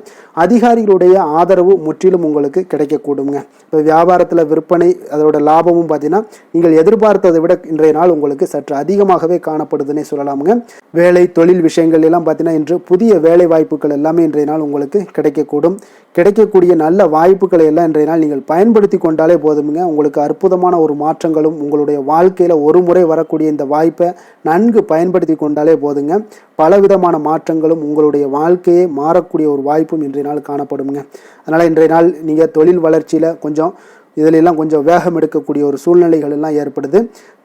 அதிகாரிகளுடைய ஆதரவு முற்றிலும் உங்களுக்கு கிடைக்கக்கூடுங்க. இப்போ வியாபாரத்தில் விற்பனை அதோட லாபமும் பார்த்தீங்கன்னா நீங்கள் எதிர்பார்த்ததை விட இன்றைய நாள் உங்களுக்கு சற்று அதிகமாகவே காணப்படுதுன்னே சொல்லலாமுங்க. வேலை தொழில் விஷயங்கள் எல்லாம் பார்த்தீங்கன்னா இன்று புதிய வேலை வாய்ப்புகள் எல்லாமே இன்றைய நாள் உங்களுக்கு கிடைக்கக்கூடும். கிடைக்கக்கூடிய நல்ல வாய்ப்புகளை எல்லாம் இன்றைய நாள் நீங்கள் பயன்படுத்தி கொண்டாலே போதுமுங்க. உங்களுக்கு அற்புதமான ஒரு மாற்றங்களும் உங்களுடைய வாழ்க்கையில் ஒரு முறை வரக்கூடிய இந்த வாய்ப்பை நன்கு பயன்படுத்தி கொண்டாலே போதுங்க. பலவிதமான மாற்றங்களும் உங்களுடைய வாழ்க்கையே மாறக்கூடிய ஒரு வாய்ப்பும் இன்றைய நாள் காணப்படுங்க. அதனால் இன்றைய நாள் நீங்கள் தொழில் வளர்ச்சியில் இதிலெல்லாம் கொஞ்சம் வேகம் எடுக்கக்கூடிய ஒரு சூழ்நிலைகள் எல்லாம் ஏற்படுது.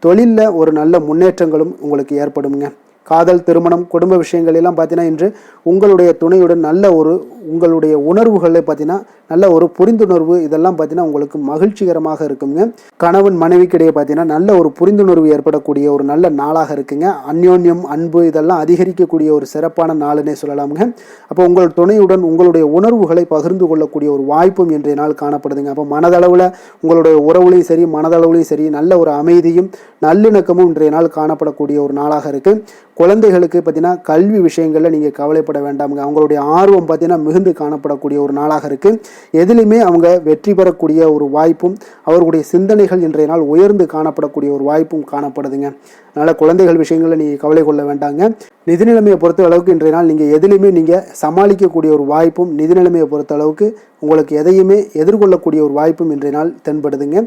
தொழிலில் ஒரு நல்ல முன்னேற்றங்களும் உங்களுக்கு ஏற்படுங்க. காதல், திருமணம், குடும்ப விஷயங்கள் எல்லாம் பார்த்தீங்கன்னா இன்று உங்களுடைய துணையுடன் நல்ல ஒரு உங்களுடைய உணர்வுகளை பார்த்தீங்கன்னா நல்ல ஒரு புரிந்துணர்வு இதெல்லாம் பார்த்தீங்கன்னா உங்களுக்கு மகிழ்ச்சிகரமாக இருக்குங்க. கணவன் மனைவிக்கிடையே பார்த்தீங்கன்னா நல்ல ஒரு புரிந்துணர்வு ஏற்படக்கூடிய ஒரு நல்ல நாளாக இருக்குங்க. அந்யோன்யம், அன்பு இதெல்லாம் அதிகரிக்கக்கூடிய ஒரு சிறப்பான நாளுன்னே சொல்லலாமுங்க. அப்போ உங்கள் துணையுடன் உங்களுடைய உணர்வுகளை பகிர்ந்து கொள்ளக்கூடிய ஒரு வாய்ப்பும் இன்றைய நாள் காணப்படுதுங்க. அப்போ மனதளவில் உங்களுடைய உறவுலையும் சரி மனதளவுலையும் சரி நல்ல ஒரு அமைதியும் நல்லிணக்கமும் இன்றைய நாள் காணப்படக்கூடிய ஒரு நாளாக இருக்குது. குழந்தைகளுக்கு பார்த்தீங்கன்னா கல்வி விஷயங்களில் நீங்கள் கவலைப்பட வேண்டாமுங்க. அவங்களுடைய ஆர்வம் பார்த்தீங்கன்னா மிகுந்து காணப்படக்கூடிய ஒரு நாளாக இருக்குது. எதிலுமே அவங்க வெற்றி பெறக்கூடிய ஒரு வாய்ப்பும் அவர்களுடைய சிந்தனைகள் இன்றைய நாள் உயர்ந்து காணப்படக்கூடிய ஒரு வாய்ப்பும் காணப்படுதுங்க. அதனால் குழந்தைகள் விஷயங்களில் நீங்கள் கவலை கொள்ள வேண்டாங்க. நிதி நிலைமையை பொறுத்த அளவுக்கு இன்றைய நாள் நீங்கள் எதிலுமே நீங்கள் சமாளிக்கக்கூடிய ஒரு வாய்ப்பும் நிதி நிலைமையை பொறுத்த அளவுக்கு உங்களுக்கு எதையுமே எதிர்கொள்ளக்கூடிய ஒரு வாய்ப்பும் இன்றைய நாள் தென்படுதுங்க.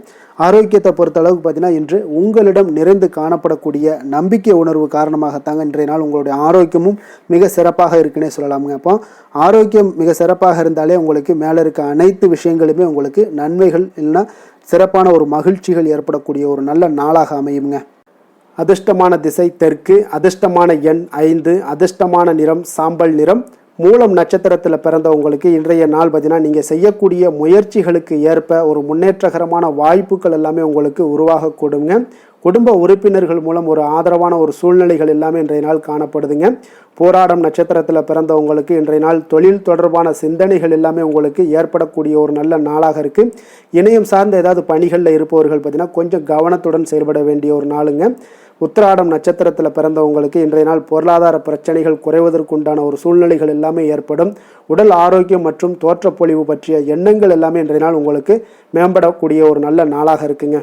ஆரோக்கியத்தை பொறுத்த அளவுக்கு பார்த்தீங்கன்னா இன்று உங்களிடம் நிறைந்து காணப்படக்கூடிய நம்பிக்கை உணர்வு காரணமாகத்தாங்க இன்றைய நாள் உங்களுடைய ஆரோக்கியமும் மிக சிறப்பாக இருக்குன்னே சொல்லலாமுங்க. அப்போ ஆரோக்கியம் மிக சிறப்பாக இருந்தாலே உங்களுக்கு மேலே இருக்க அனைத்து விஷயங்களுமே உங்களுக்கு நன்மைகள் இல்லைன்னா சிறப்பான ஒரு மகிழ்ச்சிகள் ஏற்படக்கூடிய ஒரு நல்ல நாளாக அமையுங்க. அதிர்ஷ்டமான திசை தெற்கு, அதிர்ஷ்டமான எண் 5, அதிர்ஷ்டமான நிறம் சாம்பல் நிறம். மூலம் நட்சத்திரத்தில் பிறந்தவங்களுக்கு இன்றைய நாள் பார்த்தீங்கன்னா நீங்கள் செய்யக்கூடிய முயற்சிகளுக்கு ஏற்ப ஒரு முன்னேற்றகரமான வாய்ப்புகள் எல்லாமே உங்களுக்கு உருவாகக்கூடுங்க. குடும்ப உறுப்பினர்கள் மூலம் ஒரு ஆதரவான ஒரு சூழ்நிலைகள் எல்லாமே இன்றைய நாள் காணப்படுதுங்க. போராடம் நட்சத்திரத்தில் பிறந்தவங்களுக்கு இன்றைய நாள் தொழில் தொடர்பான சிந்தனைகள் எல்லாமே உங்களுக்கு ஏற்படக்கூடிய ஒரு நல்ல நாளாக இருக்குது. இணையம் சார்ந்த ஏதாவது பணிகளில் இருப்பவர்கள் பார்த்தீங்கன்னா கொஞ்சம் கவனத்துடன் செயல்பட வேண்டிய ஒரு நாளுங்க. உத்திராடம் நட்சத்திரத்தில் பிறந்தவங்களுக்கு இன்றைய நாள் பொருளாதார பிரச்சனைகள் குறைவதற்குண்டான ஒரு சூழ்நிலைகள் எல்லாமே ஏற்படும். உடல் ஆரோக்கியம் மற்றும் தோற்றப்பொழிவு பற்றிய எண்ணங்கள் எல்லாமே இன்றைய நாள் உங்களுக்கு மேம்படக்கூடிய ஒரு நல்ல நாளாக இருக்குங்க.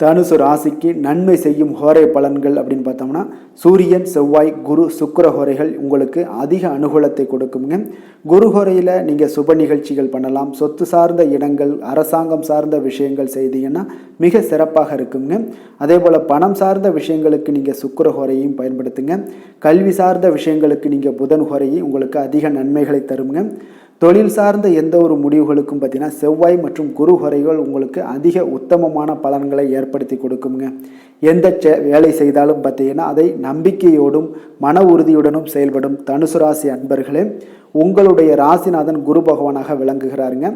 தனுசு ராசிக்கு நன்மை செய்யும் ஹோரை பலன்கள் அப்படின்னு பார்த்தோம்னா சூரியன், செவ்வாய், குரு, சுக்கிர ஹோரைகள் உங்களுக்கு அதிக அனுகூலத்தை கொடுக்குங்க. குரு ஹோரையில் நீங்கள் சுப நிகழ்ச்சிகள் பண்ணலாம். சொத்து சார்ந்த இடங்கள், அரசாங்கம் சார்ந்த விஷயங்கள் செய்தீங்கன்னா மிக சிறப்பாக இருக்குங்க. அதே போல் பணம் சார்ந்த விஷயங்களுக்கு நீங்கள் சுக்கிர ஹோரையும் பயன்படுத்துங்க. கல்வி சார்ந்த விஷயங்களுக்கு நீங்கள் புதன் ஹோரையும் உங்களுக்கு அதிக நன்மைகளை தருங்க. தொழில் சார்ந்த எந்த ஒரு முடிவுகளுக்கும் பார்த்தீங்கன்னா செவ்வாய் மற்றும் குரு ஹோரைகள் உங்களுக்கு அதிக உத்தமமான பலன்களை ஏற்படுத்தி கொடுக்குங்க. எந்த வேலை செய்தாலும் பார்த்தீங்கன்னா அதை நம்பிக்கையோடும் மன உறுதியுடனும் செயல்படும் தனுசு ராசி அன்பர்களே, உங்களுடைய ராசிநாதன் குரு பகவானாக விளங்குகிறாருங்க.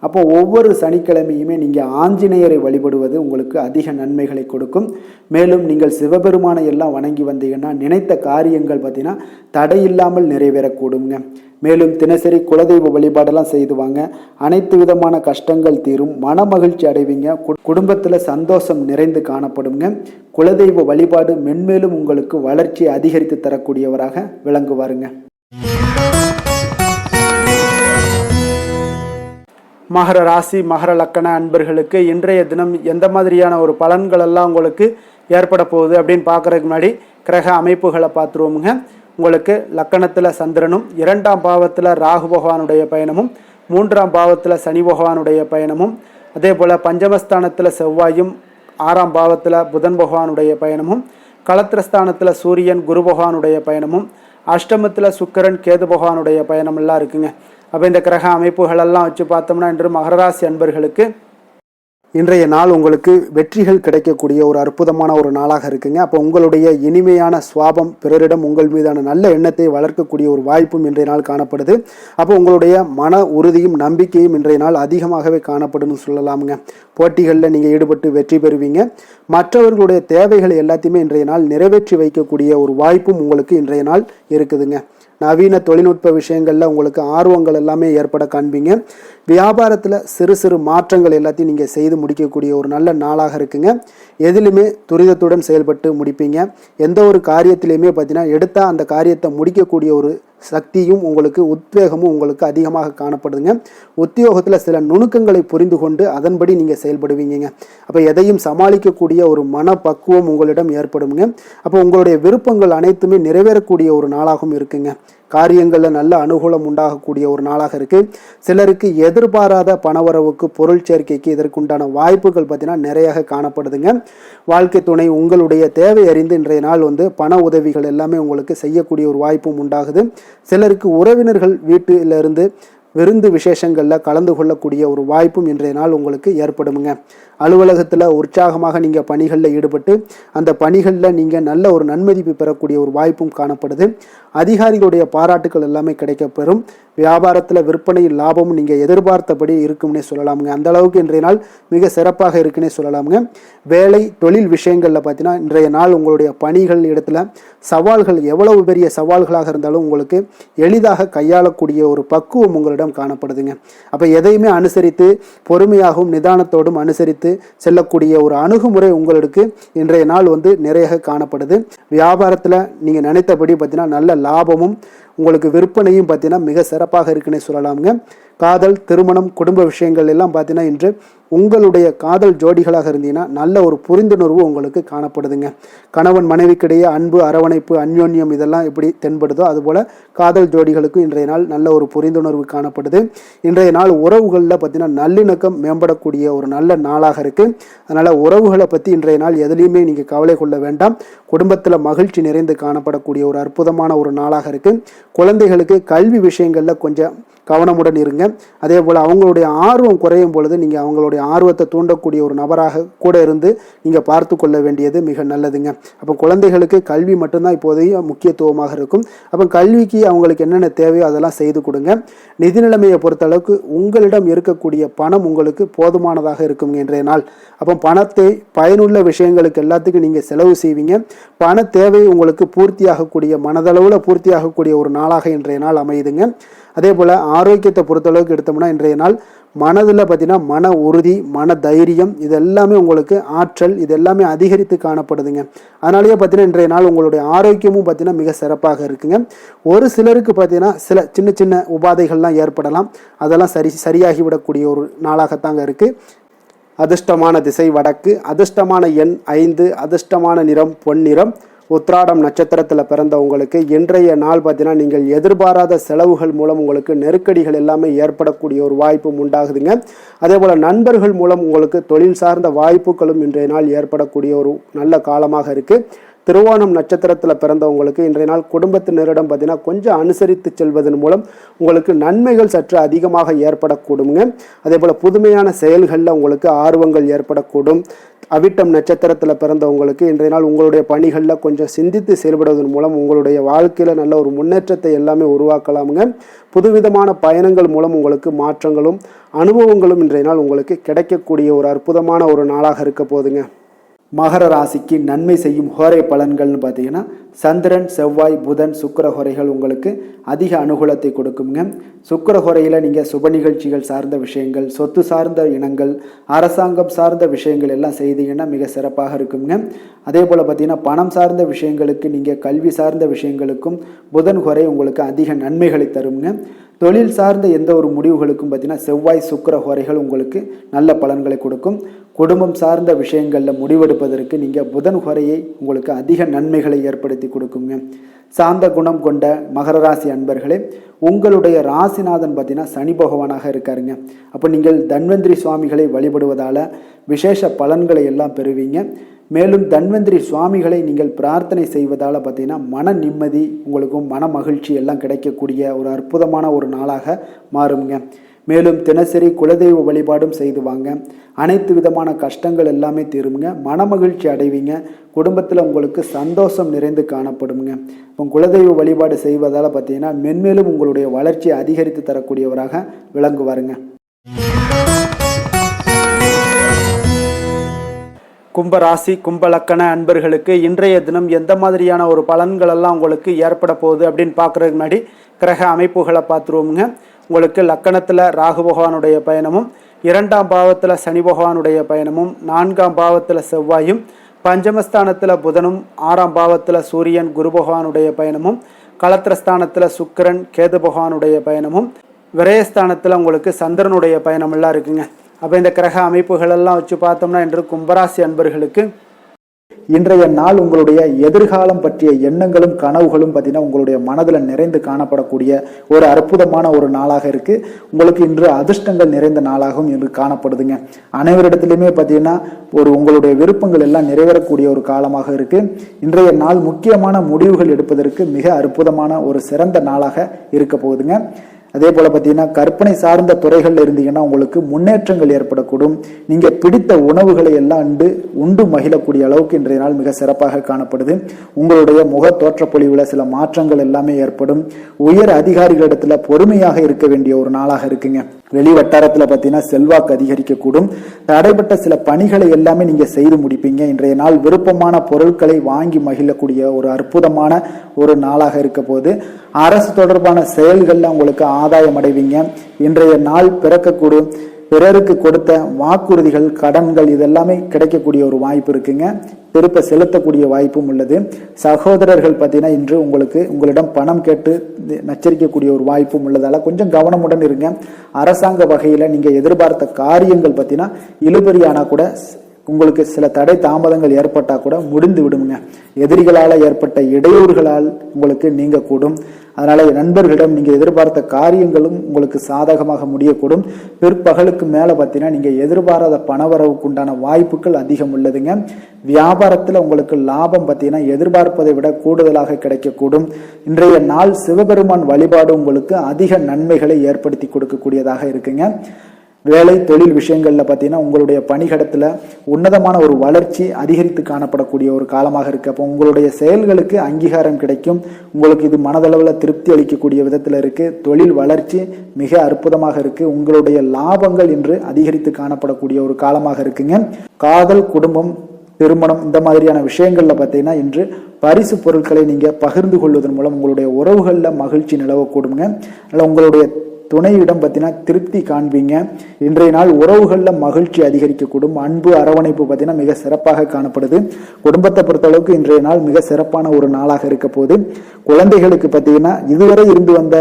அப்போ ஒவ்வொரு சனிக்கிழமையுமே நீங்கள் ஆஞ்சநேயரை வழிபடுவது உங்களுக்கு அதிக நன்மைகளை கொடுக்கும். மேலும் நீங்கள் சிவபெருமானை எல்லாம் வணங்கி வந்தீங்கன்னா நினைத்த காரியங்கள் பார்த்தீங்கன்னா தடையில்லாமல் நிறைவேறக்கூடுங்க. மேலும் தினசரி குலதெய்வ வழிபாடெல்லாம் செய்து வாங்க. அனைத்து விதமான கஷ்டங்கள் தீரும், மன மகிழ்ச்சி அடைவீங்க, குடும்பத்தில் சந்தோஷம் நிறைந்து காணப்படுங்க. குலதெய்வ வழிபாடு மென்மேலும் உங்களுக்கு வளர்ச்சியை அதிகரித்து தரக்கூடியவராக விளங்குவாருங்க. மகர ராசி மகர லக்கண அன்பர்களுக்கு இன்றைய தினம் எந்த மாதிரியான ஒரு பலன்கள் எல்லாம் உங்களுக்கு ஏற்பட போகுது அப்படின்னு பார்க்கறதுக்கு முன்னாடி கிரக அமைப்புகளை பார்த்துருவோமுங்க. உங்களுக்கு லக்கணத்தில் சந்திரனும், 2ஆம் பாவத்தில் ராகு பகவானுடைய பயணமும், 3ஆம் பாவத்தில் சனி பகவானுடைய பயணமும், அதே போல் பஞ்சமஸ்தானத்தில் செவ்வாயும், 6ஆம் பாவத்தில் புதன் பகவானுடைய பயணமும், களத்திரஸ்தானத்தில் சூரியன் குரு பகவானுடைய பயணமும், அஷ்டமத்தில் சுக்கிரன் கேது பகவானுடைய பயணமெல்லாம் இருக்குங்க. அப்போ இந்த கிரக அமைப்புகளெல்லாம் வச்சு பார்த்தோம்னா இன்று மகராசி அன்பர்களுக்கு இன்றைய நாள் உங்களுக்கு வெற்றிகள் கிடைக்கக்கூடிய ஒரு அற்புதமான ஒரு நாளாக இருக்குங்க. அப்போ உங்களுடைய இனிமையான சுவாபம், பிறரிடம் உங்கள் மீதான நல்ல எண்ணத்தை வளர்க்கக்கூடிய ஒரு வாய்ப்பும் இன்றைய நாள் காணப்படுது. அப்போ உங்களுடைய மன உறுதியும் நம்பிக்கையும் இன்றைய நாள் அதிகமாகவே காணப்படும்னு சொல்லலாமுங்க. போட்டிகளில் நீங்கள் ஈடுபட்டு வெற்றி பெறுவீங்க. மற்றவர்களுடைய தேவைகளை எல்லாத்தையுமே இன்றைய நாள் நிறைவேற்றி வைக்கக்கூடிய ஒரு வாய்ப்பும் உங்களுக்கு இன்றைய நாள் இருக்குதுங்க. நவீன தொழில்நுட்ப விஷயங்களில் உங்களுக்கு ஆர்வங்கள் எல்லாமே ஏற்பட காண்பீங்க. வியாபாரத்தில் சிறு சிறு மாற்றங்கள் எல்லாத்தையும் நீங்கள் செய்து முடிக்கக்கூடிய ஒரு நல்ல நாளாக இருக்குங்க. எதிலுமே துரிதத்துடன் செயல்பட்டு முடிப்பீங்க. எந்த ஒரு காரியத்திலையுமே பார்த்தீங்கன்னா எடுத்தால் அந்த காரியத்தை முடிக்கக்கூடிய ஒரு சக்தியும் உங்களுக்கு உத்வேகமும் உங்களுக்கு அதிகமாக காணப்படுதுங்க. உத்தியோகத்தில் சில நுணுக்கங்களை புரிந்து கொண்டு அதன்படி நீங்கள் செயல்படுவீங்க. அப்போ எதையும் சமாளிக்கக்கூடிய ஒரு மனப்பக்குவம் உங்களிடம் ஏற்படுங்க. அப்போ உங்களுடைய விருப்பங்கள் அனைத்துமே நிறைவேறக்கூடிய ஒரு நாளாகவும் இருக்குங்க. காரியங்களில் நல்ல அனுகூலம் உண்டாகக்கூடிய ஒரு நாளாக இருக்குது. சிலருக்கு எதிர்பாராத பணவரவுக்கு, பொருள் சேர்க்கைக்கு இதற்குண்டான வாய்ப்புகள் பார்த்தீங்கன்னா நிறைய காணப்படுதுங்க. வாழ்க்கை துணை உங்களுடைய தேவை அறிந்து இன்றைய நாள் பண உதவிகள் எல்லாமே உங்களுக்கு செய்யக்கூடிய ஒரு வாய்ப்பும் உண்டாகுது. சிலருக்கு உறவினர்கள் வீட்டிலிருந்து விருந்து விசேஷங்களில் கலந்து கொள்ளக்கூடிய ஒரு வாய்ப்பும் இன்றைய நாள் உங்களுக்கு ஏற்படுமுங்க. அலுவலகத்தில் உற்சாகமாக நீங்கள் பணிகளில் ஈடுபட்டு அந்த பணிகளில் நீங்கள் நல்ல ஒரு நன்மதிப்பு பெறக்கூடிய ஒரு வாய்ப்பும் காணப்படுது. அதிகாரிகளுடைய பாராட்டுக்கள் எல்லாமே கிடைக்கப்பெறும். வியாபாரத்தில் விற்பனை லாபமும் நீங்கள் எதிர்பார்த்தபடி இருக்கும்னே சொல்லலாமுங்க. அந்த அளவுக்கு இன்றைய நாள் மிக சிறப்பாக இருக்குன்னே சொல்லலாமுங்க. வேலை தொழில் விஷயங்களில் பார்த்தீங்கன்னா இன்றைய நாள் உங்களுடைய பணிகள் இடத்துல சவால்கள் எவ்வளவு பெரிய சவால்களாக இருந்தாலும் உங்களுக்கு எளிதாக கையாளக்கூடிய ஒரு பக்குவம் உங்களிடம் காணப்படுதுங்க. அப்போ எதையுமே அனுசரித்து பொறுமையாகவும் நிதானத்தோடும் அனுசரித்து செல்லக்கூடிய ஒரு அணுகுமுறை உங்களுக்கு இன்றைய நாள் நிறைய காணப்படுது. வியாபாரத்தில் நீங்கள் நினைத்தபடி பார்த்தீங்கன்னா நல்ல லாபமும் உங்களுக்கு விற்பனையும் பார்த்தீங்கன்னா மிக சிறப்பாக இருக்குன்னே சொல்லலாமுங்க. காதல், திருமணம், குடும்ப விஷயங்கள் எல்லாம் பார்த்தீங்கன்னா இன்று உங்களுடைய காதல் ஜோடிகளாக இருந்தீங்கன்னா நல்ல ஒரு புரிந்துணர்வு உங்களுக்கு காணப்படுதுங்க. கணவன் மனைவிக்கிடையே அன்பு, அரவணைப்பு, அந்யோன்யம் இதெல்லாம் எப்படி தென்படுதோ அதுபோல் காதல் ஜோடிகளுக்கு இன்றைய நாள் நல்ல ஒரு புரிந்துணர்வு காணப்படுது. இன்றைய நாள் உறவுகளில் பார்த்தீங்கன்னா நல்லிணக்கம் மேம்படக்கூடிய ஒரு நல்ல நாளாக இருக்குது. அதனால் உறவுகளை பற்றி இன்றைய நாள் எதுலேயுமே நீங்கள் கவலை கொள்ள வேண்டாம். குடும்பத்தில் மகிழ்ச்சி நிறைந்து காணப்படக்கூடிய ஒரு அற்புதமான ஒரு நாளாக இருக்குது. குழந்தைகளுக்கு கல்வி விஷயங்களில் கொஞ்சம் கவனமுடன் இருங்க. அதே போல் அவங்களுடைய ஆர்வம் குறையும் பொழுது நீங்கள் அவங்களுடைய ஆர்வத்தை தூண்டக்கூடிய ஒரு நபராக கூட இருந்து நீங்கள் பார்த்து கொள்ள வேண்டியது மிக நல்லதுங்க. அப்போ குழந்தைகளுக்கு கல்வி மட்டும்தான் இப்போதைய முக்கியத்துவமாக இருக்கும். அப்போ கல்விக்கு அவங்களுக்கு என்னென்ன தேவையோ அதெல்லாம் செய்து கொடுங்க. நிதி நிலைமையை பொறுத்தளவுக்கு உங்களிடம் இருக்கக்கூடிய பணம் உங்களுக்கு போதுமானதாக இருக்குங்க இன்றைய நாள். அப்போ பணத்தை பயனுள்ள விஷயங்களுக்கு எல்லாத்துக்கும் நீங்கள் செலவு செய்வீங்க. பண தேவை உங்களுக்கு பூர்த்தியாகக்கூடிய, மனதளவில் பூர்த்தியாகக்கூடிய ஒரு நாளாக இன்றைய நாள் அமையுதுங்க. அதே போல் ஆரோக்கியத்தை பொறுத்தளவுக்கு எடுத்தோம்னா இன்றைய நாள் மனதில் பார்த்தீங்கன்னா மன உறுதி, மன தைரியம் இது எல்லாமே உங்களுக்கு ஆற்றல் இது எல்லாமே அதிகரித்து காணப்படுதுங்க. அதனாலேயே பார்த்தீங்கன்னா இன்றைய நாள் உங்களுடைய ஆரோக்கியமும் பார்த்தீங்கன்னா மிக சிறப்பாக இருக்குங்க. ஒரு சிலருக்கு பார்த்தீங்கன்னா சில சின்ன சின்ன உபாதைகள்லாம் ஏற்படலாம். அதெல்லாம் சரியாகிவிடக்கூடிய ஒரு நாளாகத்தாங்க இருக்குது. அதிர்ஷ்டமான திசை வடக்கு, அதிர்ஷ்டமான எண் 5, அதிர்ஷ்டமான நிறம் பொன்னிறம். உத்திராடம் நட்சத்திரத்தில் பிறந்தவங்களுக்கு இன்றைய நாள் பார்த்தீங்கன்னா நீங்கள் எதிர்பாராத செலவுகள் மூலம் உங்களுக்கு நெருக்கடிகள் எல்லாமே ஏற்படக்கூடிய ஒரு வாய்ப்பும் உண்டாகுதுங்க. அதே போல் நண்பர்கள் மூலம் உங்களுக்கு தொழில் சார்ந்த வாய்ப்புகளும் இன்றைய நாள் ஏற்படக்கூடிய ஒரு நல்ல காலமாக இருக்குது. திருவோணம் நட்சத்திரத்தில் பிறந்தவங்களுக்கு இன்றைய நாள் குடும்பத்தினரிடம் பார்த்தீங்கன்னா கொஞ்சம் அனுசரித்து செல்வதன் மூலம் உங்களுக்கு நன்மைகள் சற்று அதிகமாக ஏற்படக்கூடுங்க. அதே போல் புதுமையான செயல்களில் உங்களுக்கு ஆர்வங்கள் ஏற்படக்கூடும். அவிட்டம் நட்சத்திரத்தில் பிறந்தவங்களுக்கு இன்றைய நாள் உங்களுடைய பணிகளில் கொஞ்சம் சிந்தித்து செயல்படுவதன் மூலம் உங்களுடைய வாழ்க்கையில் நல்ல ஒரு முன்னேற்றத்தை எல்லாமே உருவாக்கலாமுங்க. புதுவிதமான பயணங்கள் மூலம் உங்களுக்கு மாற்றங்களும் அனுபவங்களும் இன்றைய நாள் உங்களுக்கு கிடைக்கக்கூடிய ஒரு அற்புதமான ஒரு நாளாக இருக்க போதுங்க. மகர ராசிக்கு நன்மை செய்யும் ஹோரை பலன்கள்னு பார்த்தீங்கன்னா சந்திரன், செவ்வாய், புதன், சுக்கிர ஹோரைகள் உங்களுக்கு அதிக அனுகூலத்தை கொடுக்குங்க. சுக்கிர ஹோரையில் நீங்கள் சுப நிகழ்ச்சிகள் சார்ந்த விஷயங்கள், சொத்து சார்ந்த இனங்கள், அரசாங்கம் சார்ந்த விஷயங்கள் எல்லாம் செய்தீங்கன்னா மிக சிறப்பாக இருக்குங்க. அதே போல் பார்த்தீங்கன்னா பணம் சார்ந்த விஷயங்களுக்கு, நீங்கள் கல்வி சார்ந்த விஷயங்களுக்கும் புதன் ஹோரை உங்களுக்கு அதிக நன்மைகளை தருங்க. தொழில் சார்ந்த எந்த ஒரு முடிவுகளுக்கும் பார்த்தீங்கன்னா செவ்வாய், சுக்கிர ஹோரைகள் உங்களுக்கு நல்ல பலன்களை கொடுக்கும். குடும்பம் சார்ந்த விஷயங்களில் முடிவெடுப்பதற்கு நீங்கள் புதன் ஹோரையை உங்களுக்கு அதிக நன்மைகளை ஏற்படுத்தி கொடுக்குங்க. சாந்த குணம் கொண்ட மகர ராசி அன்பர்களே, உங்களுடைய ராசிநாதன் பார்த்தீங்கன்னா சனி பகவானாக இருக்காருங்க. அப்போ நீங்கள் தன்வந்திரி சுவாமிகளை வழிபடுவதால் விசேஷ பலன்களை எல்லாம் பெறுவீங்க. மேலும் தன்வந்திரி சுவாமிகளை நீங்கள் பிரார்த்தனை செய்வதால் பார்த்தீங்கன்னா மன நிம்மதி, உங்களுக்கும் மன மகிழ்ச்சி எல்லாம் கிடைக்கக்கூடிய ஒரு அற்புதமான ஒரு நாளாக மாறுங்க. மேலும் தினசரி குலதெய்வ வழிபாடும் செய்து வாங்க. அனைத்து விதமான கஷ்டங்கள் எல்லாமே தீருங்க. மனமகிழ்ச்சி அடைவீங்க. குடும்பத்தில் உங்களுக்கு சந்தோஷம் நிறைந்து காணப்படுங்க. இப்போ குலதெய்வ வழிபாடு செய்வதால் பார்த்தீங்கன்னா மென்மேலும் உங்களுடைய வளர்ச்சியை அதிகரித்து தரக்கூடியவராக விளங்குவாருங்க. கும்பராசி கும்பலக்கண அன்பர்களுக்கு இன்றைய தினம் எந்த மாதிரியான ஒரு பலன்கள் எல்லாம் உங்களுக்கு ஏற்பட போகுது அப்படின்னு பார்க்குறதுக்கு முன்னாடி கிரக அமைப்புகளை பார்த்துருவோமுங்க. உங்களுக்கு லக்கணத்தில் ராகு பகவானுடைய பயணமும், 2ஆம் பாவத்தில் சனி பகவானுடைய பயணமும், 4ஆம் பாவத்தில் செவ்வாயும், பஞ்சமஸ்தானத்தில் புதனும், 6ஆம் பாவத்தில் சூரியன் குரு பகவானுடைய பயணமும், களத்திரஸ்தானத்தில் சுக்கிரன் கேது பகவானுடைய பயணமும், விரயஸ்தானத்தில் உங்களுக்கு சந்திரனுடைய பயணமெல்லாம் இருக்குங்க. அப்போ இந்த கிரக அமைப்புகளெல்லாம் வச்சு பார்த்தோம்னா இன்று கும்பராசி அன்பர்களுக்கு இன்றைய நாள் உங்களுடைய எதிர்காலம் பற்றிய எண்ணங்களும் கனவுகளும் பார்த்தீங்கன்னா உங்களுடைய மனதில் நிறைந்து காணப்படக்கூடிய ஒரு அற்புதமான ஒரு நாளாக இருக்கு. உங்களுக்கு இன்று அதிர்ஷ்டங்கள் நிறைந்த நாளாகவும் இன்று காணப்படுதுங்க. அனைவரிடத்திலுமே பார்த்தீங்கன்னா உங்களுடைய விருப்பங்கள் எல்லாம் நிறைவேறக்கூடிய ஒரு காலமாக இருக்கு. இன்றைய நாள் முக்கியமான முடிவுகள் எடுப்பதற்கு மிக அற்புதமான ஒரு சிறந்த நாளாக இருக்க போகுதுங்க. அதே போல பார்த்தீங்கன்னா கற்பனை சார்ந்த துறைகளில் இருந்தீங்கன்னா உங்களுக்கு முன்னேற்றங்கள் ஏற்படக்கூடும். நீங்க பிடித்த உணவுகளை எல்லாம் உண்டு மகிழக்கூடிய அளவுக்கு இன்றைய நாள் மிக சிறப்பாக காணப்படுது. உங்களுடைய முக தோற்றப்பொழிவுல சில மாற்றங்கள் எல்லாமே ஏற்படும். உயர் அதிகாரிகளிடத்துல பொறுமையாக இருக்க வேண்டிய ஒரு நாளாக இருக்குங்க. வெளி வட்டாரத்தில் பார்த்தீங்கன்னா செல்வாக்கு அதிகரிக்கக்கூடும். தடைப்பட்ட சில பணிகளை எல்லாமே நீங்க செய்து முடிப்பீங்க. இன்றைய நாள் விருப்பமான பொருட்களை வாங்கி மகிழக்கூடிய ஒரு அற்புதமான ஒரு நாளாக இருக்க போது. அரசு தொடர்பான செயல்கள்ல உங்களுக்கு ஆதாயம் அடைவீங்க. இன்றைய நாள் பிறக்கக்கூடும். பிறருக்கு கொடுத்த வாக்குறுதிகள், கடன்கள் இதெல்லாமே கிடைக்கக்கூடிய ஒரு வாய்ப்பு இருக்குங்க. திருப்ப செலுத்தக்கூடிய வாய்ப்பும் உள்ளது. சகோதரர்கள் பார்த்தீங்கன்னா இன்று உங்களிடம் பணம் கேட்டு நச்சரிக்கக்கூடிய ஒரு வாய்ப்பும் உள்ளதால கொஞ்சம் கவனமுடன் இருங்க. அரசாங்க வகையில நீங்க எதிர்பார்த்த காரியங்கள் பார்த்தீங்கன்னா இழுபறியானா கூட உங்களுக்கு சில தடை தாமதங்கள் ஏற்பட்டா கூட முடிந்து விடுங்க. எதிரிகளால் ஏற்பட்ட இடையூறுகளால் உங்களுக்கு நீங்க கூடும். அதனால நண்பர்களிடம் நீங்க எதிர்பார்த்த காரியங்களும் உங்களுக்கு சாதகமாக முடியக்கூடும். பிற்பகலுக்கு மேல பார்த்தீங்கன்னா நீங்க எதிர்பாராத பணவரவுக்கு உண்டான வாய்ப்புகள் அதிகம் உள்ளதுங்க. வியாபாரத்துல உங்களுக்கு லாபம் பார்த்தீங்கன்னா எதிர்பார்ப்பதை விட கூடுதலாக கிடைக்கக்கூடும். இன்றைய நாள் சிவபெருமான் வழிபாடு உங்களுக்கு அதிக நன்மைகளை ஏற்படுத்தி கொடுக்கக்கூடியதாக இருக்குங்க. வேலை தொழில் விஷயங்கள்ல பார்த்தீங்கன்னா உங்களுடைய பணிகடத்துல உன்னதமான ஒரு வளர்ச்சி அதிகரித்து காணப்படக்கூடிய ஒரு காலமாக இருக்கு. அப்போ உங்களுடைய செயல்களுக்கு அங்கீகாரம் கிடைக்கும். உங்களுக்கு இது மனதளவில் திருப்தி அளிக்கக்கூடிய விதத்தில் இருக்கு. தொழில் வளர்ச்சி மிக அற்புதமாக இருக்கு. உங்களுடைய லாபங்கள் இன்று அதிகரித்து காணப்படக்கூடிய ஒரு காலமாக இருக்குங்க. காதல், குடும்பம், திருமணம் இந்த மாதிரியான விஷயங்கள்ல பார்த்தீங்கன்னா இன்று பரிசு பொருட்களை நீங்க பகிர்ந்து கொள்வதன் மூலம் உங்களுடைய உறவுகள்ல மகிழ்ச்சி நிலவக்கூடுங்க. அதனால உங்களுடைய துணையிடம் பார்த்தீங்கன்னா திருப்தி காண்பீங்க. இன்றைய நாள் உறவுகளில் மகிழ்ச்சி அதிகரிக்கக்கூடும். அன்பு, அரவணைப்பு பார்த்தீங்கன்னா மிக சிறப்பாக காணப்படுது. குடும்பத்தை பொறுத்தளவுக்கு இன்றைய நாள் மிக சிறப்பான ஒரு நாளாக இருக்க போது. குழந்தைகளுக்கு பார்த்தீங்கன்னா இதுவரை இருந்து வந்த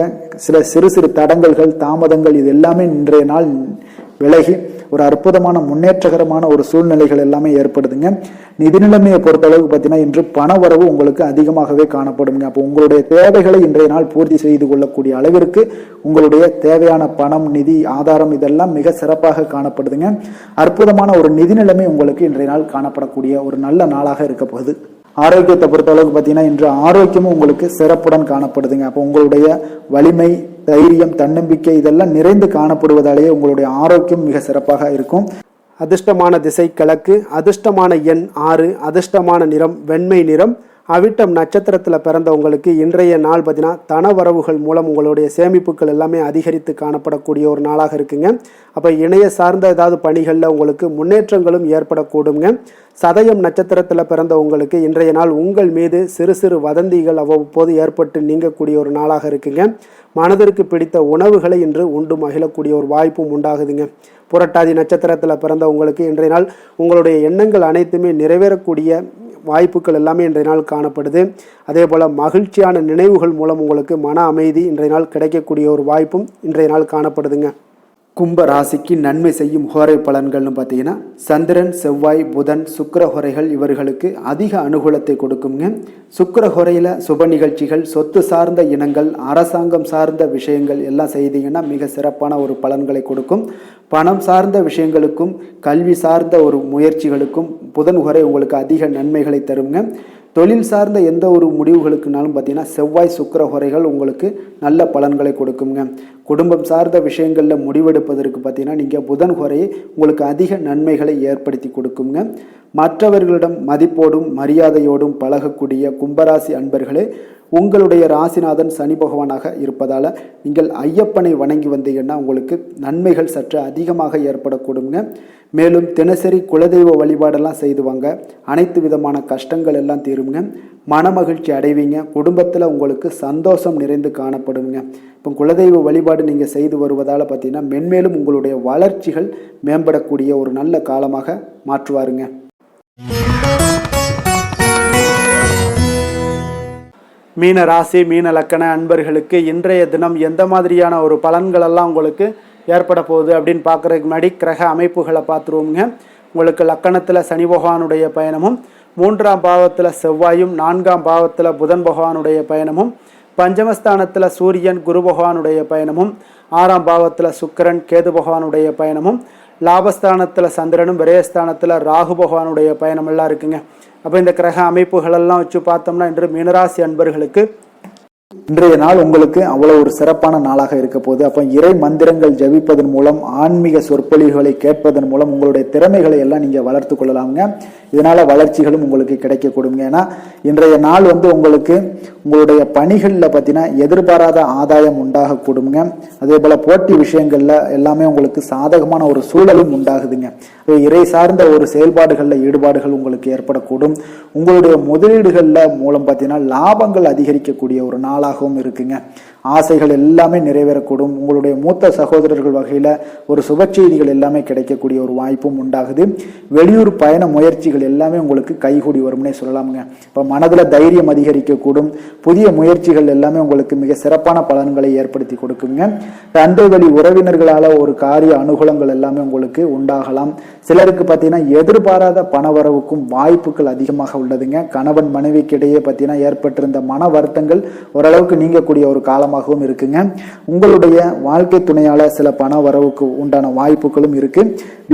சில சிறு சிறு தடங்கல்கள், தாமதங்கள் இது எல்லாமே இன்றைய நாள் விலகி ஒரு அற்புதமான முன்னேற்றகரமான ஒரு சூழ்நிலைகள் எல்லாமே ஏற்படுதுங்க. நிதி நிலைமையை பொறுத்தளவுக்கு பார்த்தீங்கன்னா இன்று பண வரவு உங்களுக்கு அதிகமாகவே காணப்படுங்க. அப்போ உங்களுடைய தேவைகளை இன்றைய நாள் பூர்த்தி செய்து கொள்ளக்கூடிய அளவிற்கு உங்களுடைய தேவையான பணம், நிதி ஆதாரம் இதெல்லாம் மிக சிறப்பாக காணப்படுதுங்க. அற்புதமான ஒரு நிதி நிலைமை உங்களுக்கு இன்றைய நாள் காணப்படக்கூடிய ஒரு நல்ல நாளாக இருக்க போகுது. ஆரோக்கியத்தை பொறுத்த அளவுக்கு பார்த்தீங்கன்னா இன்று ஆரோக்கியமும் உங்களுக்கு சிறப்புடன் காணப்படுதுங்க. அப்போ உங்களுடைய வலிமை, தைரியம், தன்னம்பிக்கை இதெல்லாம் நிறைந்து காணப்படுவதாலேயே உங்களுடைய ஆரோக்கியம் மிக சிறப்பாக இருக்கும். அதிர்ஷ்டமான திசை கிழக்கு, அதிர்ஷ்டமான எண் 6, அதிர்ஷ்டமான நிறம் வெண்மை நிறம். அவிட்டம் நட்சத்திரத்தில் பிறந்தவங்களுக்கு இன்றைய நாள் பார்த்தீங்கன்னா தன வரவுகள் மூலம் உங்களுடைய சேமிப்புகள் எல்லாமே அதிகரித்து காணப்படக்கூடிய ஒரு நாளாக இருக்குங்க. அப்போ இணைய சார்ந்த ஏதாவது பணிகளில் உங்களுக்கு முன்னேற்றங்களும் ஏற்படக்கூடுங்க. சதயம் நட்சத்திரத்தில் பிறந்தவங்களுக்கு இன்றைய நாள் உங்கள் மீது சிறு சிறு வதந்திகள் அவ்வப்போது ஏற்பட்டு நீங்கக்கூடிய ஒரு நாளாக இருக்குங்க. மனதிற்கு பிடித்த உணவுகளை இன்று உண்டு மகிழக்கூடிய ஒரு வாய்ப்பும் உண்டாகுதுங்க. புரட்டாதி நட்சத்திரத்தில் பிறந்தவங்களுக்கு இன்றைய நாள் உங்களுடைய எண்ணங்கள் அனைத்துமே நிறைவேறக்கூடிய வாய்ப்புகள் எல்லாமே இன்றைய நாள் காணப்படுது. அதே போல் மகிழ்ச்சியான நினைவுகள் மூலம் உங்களுக்கு மன அமைதி இன்றைய நாள் கிடைக்கக்கூடிய ஒரு வாய்ப்பும் இன்றைய நாள் காணப்படுதுங்க. கும்ப ராசிக்கு நன்மை செய்யும் ஹோரை பலன்கள்னு பார்த்தீங்கன்னா சந்திரன், செவ்வாய், புதன், சுக்கிர ஹோரைகள் இவர்களுக்கு அதிக அனுகூலத்தை கொடுக்குங்க. சுக்கிர ஹோரையில் சுப நிகழ்ச்சிகள், சொத்து சார்ந்த இனங்கள், அரசாங்கம் சார்ந்த விஷயங்கள் எல்லாம் செய்தீங்கன்னா மிக சிறப்பான ஒரு பலன்களை கொடுக்கும். பணம் சார்ந்த விஷயங்களுக்கும் கல்வி சார்ந்த ஒரு முயற்சிகளுக்கும் புதன் ஹோரை உங்களுக்கு அதிக நன்மைகளை தருங்க. தொழில் சார்ந்த எந்த ஒரு முடிவுகளுக்குனாலும் பார்த்தீங்கன்னா செவ்வாய், சுக்கிர ஹோரைகள் உங்களுக்கு நல்ல பலன்களை கொடுக்குங்க. குடும்பம் சார்ந்த விஷயங்களில் முடிவெடுப்பதற்கு பார்த்தீங்கன்னா நீங்கள் புதன் ஹோரையை உங்களுக்கு அதிக நன்மைகளை ஏற்படுத்தி கொடுக்குங்க. மற்றவர்களிடம் மதிப்போடும் மரியாதையோடும் பழகக்கூடிய கும்பராசி அன்பர்களே, உங்களுடைய ராசிநாதன் சனி பகவானாக இருப்பதால் நீங்கள் ஐயப்பனை வணங்கி வந்தீங்கன்னா உங்களுக்கு நன்மைகள் சற்று அதிகமாக ஏற்படக்கூடுங்க. மேலும் தினசரி குலதெய்வ வழிபாடெல்லாம் செய்து வாங்க, அனைத்து விதமான கஷ்டங்கள் எல்லாம் தீருங்க, மனமகிழ்ச்சி அடைவீங்க. குடும்பத்தில் உங்களுக்கு சந்தோஷம் நிறைந்து காணப்படுங்க. இப்போ குலதெய்வ வழிபாடு நீங்கள் செய்து வருவதால் பார்த்தீங்கன்னா மென்மேலும் உங்களுடைய வளர்ச்சிகள் மேம்படக்கூடிய ஒரு நல்ல காலமாக மாற்றுவாருங்க. மீன ராசி, மீன லக்கண அன்பர்களுக்கு இன்றைய தினம் எந்த மாதிரியான ஒரு பலன்களெல்லாம் உங்களுக்கு ஏற்பட போகுது அப்படின்னு பார்க்குறதுக்கு முன்னாடி கிரக அமைப்புகளை பார்த்துருவோங்க. உங்களுக்கு லக்கணத்தில் சனி பகவானுடைய பயணமும், 3ஆம் பாவத்தில் செவ்வாயும், 4ஆம் பாவத்தில் புதன் பகவானுடைய பயணமும், பஞ்சமஸ்தானத்தில் சூரியன், குரு பகவானுடைய பயணமும், 6ஆம் பாவத்தில் சுக்கிரன், கேது பகவானுடைய பயணமும், லாபஸ்தானத்தில் சந்திரனும், விரயஸ்தானத்தில் ராகு பகவானுடைய பயணமெல்லாம் இருக்குங்க. அப்போ இந்த கிரக அமைப்புகளெல்லாம் வச்சு பார்த்தோம்னா இன்று மீனராசி அன்பர்களுக்கு இன்றைய நாள் உங்களுக்கு அவ்வளவு ஒரு சிறப்பான நாளாக இருக்க போகுது. அப்போ இறை மந்திரங்கள் ஜபிப்பதன் மூலம், ஆன்மீக சொற்பொழிவுகளை கேட்பதன் மூலம் உங்களுடைய திறமைகளை எல்லாம் நீங்கள் வளர்த்து கொள்ளலாமுங்க. இதனால வளர்ச்சிகளும் உங்களுக்கு கிடைக்க கொடுங்க. ஏன்னா இன்றைய நாள் உங்களுக்கு உங்களுடைய பணிகளில் பார்த்தீங்கன்னா எதிர்பாராத ஆதாயம் உண்டாக கொடுங்க. அதே போல போட்டி விஷயங்கள்ல எல்லாமே உங்களுக்கு சாதகமான ஒரு சூழலும் உண்டாகுதுங்க. இறை சார்ந்த ஒரு செயல்பாடுகளில் ஈடுபாடுகள் உங்களுக்கு ஏற்படக்கூடும். உங்களுடைய முதலீடுகளில் மூலம் பார்த்தீங்கன்னா லாபங்கள் அதிகரிக்கக்கூடிய ஒரு நாளாகவும் இருக்குங்க. ஆசைகள் எல்லாமே நிறைவேறக்கூடும். உங்களுடைய மூத்த சகோதரர்கள் வகையில் ஒரு சுப செய்திகள் எல்லாமே கிடைக்கக்கூடிய ஒரு வாய்ப்பும் உண்டாகுது. வெளியூர் பயண முயற்சிகள் எல்லாமே உங்களுக்கு கைகூடி வரும்னே சொல்லலாமுங்க. இப்போ மனதில் தைரியம் அதிகரிக்கக்கூடும். புதிய முயற்சிகள் எல்லாமே உங்களுக்கு மிக சிறப்பான பலன்களை ஏற்படுத்தி கொடுக்குங்க. தந்தை வழி உறவினர்களால் ஒரு காரிய அனுகூலங்கள் எல்லாமே உங்களுக்கு உண்டாகலாம். சிலருக்கு பார்த்தீங்கன்னா எதிர்பாராத பணவரவுக்கும் வாய்ப்புகள் அதிகமாக உள்ளதுங்க. கணவன் மனைவிக்கு இடையே பார்த்தீங்கன்னா ஏற்பட்டிருந்த மன வருத்தங்கள் ஓரளவுக்கு நீங்கக்கூடிய ஒரு காலமாகவும் இருக்குங்க. உங்களுடைய வாழ்க்கை துணையால சில பண வரவுக்கு உண்டான வாய்ப்புகளும் இருக்கு.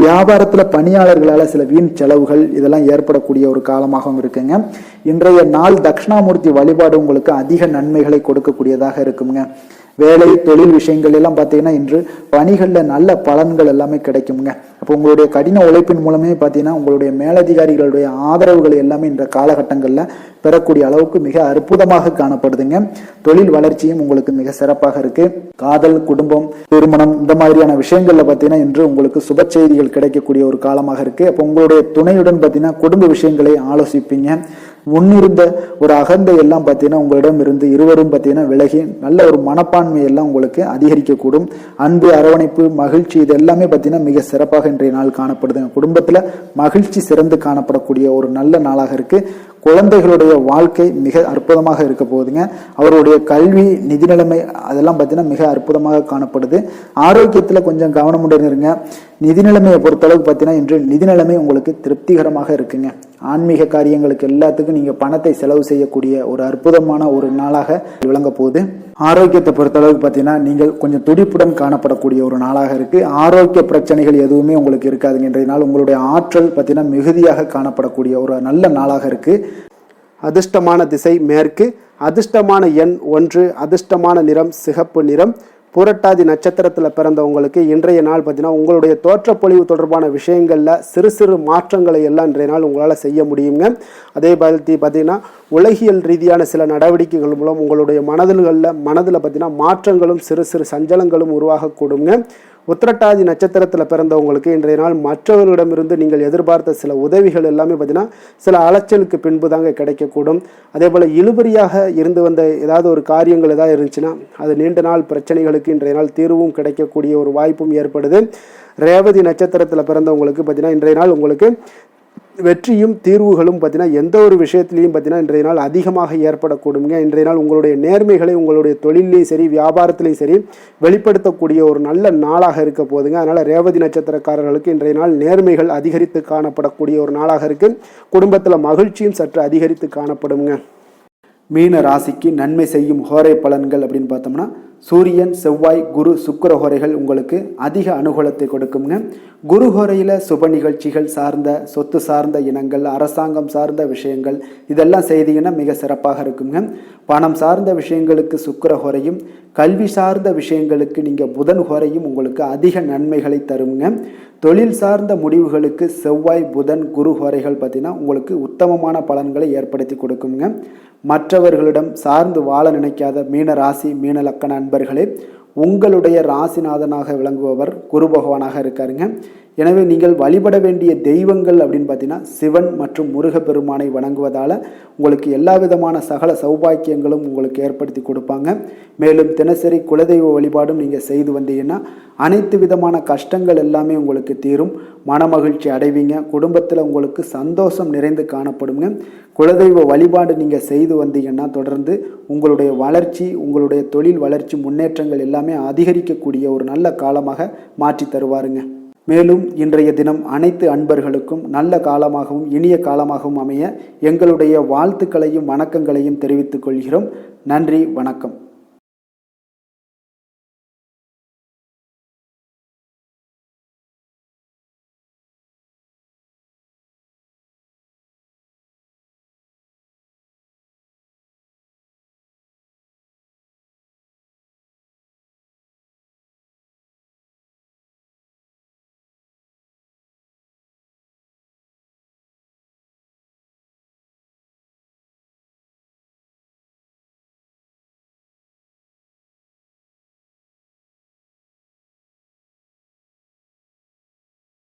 வியாபாரத்துல பணியாளர்களால சில வீண் செலவுகள் இதெல்லாம் ஏற்படக்கூடிய ஒரு காலமாகவும் இருக்குங்க. இன்றைய நாள் தட்சிணாமூர்த்தி வழிபாடு உங்களுக்கு அதிக நன்மைகளை கொடுக்கக்கூடியதாக இருக்குங்க. வேலை தொழில் விஷயங்கள் எல்லாம் பார்த்தீங்கன்னா இன்று பணிகளில் நல்ல பலன்கள் எல்லாமே கிடைக்குங்க. அப்போ உங்களுடைய கடின உழைப்பின் மூலமே பார்த்தீங்கன்னா உங்களுடைய மேலதிகாரிகளுடைய ஆதரவுகள் எல்லாமே இந்த காலகட்டங்களில் பெறக்கூடிய அளவுக்கு மிக அற்புதமாக காணப்படுதுங்க. தொழில் வளர்ச்சியும் உங்களுக்கு மிக சிறப்பாக இருக்கு. காதல், குடும்பம், திருமணம் இந்த மாதிரியான விஷயங்கள்ல பார்த்தீங்கன்னா இன்று உங்களுக்கு சுப செய்திகள் கிடைக்கக்கூடிய ஒரு காலமாக இருக்கு. அப்போ உங்களுடைய துணையுடன் பார்த்தீங்கன்னா குடும்ப விஷயங்களை ஆலோசிப்பீங்க. முன்னிருந்த ஒரு அகந்தை எல்லாம் பார்த்தீங்கன்னா உங்களிடம் இருந்து இருவரும் பார்த்தீங்கன்னா விலகி நல்ல ஒரு மனப்பான்மை எல்லாம் உங்களுக்கு அதிகரிக்கக்கூடும். அன்பு, அரவணைப்பு, மகிழ்ச்சி இது எல்லாமே பார்த்தீங்கன்னா மிக சிறப்பாக இன்றைய நாள் காணப்படுதுங்க. குடும்பத்தில் மகிழ்ச்சி சிறந்து காணப்படக்கூடிய ஒரு நல்ல நாளாக இருக்கு. குழந்தைகளுடைய வாழ்க்கை மிக அற்புதமாக இருக்க போகுதுங்க. அவருடைய கல்வி, நிதி நிலைமை அதெல்லாம் பார்த்தீங்கன்னா மிக அற்புதமாக காணப்படுது. ஆரோக்கியத்தில் கொஞ்சம் கவனமுடன் இருங்க. நிதி நிலைமையை பொறுத்தளவுக்கு பார்த்தீங்கன்னா இன்று நிதி நிலைமை உங்களுக்கு திருப்திகரமாக இருக்குங்க. ஆன்மீக காரியங்களுக்கு எல்லாத்துக்கும் நீங்கள் பணத்தை செலவு செய்யக்கூடிய ஒரு அற்புதமான ஒரு நாளாக விளங்க போகுது. ஆரோக்கியத்தை பொறுத்தளவுக்கு பார்த்தீங்கன்னா நீங்கள் கொஞ்சம் துடிப்புடன் காணப்படக்கூடிய ஒரு நாளாக இருக்கு. ஆரோக்கிய பிரச்சனைகள் எதுவுமே உங்களுக்கு இருக்காதுங்க. இன்றைய நாள் உங்களுடைய ஆற்றல் பார்த்தீங்கன்னா மிகுதியாக காணப்படக்கூடிய ஒரு நல்ல நாளாக இருக்கு. அதிர்ஷ்டமான திசை மேற்கு, அதிர்ஷ்டமான எண் 1, அதிர்ஷ்டமான நிறம் சிகப்பு நிறம். புரட்டாதி நட்சத்திரத்தில் பிறந்தவங்களுக்கு இன்றைய நாள் பார்த்தீங்கன்னா உங்களுடைய தோற்றப்பொழிவு தொடர்பான விஷயங்களில் சிறு சிறு மாற்றங்களை எல்லாம் இன்றைய நாள் உங்களால் செய்ய முடியுங்க. அதே மாதிரி பார்த்தீங்கன்னா உலகியல் ரீதியான சில நடவடிக்கைகள் மூலம் உங்களுடைய மனதில் பார்த்தீங்கன்னா மாற்றங்களும் சிறு சிறு சஞ்சலங்களும் உருவாகக்கூடுங்க. உத்திரட்டாதி நட்சத்திரத்தில் பிறந்தவங்களுக்கு இன்றைய நாள் மற்றவர்களிடமிருந்து நீங்கள் எதிர்பார்த்த சில உதவிகள் எல்லாமே பார்த்தீங்கன்னா சில அலைச்சலுக்கு பின்பு தாங்க கிடைக்கக்கூடும். அதே போல் இழுபறியாக இருந்து வந்த ஏதாவது ஒரு காரியங்கள் ஏதாவது இருந்துச்சுன்னா அது நீண்ட நாள் பிரச்சனைகளுக்கு இன்றைய நாள் தீர்வும் கிடைக்கக்கூடிய ஒரு வாய்ப்பும் ஏற்படுது. ரேவதி நட்சத்திரத்தில் பிறந்தவங்களுக்கு பார்த்தீங்கன்னா இன்றைய நாள் உங்களுக்கு வெற்றியும் தீர்வுகளும் பார்த்தீங்கன்னா எந்த ஒரு விஷயத்திலையும் பார்த்தீங்கன்னா இன்றைய நாள் அதிகமாக ஏற்படக்கூடுங்க. இன்றைய நாள் உங்களுடைய நேர்மைகளை உங்களுடைய தொழிலையும் சரி வியாபாரத்திலையும் சரி வெளிப்படுத்தக்கூடிய ஒரு நல்ல நாளாக இருக்க போதுங்க. அதனால் ரேவதி நட்சத்திரக்காரர்களுக்கு இன்றைய நாள் நேர்மைகள் அதிகரித்து காணப்படக்கூடிய ஒரு நாளாக இருக்குது. குடும்பத்தில் மகிழ்ச்சியும் சற்று அதிகரித்து காணப்படுங்க. மீன ராசிக்கு நன்மை செய்யும் ஹோரை பலன்கள் அப்படின்னு பார்த்தோம்னா சூரியன், செவ்வாய், குரு, சுக்கிர ஹோரைகள் உங்களுக்கு அதிக அனுகூலத்தை கொடுக்குங்க. குரு ஹோரையில் சுப நிகழ்ச்சிகள் சார்ந்த, சொத்து சார்ந்த இனங்கள், அரசாங்கம் சார்ந்த விஷயங்கள் இதெல்லாம் செய்தீங்கன்னா மிக சிறப்பாக இருக்குங்க. பணம் சார்ந்த விஷயங்களுக்கு சுக்கிர ஹோரையும், கல்வி சார்ந்த விஷயங்களுக்கு நீங்கள் புதன் ஹோரையும் உங்களுக்கு அதிக நன்மைகளை தருங்க. தொழில் சார்ந்த முடிவுகளுக்கு செவ்வாய், புதன், குரு ஹோரைகள் பார்த்தீங்கன்னா உங்களுக்கு உத்தமமான பலன்களை ஏற்படுத்தி கொடுக்குங்க. மற்றவர்களிடம் சார்ந்து வாழ நினைக்காத மீன ராசி, மீன லக்கண அன்பர்களே, உங்களுடைய ராசிநாதனாக விளங்குபவர் குரு பகவானாக இருக்காருங்க. எனவே நீங்கள் வழிபட வேண்டிய தெய்வங்கள் அப்படின்னு பார்த்தீங்கன்னா சிவன் மற்றும் முருகப்பெருமானை வணங்குவதால் உங்களுக்கு எல்லா விதமான சகல சௌபாக்கியங்களும் உங்களுக்கு ஏற்படுத்தி கொடுப்பாங்க. மேலும் தினசரி குலதெய்வ வழிபாடும் நீங்கள் செய்து வந்தீங்கன்னா அனைத்து விதமான கஷ்டங்கள் எல்லாமே உங்களுக்கு தீரும். மனமகிழ்ச்சி அடைவீங்க. குடும்பத்தில் உங்களுக்கு சந்தோஷம் நிறைந்து காணப்படுங்க. குலதெய்வ வழிபாடு நீங்கள் செய்து வந்தீங்கன்னா தொடர்ந்து உங்களுடைய வளர்ச்சி, உங்களுடைய தொழில் வளர்ச்சி, முன்னேற்றங்கள் எல்லாமே அதிகரிக்கக்கூடிய ஒரு நல்ல காலமாக மாற்றி தருவாருங்க. மேலும் இன்றைய தினம் அனைத்து அன்பர்களுக்கும் நல்ல காலமாகவும் இனிய காலமாகவும் அமைய எங்களுடைய வாழ்த்துக்களையும் வணக்கங்களையும் தெரிவித்துக் கொள்கிறோம். நன்றி, வணக்கம்.